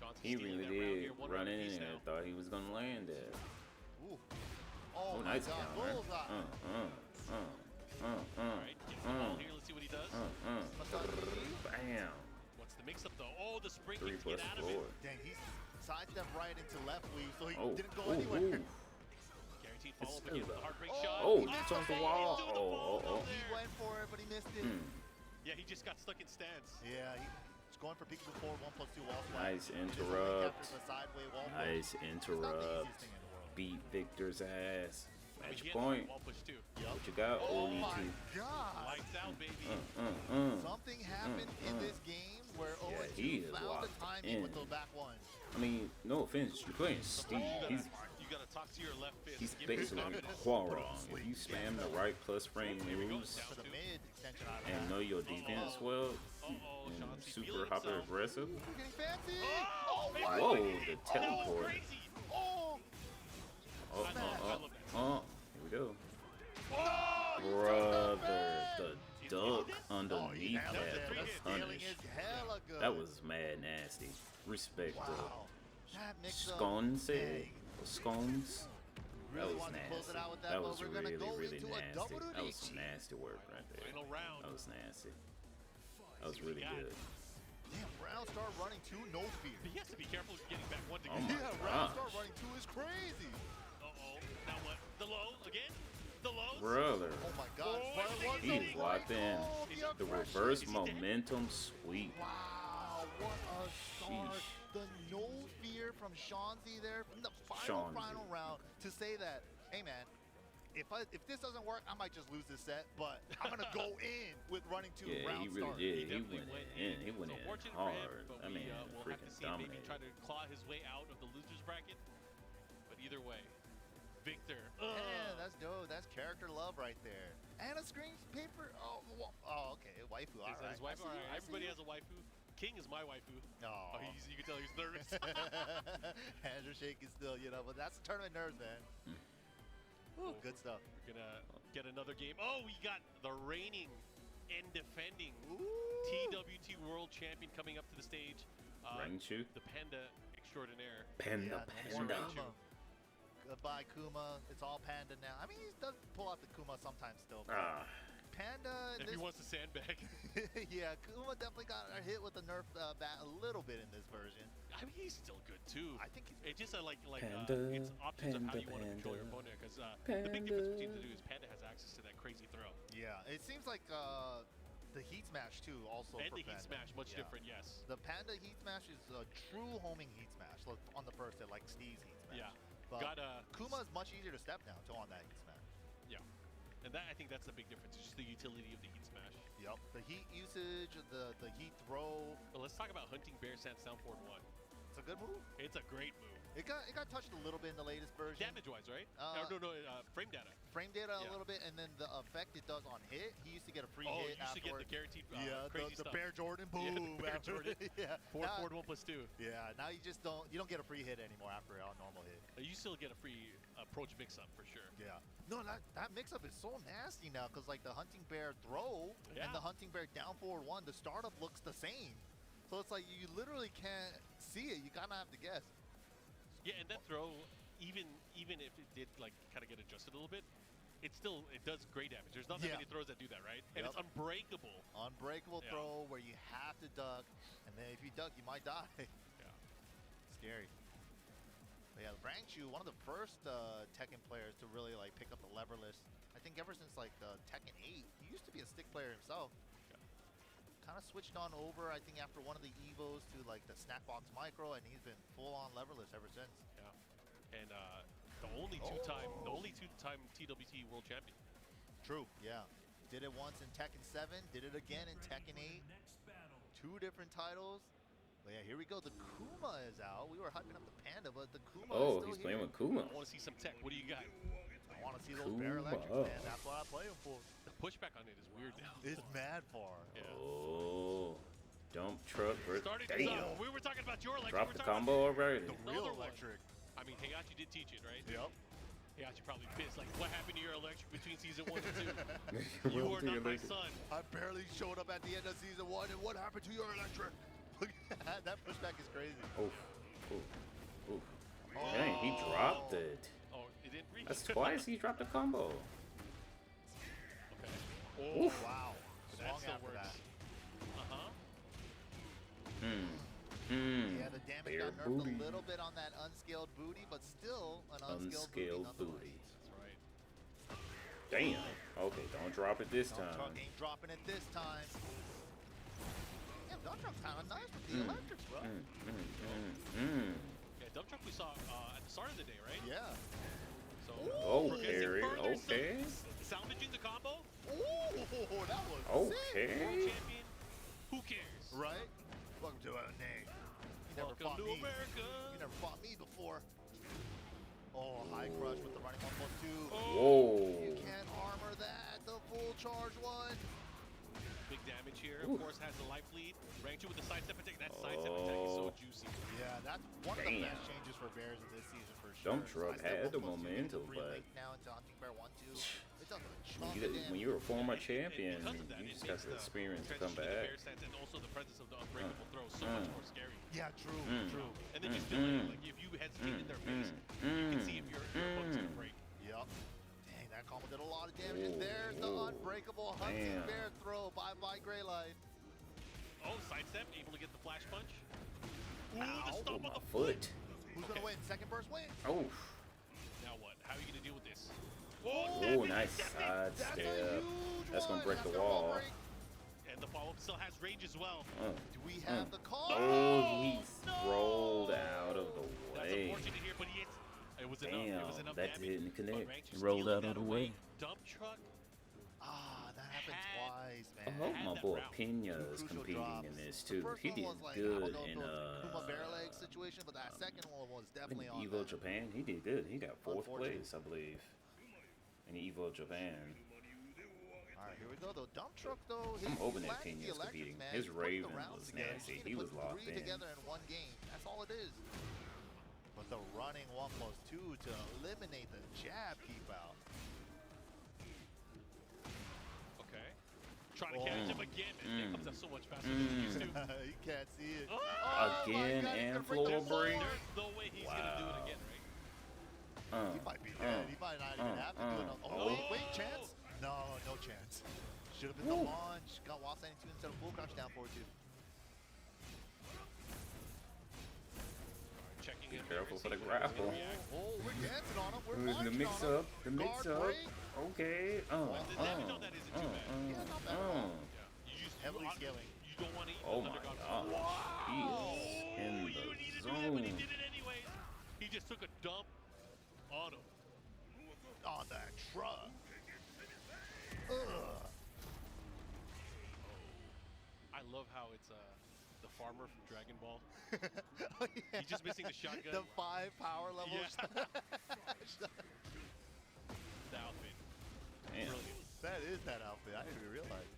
Chauncey He stealing really that round did here. 1 run round in apiece there. now. Thought he was gonna land it. Ooh. Oh, my Nice God, counter. bullseye. All right, get the ball here. Let's see what he does. Masashi. Bam. What's the The mix-up though. Oh, the spring 3 kick to plus get out of it. floor. Dang, he sidestepped right into left weave, so he Oh, didn't go ooh, anywhere. ooh. Guaranteed follow-up again with the heartbreak Oh, shot. Oh, he it's on the missed wall. Into the Oh, ball oh, oh. He there. went for it, but he missed it. Yeah, he just got stuck in stance. Yeah, he's going for peek before 1+2 wall swipe. Nice He just interrupt. captures the sideway wall push. Nice It's not the interrupt. easiest thing in the world. Beat Victor's ass. I mean, Match he had point. Wall push too. What you got, Oh OET? my god! Lights out, baby. Something happened in this game where Yeah, OET he is found the locked timing with in. the back ones. I mean, no offense, you're playing Steve. You gotta talk to your left fist. He's Give him basically confidence. Quaron. If you spam the right plus frame moves For the mid extension out of and that. know your defense well, Uh-oh, and Chauncey super feeling hyper himself. aggressive. We're getting fancy! Oh, Oh, baby. what? Whoa, the Oh, teleport. crazy. Oh! Oh, I love that. here we go. Oh, Brother, the duck Oh, underneath he nailed that it. was The scaling punish. is hella good. That was mad nasty. Respect Wow. That the mix-up, scones. dang. Scones. That Really was wanted to close nasty. it out with that, That but was we're gonna really, go really into a nasty. double That was reach. some nasty work right there. Final round. That was nasty. That was really good. Damn, Round Star running 2, no fear. But he has to be careful getting back one to Oh get. my Yeah, Round Star gosh. running 2 is crazy. Uh-oh. Now what? The low again? The lows? Brother, Oh my god. Oh, Part one, he's so locked in. oh, The aggression. reverse Is he dead? momentum sweep. Wow, what a start. Sheesh. The no fear from Shanzi there from the Shanzi. final round to say that, hey man, if this doesn't work, I might just lose this set, but I'm gonna go in with running 2 Yeah, round he really start. did. He definitely went in. He went so in fortunate for him, hard. but I mean, we'll have to freaking see him maybe dominated. try to claw his way out of the losers bracket. But either way, Victor. Yeah, that's dope. That's character love right there. And a screen paper. Oh, okay. Waifu. All Is that right. his waifu? I see All you, right, I everybody see has a waifu. King is my waifu. you. Oh, you can tell he's nervous. Hands are shaking still, but that's tournament nerves, man. Ooh, good stuff. We're gonna get another game. Oh, we got the reigning and defending Ooh. TWT World Champion coming up to the stage. Raichu. The Panda Extraordinaire. Panda, Yeah, more panda. Kuma. Goodbye, Kuma. It's all Panda now. I mean, he does pull out the Kuma sometimes still. But Ah, Panda. If he wants to sandbag. Yeah, Kuma definitely got hit with the nerf bat a little bit in this version. I mean, he's still good too. I think he's It's just like Panda, it's options of how you want to control your panda, opponent. Because the big difference between the panda. two is Panda has access to that crazy throw. Yeah, it seems like the Heat Smash too also And for the Heat Panda. Smash, much Yeah. different, yes. The Panda Heat Smash is a true homing Heat Smash like, on the first hit, like Steve's Heat Smash. Yeah. But Got Kuma is much easier to step down to on that Heat Smash. Yeah. And that I think that's the big difference. It's just the utility of the Heat Smash. Yep. The heat usage, the heat throw. But let's talk about Hunting Bear Sand Soundboard 1. It's a good move. It's a great move. It got touched a little bit in the latest version. Damage-wise, right? No, frame data. Frame data Yeah. a little bit, and then the effect it does on hit. He used to get a free Oh, hit you used to get the afterwards. guaranteed Yeah, crazy the stuff. Bear Jordan, Yeah, boom. the Bear after- Jordan. yeah. Forward, Now- forward, 1+2. Yeah, now you just don't get a free hit anymore after a normal hit. You still get a free approach mix-up for sure. Yeah. No, that mix-up is so nasty now because like the Hunting Bear throw Yeah. and the Hunting Bear down forward 1, the startup looks the same. So it's like you literally can't see it. You kind of have to guess. Yeah, and that throw, even if it did like kind of get adjusted a little bit, it does great damage. There's not that Yeah. many throws that do that, right? And Yep. it's unbreakable. Unbreakable Yeah. throw where you have to duck, and then if you duck, you might die. Yeah. Scary. But yeah, Rangchu, one of the first Tekken players to really like pick up the leverless. I think ever since like Tekken 8, he used to be a stick player himself. Kind of switched on over, I think, after one of the Evos to like the Snackbox Micro, and he's been full on leverless ever since. Yeah. And the only two-time TWT World Champion. True, yeah. Did it once in Tekken 7, did it again in Tekken 8. 2 different titles. But yeah, here we go. The Kuma is out. We were hyping up the Panda, but the Kuma is oh, still he's here. playing with Kuma. I want to see some tech. What do you got? I want to see those Bear Kuma. Electrics, man. That's what I play him for. The pushback on it is weird now. It's mad far. Yeah. Oh, dump truck. Starting Damn. we were talking about your electric. Drop We're the talking combo already. The Another real one. electric. I mean, Heihachi did teach it, right? Yep. Heihachi probably pissed. Like, what happened to your electric between season 1 and 2? You You are not my son. I barely showed up at the end of season 1, and what happened to your electric? That pushback is crazy. Oof, oof, oof. Dang, he dropped it. Oh, it didn't reach. That's twice he dropped a combo. Okay. Oh, Oof. Wow. but that Long still after works. that. Uh-huh. nerfed booty. a little bit on that unscaled booty, but still an unscaled Unscaled booty. booty. That's right. Damn. Okay, don't drop it this Dump truck time. ain't dropping it this time. Damn, dump truck's kind of nice with the electrics, bro. Yeah, dump truck we saw at the start of the day, right? Yeah. So Oh, progressing parry. further, Okay. salvaging the combo. Ooh, that was sick. World Okay. champion. Who cares? Right? Welcome to our name. You never Welcome fought to me. America. You never fought me before. Oh, high crush with the running 1+2. Whoa. You can't armor that. The full charge one. Big damage here. Ooh. Of course, has the life lead. Rank 2 with the sidestep attack. That sidestep attack is so juicy. Yeah, that's one of the Damn. best changes for Bears in this season for sure. Dump truck Sidestep had the 1+2 gets momentum, free but link now into Hunting Bear 1-2. It does a When, chunk you, of damage. when you're a former And champion, because of that, you it just got makes the experience to come transition to the back. bear stance and also the presence of the unbreakable throw so much more scary. Yeah, true, true. And then just feel like if you hesitate in their face, you can see if your opponent's gonna break. Yep. Dang, that combo did a lot of damage. And Ooh, there's the ooh. unbreakable Hunting Damn. Bear throw. Bye-bye, Gray Life. Oh, sidestep, able to get the flash punch. Ooh, the Ow. stomp Oh, on my the foot. Who's going to win? Second burst win. Oh. Now what? How are you gonna deal with this? Oh, nice step side That's a step. huge That's one. gonna break the That's gonna wall. break. And the follow-up still has range as well. Do we have the call? Oh, he no. rolled out of the That's way. unfortunate here, but it was enough. It was Damn, enough that damage. didn't But connect. Rank He rolled steals out of that the away. way. Dump truck. That happened Had- twice, I man. hope had my that boy route. Pena Two is crucial competing drops. in this The too. first He one did was like, I good don't know if in it was Kuma bear leg situation, but that second one was I think definitely on Evo that. Japan. He did good. He got fourth Unfortunate. place, I believe, in Evo Japan. All right, here we go. The dump truck, though. I'm hoping that flashed the Pena's electrics, competing. man. His He's putting the Raven rounds was together. nasty. Just He need to was put locked three in. together in one game. That's all it is. But the running 1+2 to eliminate the jab keep out. Okay. Trying to catch him again. Man, it comes out so much faster than he used to. You can't see it. Oh, Again, my God, he's and gonna break the floor break. There's no way he's gonna do it again, right? He might be dead. He might not even have to do it. Oh, wait, chance? No, no chance. Should have been the launch. Got while standing 2 instead of full crouch down forward 2. Checking Be in careful there, for the see how he's grapple. gonna react. Oh, we're dancing on him. We're The marching mix on him. up, the mix Guard up. break. Okay. The damage on that isn't too bad. Yeah, not bad at all. You just Heavily scaling. You don't want to eat Oh the my underdog. gosh. He is in You the needed to do that, but he zone. did it anyways. He just took a dump on him. On that truck. Ugh. I love how it's the farmer from Dragon Ball. Oh, yeah. He's just missing the shotgun. The 5 power levels. Yeah. The outfit. Damn. Brilliant. That is that outfit. I didn't even realize.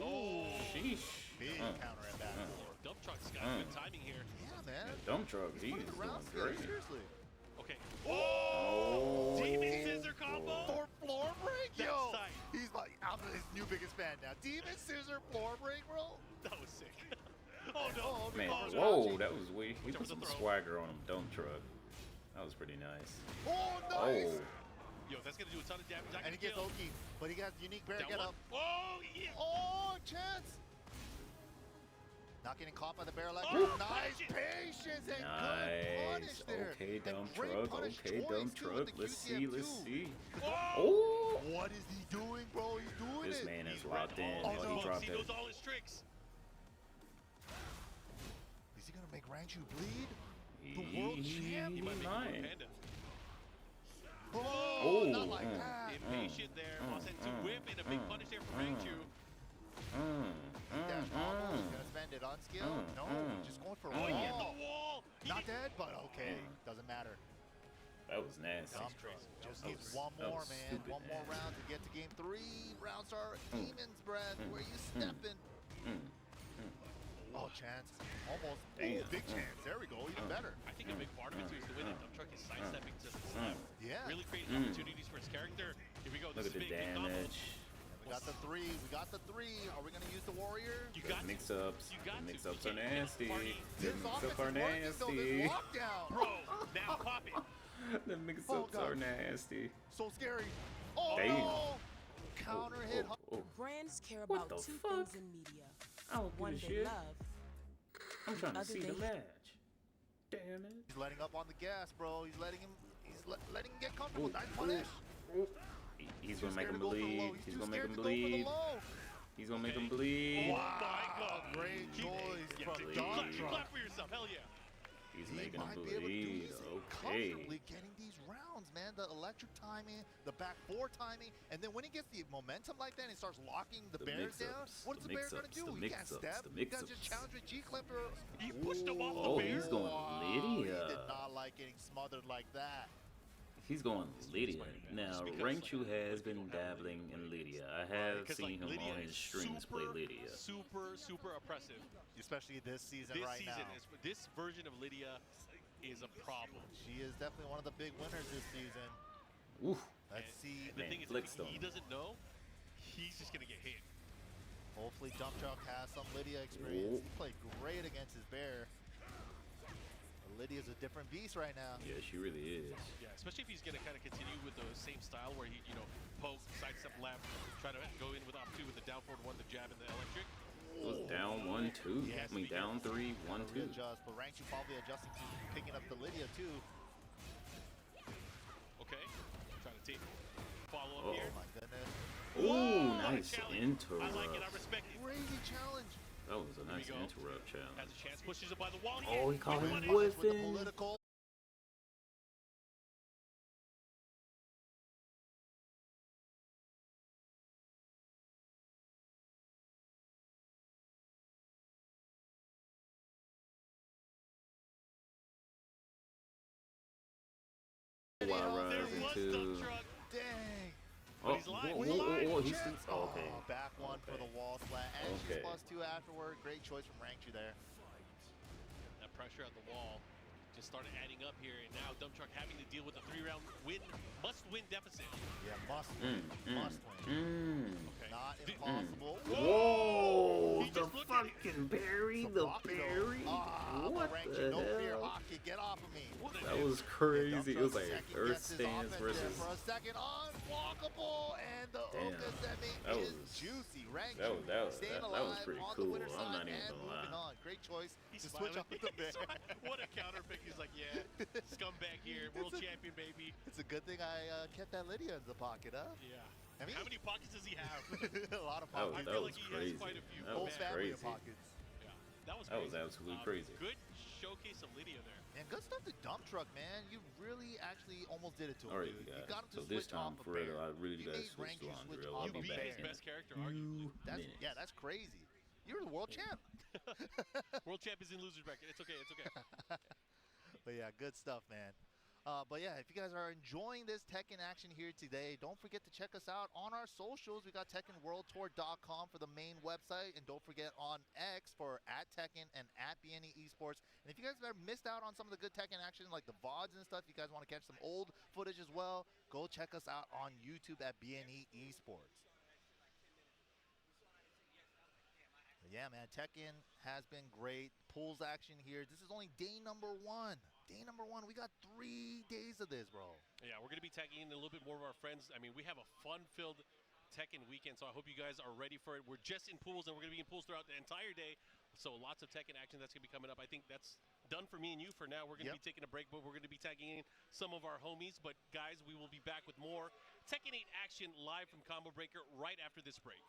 Oh, Sheesh. Big counter at that. dump truck's got good timing here. Yeah, man. Dump truck. He's Putting the doing rounds great. together, seriously. Okay. Oh. Demon scissor combo. For floor break, That's yo. tight. He's like, I'm his new biggest fan now. Demon scissor floor break, bro. That was sick. Oh no. Oh, Man, Oh, whoa, that was weird. He Which put was a some throw. swagger on him. Dump truck. That was pretty nice. Oh, nice. Oh. Yo, that's gonna do a ton of damage. And he gets Oki, but he got unique bear Down get one. up. Oh yeah. Oh, chance. Not getting caught by the bear leg. Oh, Nice punish it. patience and good punish Nice. there. Okay, And dump great truck. punish Okay, choice, dump too, truck. with the Let's see. QTF Let's too. see. Oh. Oh. What is he doing, bro? He's doing This it. man is He's locked read in. all Oh, his no. He moves. dropped He it. knows all his tricks. Is he gonna make Ranchu bleed? He The world champ? He might make might. a Panda. Oh, not Oh, like that. Impatient there. Wants to whip and a big punish there for Rangchu. Dash combo. He's gonna spend it on skill. No, just going for a Oh, yeah, wall. the wall. He Not dead, but okay. Yeah. Doesn't matter. That was nasty. Dump truck. Just That needs was- one that more, was man. stupid One more nasty. round to get to game 3. Round star, Demon's Breath. Where you stepping? Oh, chance. Almost. Damn. Ooh, big chance. There we go. Even better. I think a big part of it too is the way that dump truck is sidestepping to the slap. Yeah. Really creating opportunities for his character. Here we go. Look This at is the big combo. damage. We got the 3. We got the 3. Are we gonna use the warrior? You got to. Mix ups. You got The mix to. ups You are can't nasty. party. The This mix offense ups is are working, though. This nasty. lockdown. Bro, now pop it. The mix Oh, ups are God. nasty. So scary. Oh, Damn. no. Counter hit. Oh. Brands care What about the 2 fuck? things in media. I don't One give a they shit. love I I'm trying to Other see the than- match. Damn it. He's letting up on the gas, bro. He's letting him get comfortable. Nice punish. He's Too gonna make scared him to go for the bleed. low. He's too gonna make scared him to go for the bleed. low. He's gonna make him Okay. bleed. Oh my God. Great choice Yeah, from clap, Dump Truck. clap for yourself. Hell yeah. He's He making him might be able to do bleed. this Okay. comfortably getting these rounds, man. The electric timing, the back four timing, and then when he gets the momentum like that and he starts locking the bears down, mix-ups, what's the bear gonna mix-ups, do? the He can't mix-ups, step. the He got mix-ups. just challenge with G-Clipper. He pushed him off Oh, the bear. he's going Wow, Lydia. He did not like getting smothered like that. He's going Lydia. Now, Just because, Raichu like, has we been don't have dabbling Lydia, in but- Lydia. I have 'Cause, seen him Lydia on his is streams play Lydia. super oppressive. Especially this season This right season, now. this version of Lydia is a problem. She is definitely one of the big winners this season. Oof. Let's And see. The Man, thing is, Flickstone. if he doesn't know, he's just gonna get hit. Hopefully Dump Truck has some Lydia experience. Oh. He played great against his bear. Lydia's a different beast right now. Yeah, she really is. Yeah, especially if he's gonna kind of continue with the same style where he, poke, sidestep left, try to go in with off two with the down forward one, the jab and the electric. It was down 1-2. He I has to mean, be down careful. 3-1-2. Readjust, but Raichu probably adjusting to picking up the Lydia too. Okay, trying to take follow up Uh-oh. here. Oh my goodness. Ooh, Whoa, nice challenge. interrupt. I like it. I respect it. Crazy challenge. That was a nice go. interrupt Has challenge. a chance, pushes it by the wall. Oh, he caught him With the whiffing. political. Wild There Rise was into. dump truck. Dang. Oh, he's live, whoa, he's whoa, live. whoa, he's Chance. okay. Oh, back one for Okay. the wall slat. And she's Okay. +2 afterward. Great choice from Raichu there. That pressure at the wall just started adding up here, and now Dump Truck having to deal with a 3-round must-win deficit. Yeah, must win. Must win. Okay. Not impossible. Whoa! He The just looked at it. fucking berry, Some the blocky though. berry. What Raichu, the no fear, hell? Hockey, get off of me. That was Dump crazy. It was Truck like second Earth guesses Stance offense there versus. for a second. Unblockable, and the Damn. Okazemi That is was- juicy. Raichu that was staying that was alive pretty on cool. the winner's I'm side not even and gonna moving lie. on. Great choice He's to switch smiling. off the bear. What a counter pick. He's like, yeah, scumbag here, world champion, baby. It's a good thing I kept that Lydia in the pocket, huh? Yeah. I mean, How many pockets does he have? a lot of That was, pockets. I that feel was like he crazy. has quite a few. That Whole was family crazy. of pockets. Yeah, that was That crazy. was absolutely crazy. Good showcase of Lydia there. And good stuff to Dump Truck, man. You really actually almost did it to him. All right, dude. you You guys. got him to So this switch off time, a for real, bear. I really You gotta made switch Raichu to Andre. switch I'll off You be a beat back his bear. in best character, 2 arguably. minutes. Yeah, that's crazy. You're the world champ. World champ is in loser's bracket. It's okay. It's okay. But yeah, good stuff, man. But yeah, if you guys are enjoying this Tekken action here today, don't forget to check us out on our socials. We got TekkenWorldTour.com for the main website, and don't forget on X for @Tekken and @BNE Esports. And if you guys have ever missed out on some of the good Tekken action, like the VODs and stuff, you guys want to catch some old footage as well, go check us out on YouTube @BNE Esports. Yeah, man, Tekken has been great. Pools action here. This is only day number 1. Day number 1. We got 3 days of this, bro. Yeah, we're going to be tagging in a little bit more of our friends. I mean, we have a fun-filled Tekken weekend, so I hope you guys are ready for it. We're just in pools, and we're going to be in pools throughout the entire day. So lots of Tekken action that's going to be coming up. I think that's done for me and you for now. We're going to be taking a break, but we're going to be tagging in some of our homies. But, guys, we will be back with more Tekken 8 action live from Combo Breaker right after this break.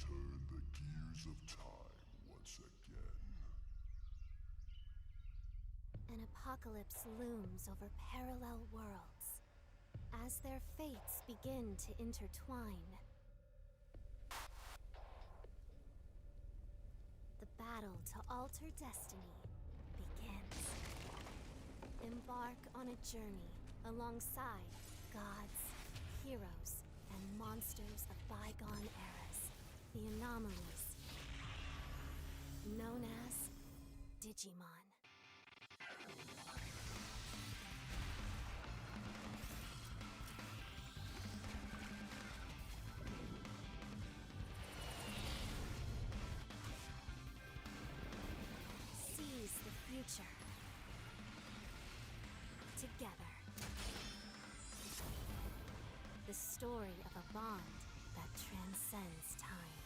turn the gears of time once again. An apocalypse looms over parallel worlds as their fates begin to intertwine. The battle to alter destiny begins. Embark on a journey alongside gods, heroes, and monsters of bygone eras. The anomalies, known as Digimon. Seize the future. Together. The story of a bond that transcends time.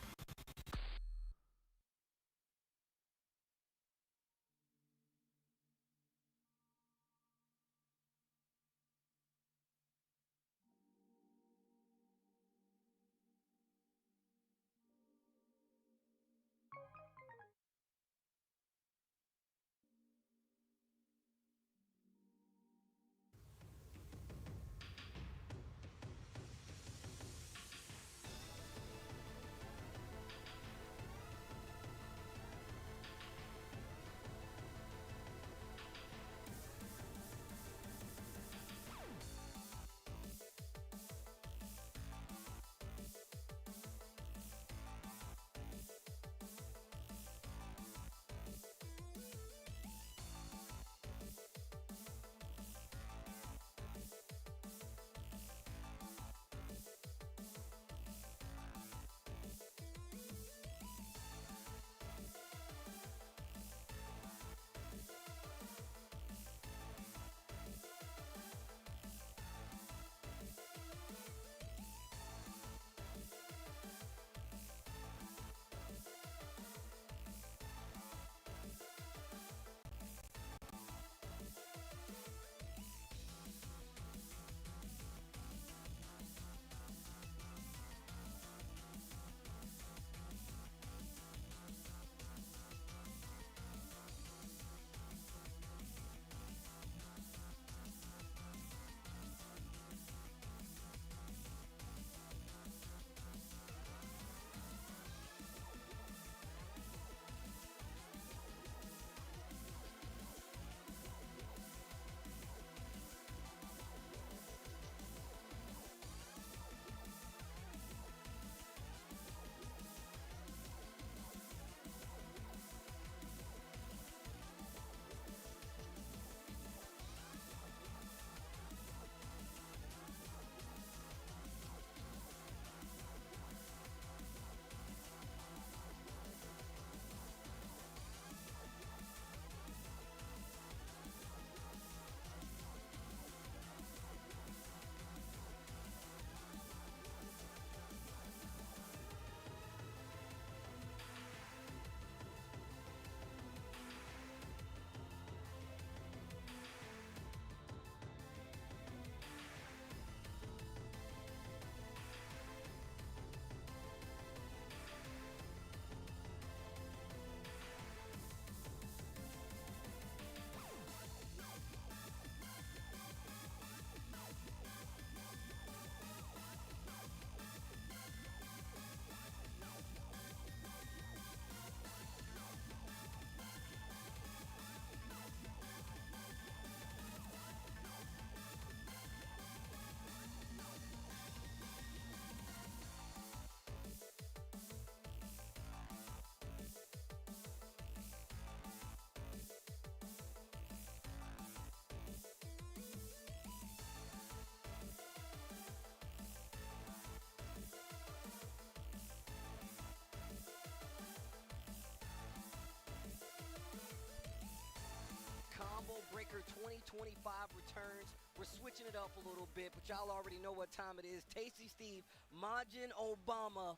Combo Breaker 2025 returns. We're switching it up a little bit, but y'all already know what time it is. Tasty Steve, Majin Obama.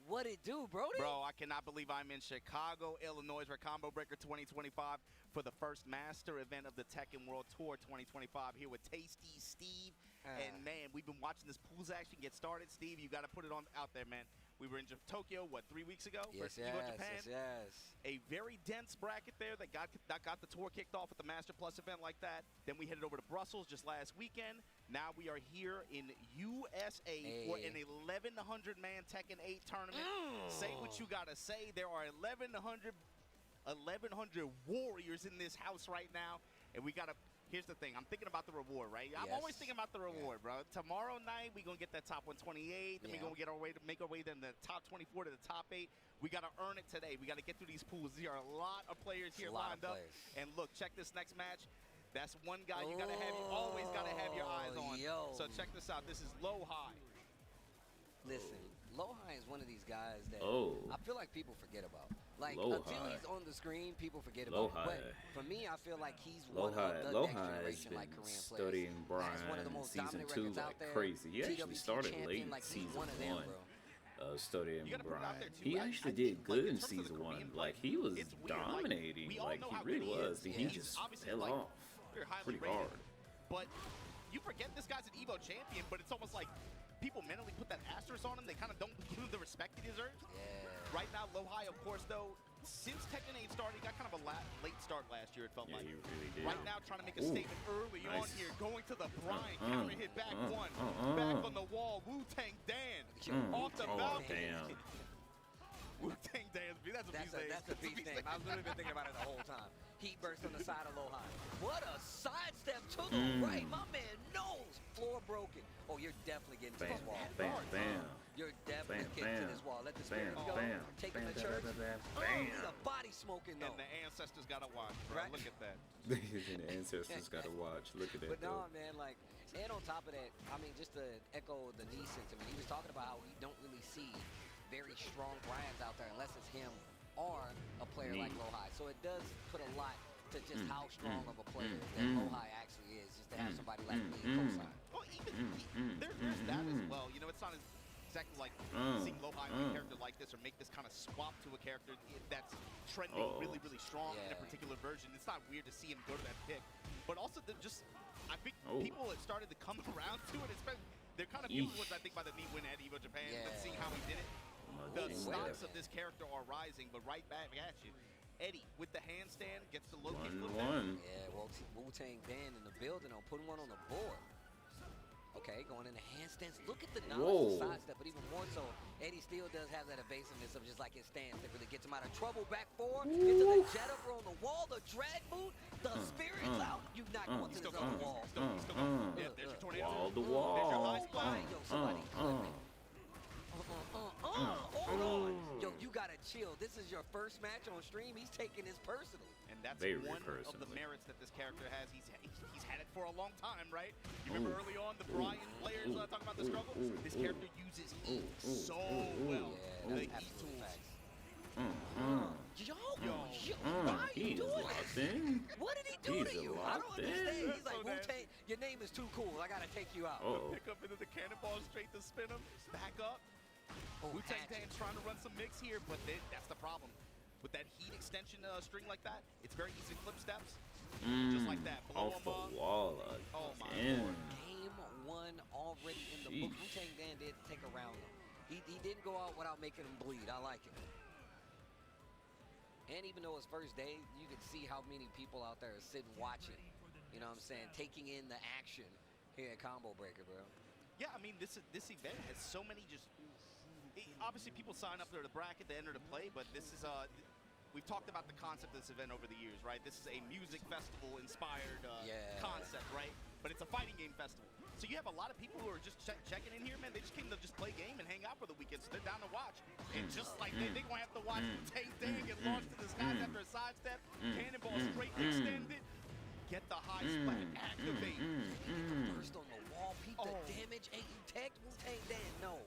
What it do, Brody? Bro, I cannot believe I'm in Chicago, Illinois for Combo Breaker 2025 for the first master event of the Tekken World Tour 2025 here with Tasty Steve And man, we've been watching this pools action get started. Steve, you got to put it on out there, man. We were in Tokyo, what, 3 weeks ago? Yes, Evo Japan. yes. A very dense bracket there that got the tour kicked off with the Master Plus event like that. Then we headed over to Brussels just last weekend. Now we are here in USA for an 1,100-man Tekken 8 tournament. Say what you got to say. There are 1,100 warriors in this house right now. And we got to... Here's the thing. I'm thinking about the reward, right? I'm always thinking about the reward, bro. Tomorrow night, we're going to get that top 128. Then we're going to make our way to the top 24 to the top 8. We got to earn it today. We got to get through these pools. There are a lot of players here lined up. And look, check this next match. That's one guy you got to have. You always got to have your eyes on. So check this out. This is Low High. Listen, Low High is one of these guys that I feel like people forget about. Like, until he's on the screen, people forget about him. But for me, I feel like he's one of the next generation, like, Korean players. Studying Brian one of the most season dominant 2 records out like there. crazy. He actually started late in season 1. Studying Brian. He actually did good in season 1. Like, he was dominating. Like, he really was. He just fell off pretty hard. But you forget this guy's an Evo champion, but it's almost like people mentally put that asterisk on him. They kind of don't give him the respect he deserves. Right now, Low High, of course, though, since Tekken 8 started, he got kind of a late start last year, it felt like. He really did. Right now, trying to make a statement early on here, going to the Brian, counter hit back one, back on the wall, Wu-Tang Dan, off the balcony. Wu-Tang Dan's beat. That's a beast name. I've literally been thinking about it the whole time. Heat burst on the side of Low High. What a sidestep to the right. My man knows. Floor broken. Oh, you're definitely getting to this wall. You're definitely getting to this wall. Let the spirit go. Take him to church. He's a body smoking, though. And the ancestors got to watch, bro. Right? Look at that. The ancestors got to watch. Look at that. But no, man, like, and on top of that, I mean, just to echo the knee sentiment, he was talking about how we don't really see very strong Bryans out there unless it's him or a player like Low High. So it does put a lot to just how strong of a player that Low High actually is, just to have somebody like me co-sign. Well, even there's that as well. You know, it's not exactly like seeing Low High with a character like this or make this kind of swap to a character that's trending really, really strong in a particular version. It's not weird to see him go to that pick. But also, I think people have started to come around to it. They're kind of the ones, I think, by the knee win at Evo Japan, but seeing how he did it. The stocks of this character are rising, but right back at you. Eddie with the handstand gets the low kick flip down. Yeah, well, Wu-Tang Dan in the building on putting one on the board. Okay, going into handstands. Look at the knowledge of sidestep, but even more so, Eddie still does have that evasiveness of just like his stance that really gets him out of trouble. Back forward, into the jet upper on the wall, the drag boot, the spirit's out. You're not going to this other wall. Yeah, there's your tornado. Wall to wall. There's your high spot. Yo, somebody clip me. Hold on. Yo, you gotta chill. This is your first match on stream. He's taking this personally. And that's one of the merits that this character has. He's had it for a long time, right? You remember early on the Brian players talking about the struggle? This character uses heat so well. The heat tools. Why are you doing this? What did he do to you? I don't understand. He's like, Wu-Tang, your name is too cool. I gotta take you out. Pick up into the cannonball straight to spin him. Back up. Wu-Tang Dan's trying to run some mix here, but that's the problem. With that heat extension string like that, it's very easy to clip steps. Just like that. Blow off the wall. Oh my Lord. Game 1 already in the book. Wu-Tang Dan did take a round though. He didn't go out without making him bleed. I like it. And even though it's first day, you can see how many people out there are sitting watching. You know what I'm saying? Taking in the action here at Combo Breaker, bro. Yeah, I mean, this event has so many obviously people sign up for the bracket to enter to play, but this is we've talked about the concept of this event over the years, right? This is a music festival inspired concept, right? But it's a fighting game festival. So you have a lot of people who are just checking in here, man. They just came to just play game and hang out for the weekend, so they're down to watch. And just like they're going to have to watch Wu-Tang Dan get launched to the skies after a sidestep, cannonball straight extended, get the high splat, activate. Burst on the wall, peep the damage, ain't you tech Wu-Tang Dan? No.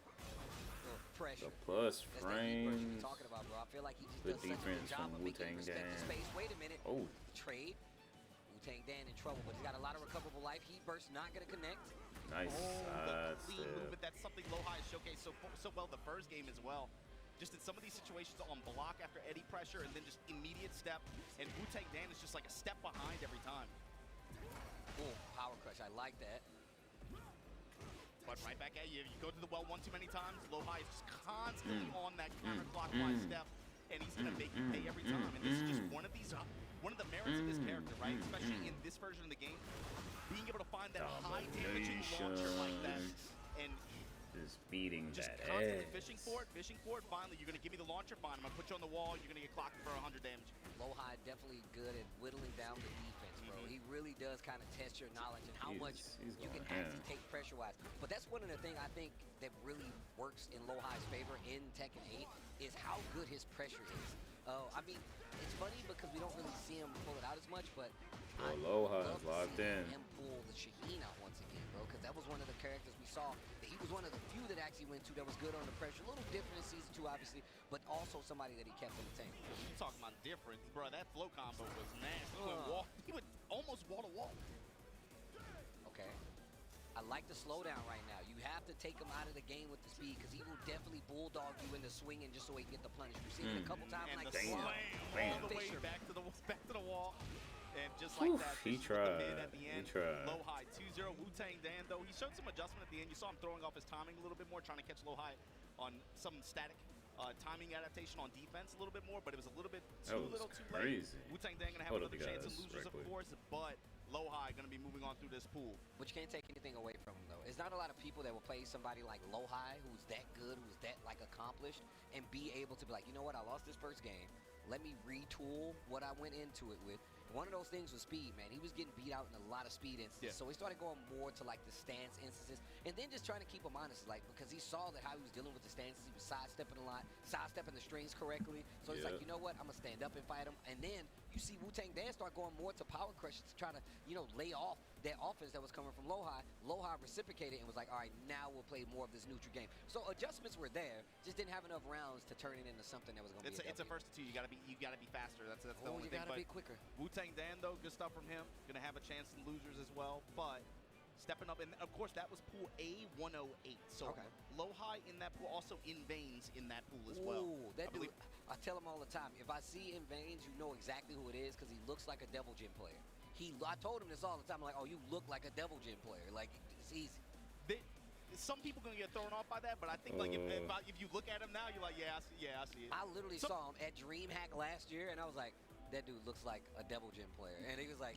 Pressure. The plus frames. You're talking about, bro. I feel like he just does such a good job of making respect the space. Wait a minute. Trade. Wu-Tang Dan in trouble, but he's got a lot of recoverable life. Heat burst not going to connect. Nice. The clean movement. That's something Low High showcased so well the first game as well. Just in some of these situations on block after Eddie pressure and then just immediate step. And Wu-Tang Dan is just like a step behind every time. Power crush. I like that. But right back at you. You go to the well one too many times. Low High is just constantly on that counterclockwise step, and he's gonna make you pay every time. And this is just one of these, one of the merits of this character, right? Especially in this version of the game, being able to find that high damaging launcher like that, and just beating just that constantly ass. fishing for it. Finally, you're gonna give me the launcher. Fine, I'm gonna put you on the wall. You're gonna get clocked for 100 damage. Low High definitely good at whittling down the defense, bro. He really does kind of test your knowledge and how much you can actually take pressure-wise. But that's one of the things I think that really works in Low High's favor in Tekken 8 is how good his pressure is. I mean, it's funny because we don't really see him pull it out as much, but I Low High's love to locked see in. him pull the Shaheen out once again, bro, because that was one of the characters we saw that he was one of the few that actually went to that was good on the pressure. A little different in Season 2, obviously, but also somebody that he kept in the tank. You talking about different, bro? That flow combo was nasty. He would almost wall to wall. Okay. I like the slowdown right now. You have to take him out of the game with the speed because he will definitely bulldog you into swinging just so he can get the punish. We've seen it a couple times. And like the slam all the way back to the wall. And just like that, He tried. At the end, He tried. Low High 2-0. Wu-Tang Dan, though, he showed some adjustment at the end. You saw him throwing off his timing a little bit more, trying to catch Low High on some static timing adaptation on defense a little bit more, but it was a little bit too late. Wu-Tang Dan gonna have another chance in losers, of course, but Low High gonna be moving on through this pool. But you can't take anything away from him, though. There's not a lot of people that will play somebody like Low High, who's that good, who's that like accomplished, and be able to be like, you know what, I lost this first game. Let me retool what I went into it with. One of those things was speed, man. He was getting beat out in a lot of speed instances. So he started going more to like the stance instances and then just trying to keep him honest, like, because he saw that how he was dealing with the stances. He was sidestepping a lot, sidestepping the strings correctly. So he's like, you know what? I'm going to stand up and fight him. And then you see Wu-Tang Dan start going more to power crushes to try to, you know, lay off that offense that was coming from Low High. Low High reciprocated and was like, all right, now we'll play more of this neutral game. So adjustments were there, just didn't have enough rounds to turn it into something that was going to be It's a first to two. You gotta be faster. That's the only you thing. gotta be quicker. Wu-Tang Dan, though, good stuff from him. Gonna have a chance in losers as well, but stepping up, and of course that was pool A 108. So Low High in that pool, also in Veins in that pool as well. That dude, I tell him all the time, if I see in Veins, you know exactly who it is because he looks like a Devil Gym player. I told him this all the time. I'm like, oh, you look like a Devil Gym player. Like, it's easy. Some people gonna get thrown off by that, but I think like if you look at him now, you're like, I see it. I literally saw him at DreamHack last year, and I was like, that dude looks like a Devil Gym player. And he was like,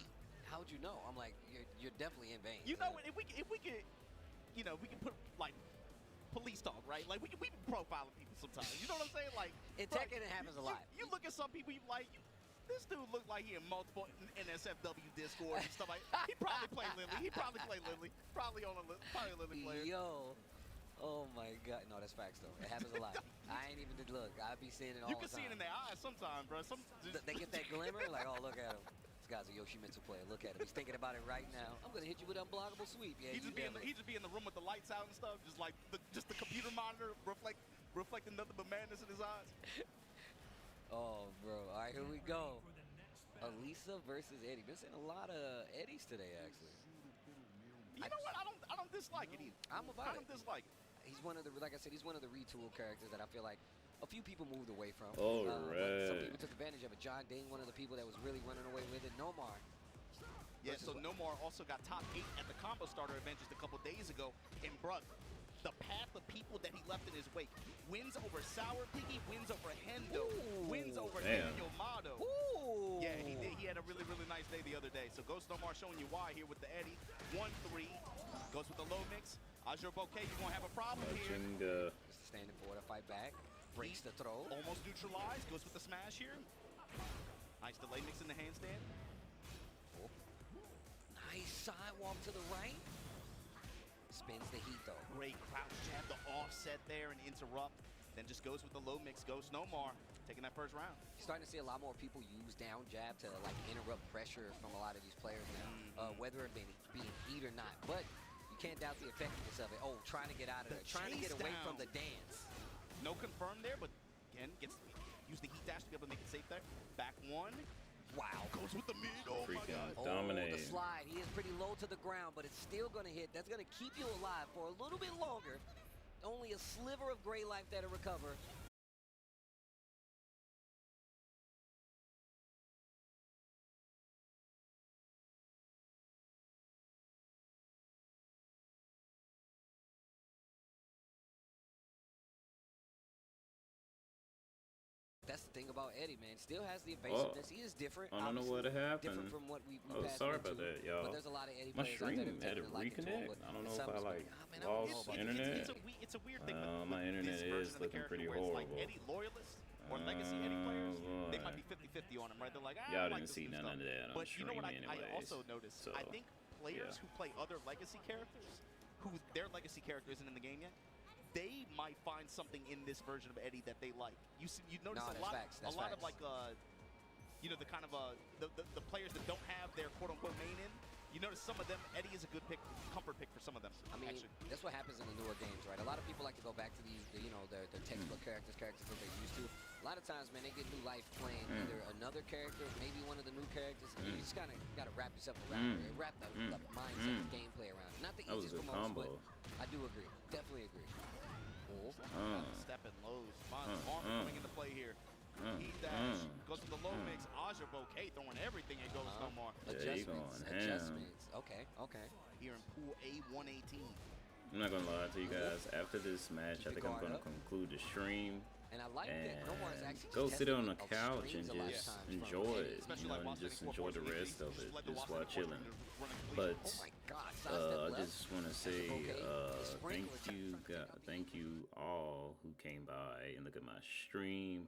how'd you know? I'm like, you're definitely in Veins. You know, if we could, you know, we can put like police talk, right? Like we can profiling people sometimes. You know what I'm saying? Like in Tekken, it happens a lot. You look at some people, you like. This dude looked like he in multiple NSFW Discord and stuff like that. He probably played Lily. Probably on a Lily player. Yo. Oh my God. No, that's facts though. It happens a lot. I ain't even look. I be seeing it all the time. You can see it in their eyes sometimes, bro. They get that glimmer, like, oh, look at him. This guy's a Yoshimitsu player. Look at him. He's thinking about it right now. I'm gonna hit you with unblockable sweep. Yeah, he just be in the room with the lights out and stuff, just like the computer monitor reflecting nothing but madness in his eyes. Oh, bro. All right, here we go. Elisa versus Eddie. Been seeing a lot of Eddies today, actually. You know what? I don't dislike it either. I don't dislike it. He's one of the, like I said, he's one of the retool characters that I feel like a few people moved away from. All right. Some people took advantage of it. John Dane, one of the people that was really running away with it. Nomar. Yeah, so Nomar also got top 8 at the combo starter event just a couple days ago. And, bruh, the path of people that he left in his wake. Wins over Sour Piggy, wins over Hendo, wins over Daniel Mado. Yeah, he did. He had a really, really nice day the other day. So Ghost Nomar showing you why here with the Eddie. 1-3. Goes with the low mix. Azure Bouquet, you're going to have a problem here. Standing forward to fight back. Breaks the throw. Almost neutralized. Goes with the smash here. Nice delay mix in the handstand. Nice sidewalk to the right. Spins the heat, though. Great crouch jab, the offset there and interrupt. Then just goes with the low mix. Ghost Nomar taking that first round. You're starting to see a lot more people use down jab to like interrupt pressure from a lot of these players now, whether it be heat or not. But you can't doubt the effectiveness of it. Oh, trying to get out of there, trying to get away from the dance. No confirm there, but again, use the heat dash to be able to make it safe there. Back one. Wow. Goes with the mid. Oh my God. Dominating. The slide. He is pretty low to the ground, but it's still going to hit. That's going to keep you alive for a little bit longer. Only a sliver of gray life there to recover. that's the thing about Eddie, man. Still has the evasiveness. He is different. I don't know what happened. Different from what we Oh, passed sorry into. about that, y'all. But there's a lot of Eddie My players out there stream that had to take a liking to him, reconnect. but I don't know if I something's like going on. lost internet. It's a weird thing. With My internet this version is of the looking character pretty where it's horrible. like Eddie loyalists or legacy Eddie players, they boy. might be 50-50 on him, right? They're like, I Y'all don't like didn't this see new none stuff. of that on But you know stream what I anyways. also noticed? So, I think players yeah. who play other legacy characters, who their legacy character isn't in the game yet, they might find something in this version of Eddie that they like. You notice a lot of like you know, the kind of the players that don't have their quote unquote main in. You notice some of them, Eddie is a good pick, comfort pick for some of them. I mean, actually. That's what happens in the newer games, right? A lot of people like to go back to you know, their textbook characters that they're used to. A lot of times, man, they get new life playing either another character, maybe one of the new characters. And you just kind of got to wrap yourself around it, wrap the mindset of gameplay around it. Not the That was easiest a for good most, but combo. I do agree. Definitely agree. Stepping lows. Armor coming into play here. Heat dash goes to the low mix. Aja Bouquet throwing everything and goes no more. Adjustments. Okay. Here in pool A118. I'm not gonna lie to you guys. After this match, I think I'm gonna conclude the stream. And I like that no one's actually go sit on the couch and strings a lot of just times enjoy from it, Eddie. you know, and just enjoy the rest of it, just while chilling. Oh But my God, sidestep I just want to say thank you all who came by and look at my stream.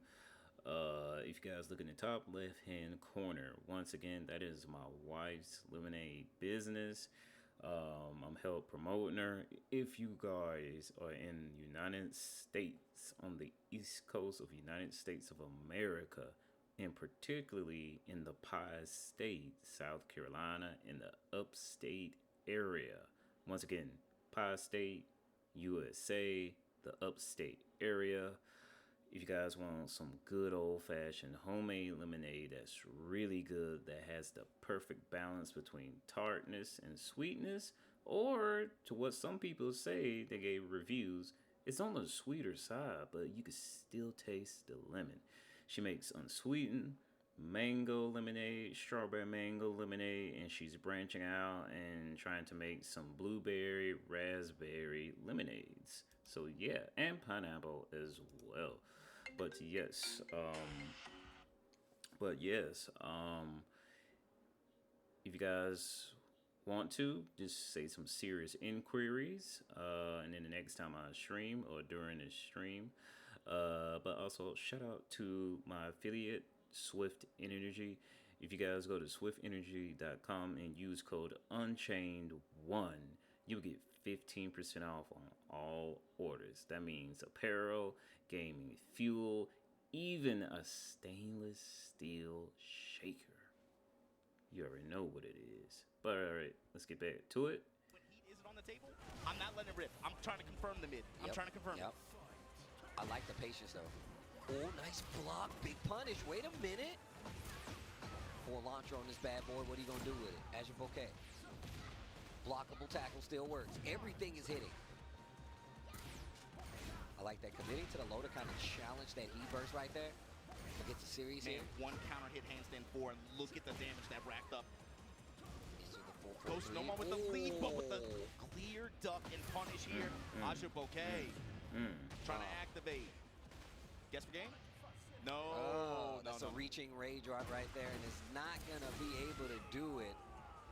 If you guys look in the top left hand corner, once again, that is my wife's lemonade business. I'm help promoting her. If you guys are in United States, on the East Coast of United States of America, and particularly in the Pie State, South Carolina, in the upstate area. Once again, Pie State, USA, the upstate area. If you guys want some good old-fashioned homemade lemonade that's really good, that has the perfect balance between tartness and sweetness, or to what some people say, they gave reviews, it's on the sweeter side, but you can still taste the lemon. She makes unsweetened mango lemonade, strawberry mango lemonade, and she's branching out and trying to make some blueberry, raspberry lemonades. So yeah, and pineapple as well. But yes, if you guys want to, just say some serious inquiries, and then the next time I stream or during the stream. But also shout out to my affiliate, Swift Energy. If you guys go to swiftenergy.com and use code Unchained1, you'll get 15% off on all orders. That means apparel, gaming fuel, even a stainless steel shaker. You already know what it is. But alright, let's get back to it. When heat isn't on the table, I'm not letting it rip. I'm trying to confirm the mid. I'm trying to confirm it. I like the patience though. Oh, nice block. Big punish. Wait a minute. Full launcher on this bad boy. What are you going to do with it? Azure Bouquet. Blockable tackle still works. Everything is hitting. I like that. Committing to the low to kind of challenge that heat burst right there. Gets a series here. One counter hit handstand 4, and look at the damage that racked up. Goes no more with the lead, but with the clear duck and punish here. Aja Bouquet trying to activate. Guess for game? No. That's a reaching Ray drop right there, and is not going to be able to do it.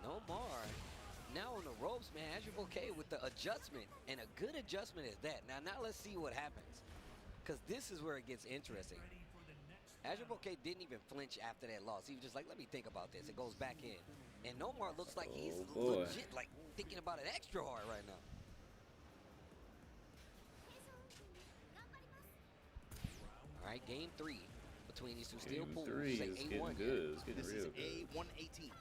No more. Now on the ropes, man, Azure Bouquet with the adjustment, and a good adjustment is that. Now let's see what happens, because this is where it gets interesting. Azure Bouquet didn't even flinch after that loss. He was just like, let me think about this. It goes back in. And Nomar looks like he's legit, like, thinking about it extra hard right now. All right, game 3 between these two steel pools. It's getting good. It's getting real good. This is A118.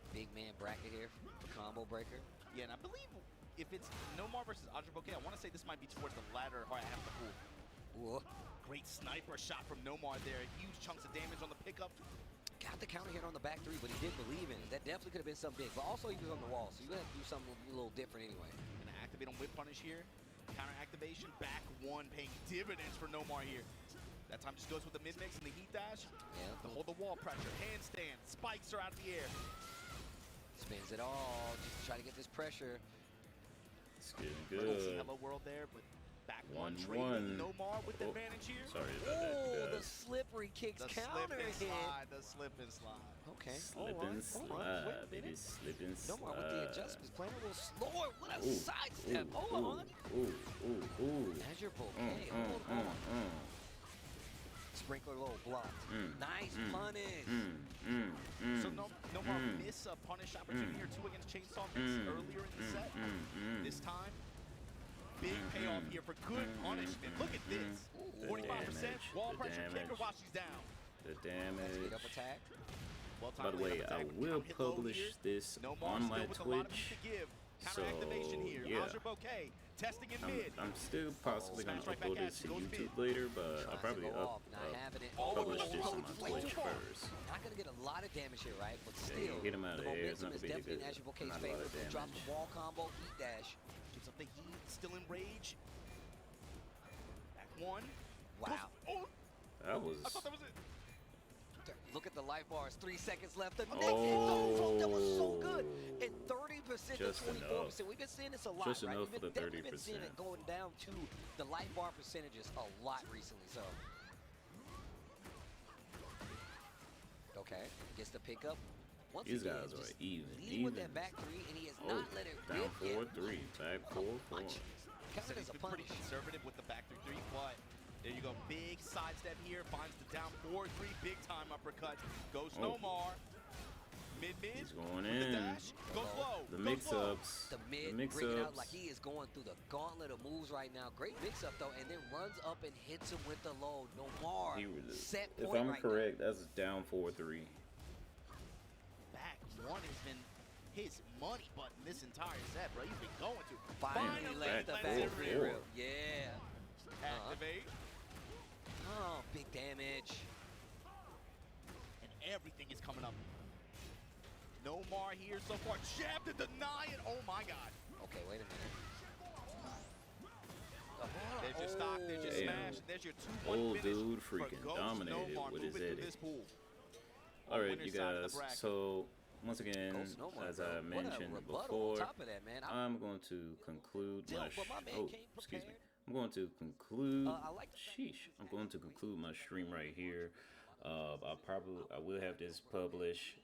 Big man bracket here for combo breaker. Yeah, and I believe if it's Nomar versus Aja Bouquet, I want to say this might be towards the latter half of the pool. Whoa. Great sniper shot from Nomar there. Huge chunks of damage on the pickup. Got the counter hit on the back 3, but he did believe in it. That definitely could have been something big. But also, he was on the wall, so you have to do something a little different anyway. Gonna activate on whip punish here. Counter activation, back 1, paying dividends for Nomar here. That time just goes with the mid mix and the heat dash. Yeah. To hold the wall pressure, handstand, spikes are out of the air. Spins it all just to try to get this pressure. It's getting good. Hello world there, but Back 1-1. trading Nomar with the Oh, advantage here. sorry about that, Oh, the guys. slippery kicks The counter slip and hit. slide, the slip and slide. Okay, Slip all and right, all right. Wait a slide, baby. minute. Slip and slide. Nomar with the adjustments, playing a little slower. What a Ooh, sidestep. ooh, Hold on. ooh. As your bouquet. Hold on. Sprinkler low blocked. Nice punish. So Nomar miss a punish opportunity or two against Chainsaw Mix earlier in the set. This time, big payoff here for good punishment. Look at this. 45% wall pressure kicker while she's down. The damage. Up attack. By the way, I will publish this on my Twitch. So yeah, I'm still possibly gonna upload this to YouTube later, but I'll probably publish this on my Twitch first. Not gonna get a lot of damage here, right? But Yeah, still, you hit him out of the the air, it's momentum not is gonna be definitely good. in Azure Bouquet's Not a lot favor. of damage. Drops the wall combo, heat dash. Gives up the heat, still in rage. Back one. Wow. Oh, That was. I thought that was it. Look at the life bars. 3 seconds left. The next that was so good. And 30% to Just 24%. enough. We've been seeing this a lot, Just right? enough We've for the definitely been seeing 30%. it going down to the life bar percentages a lot recently. So, okay, gets the pickup. Once These again, guys are just even. leading with that back three, and he has not let it down rip 4-3, back 4-4. Counted He's as a been pretty punish. conservative with the back 3-3, but there you go. Big sidestep here. Finds the down 4-3. Big time uppercut. Goes Nomar. Mid-mid. He's going with the in. dash. Goes low. The goes mix-ups. The mid bringing out like he is going through the gauntlet of moves right now. Great mix-up though, and then runs up and hits him with the low. Nomar. Set If point I'm right correct, that's down 4-3. Back one has been his money button this entire set, bro. He's been going to. Finally laid the back back 4-4. real. Yeah. Activate. Oh, big damage. And everything is coming up. Nomar here so far. Jab to deny it. Oh my god. Okay, wait a minute. There's your stock, there's your smash, there's your 2-1 Old finish dude for freaking Ghost dominated Nomar with his moving through edit. this pool. Alright, you guys, so once again, as I mentioned before, I'm going to conclude my I'm going to conclude I'm going to conclude my stream right here. I will have this published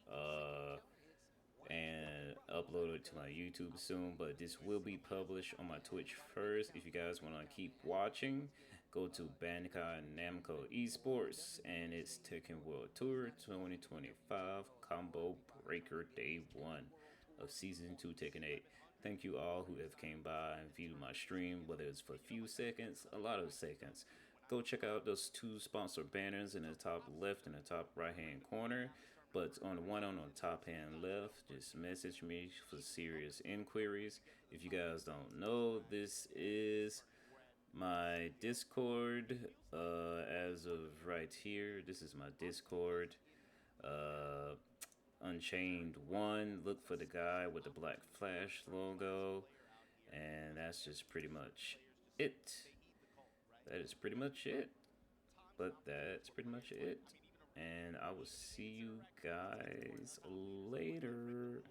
and uploaded to my YouTube soon, but this will be published on my Twitch first. If you guys want to keep watching, go to Bandai Namco Esports, and it's Tekken World Tour 2025 Combo Breaker Day 1 of Season 2 Tekken 8. Thank you all who have came by and viewed my stream, whether it's for a few seconds, a lot of seconds. Go check out those two sponsor banners in the top left and the top right hand corner. But on the one on the top hand left, just message me for serious inquiries. If you guys don't know, this is my Discord. As of right here, this is my Discord. Unchained 1. Look for the guy with the black flash logo. And that's just pretty much it. That is pretty much it. But that's pretty much it. And I will see you guys later.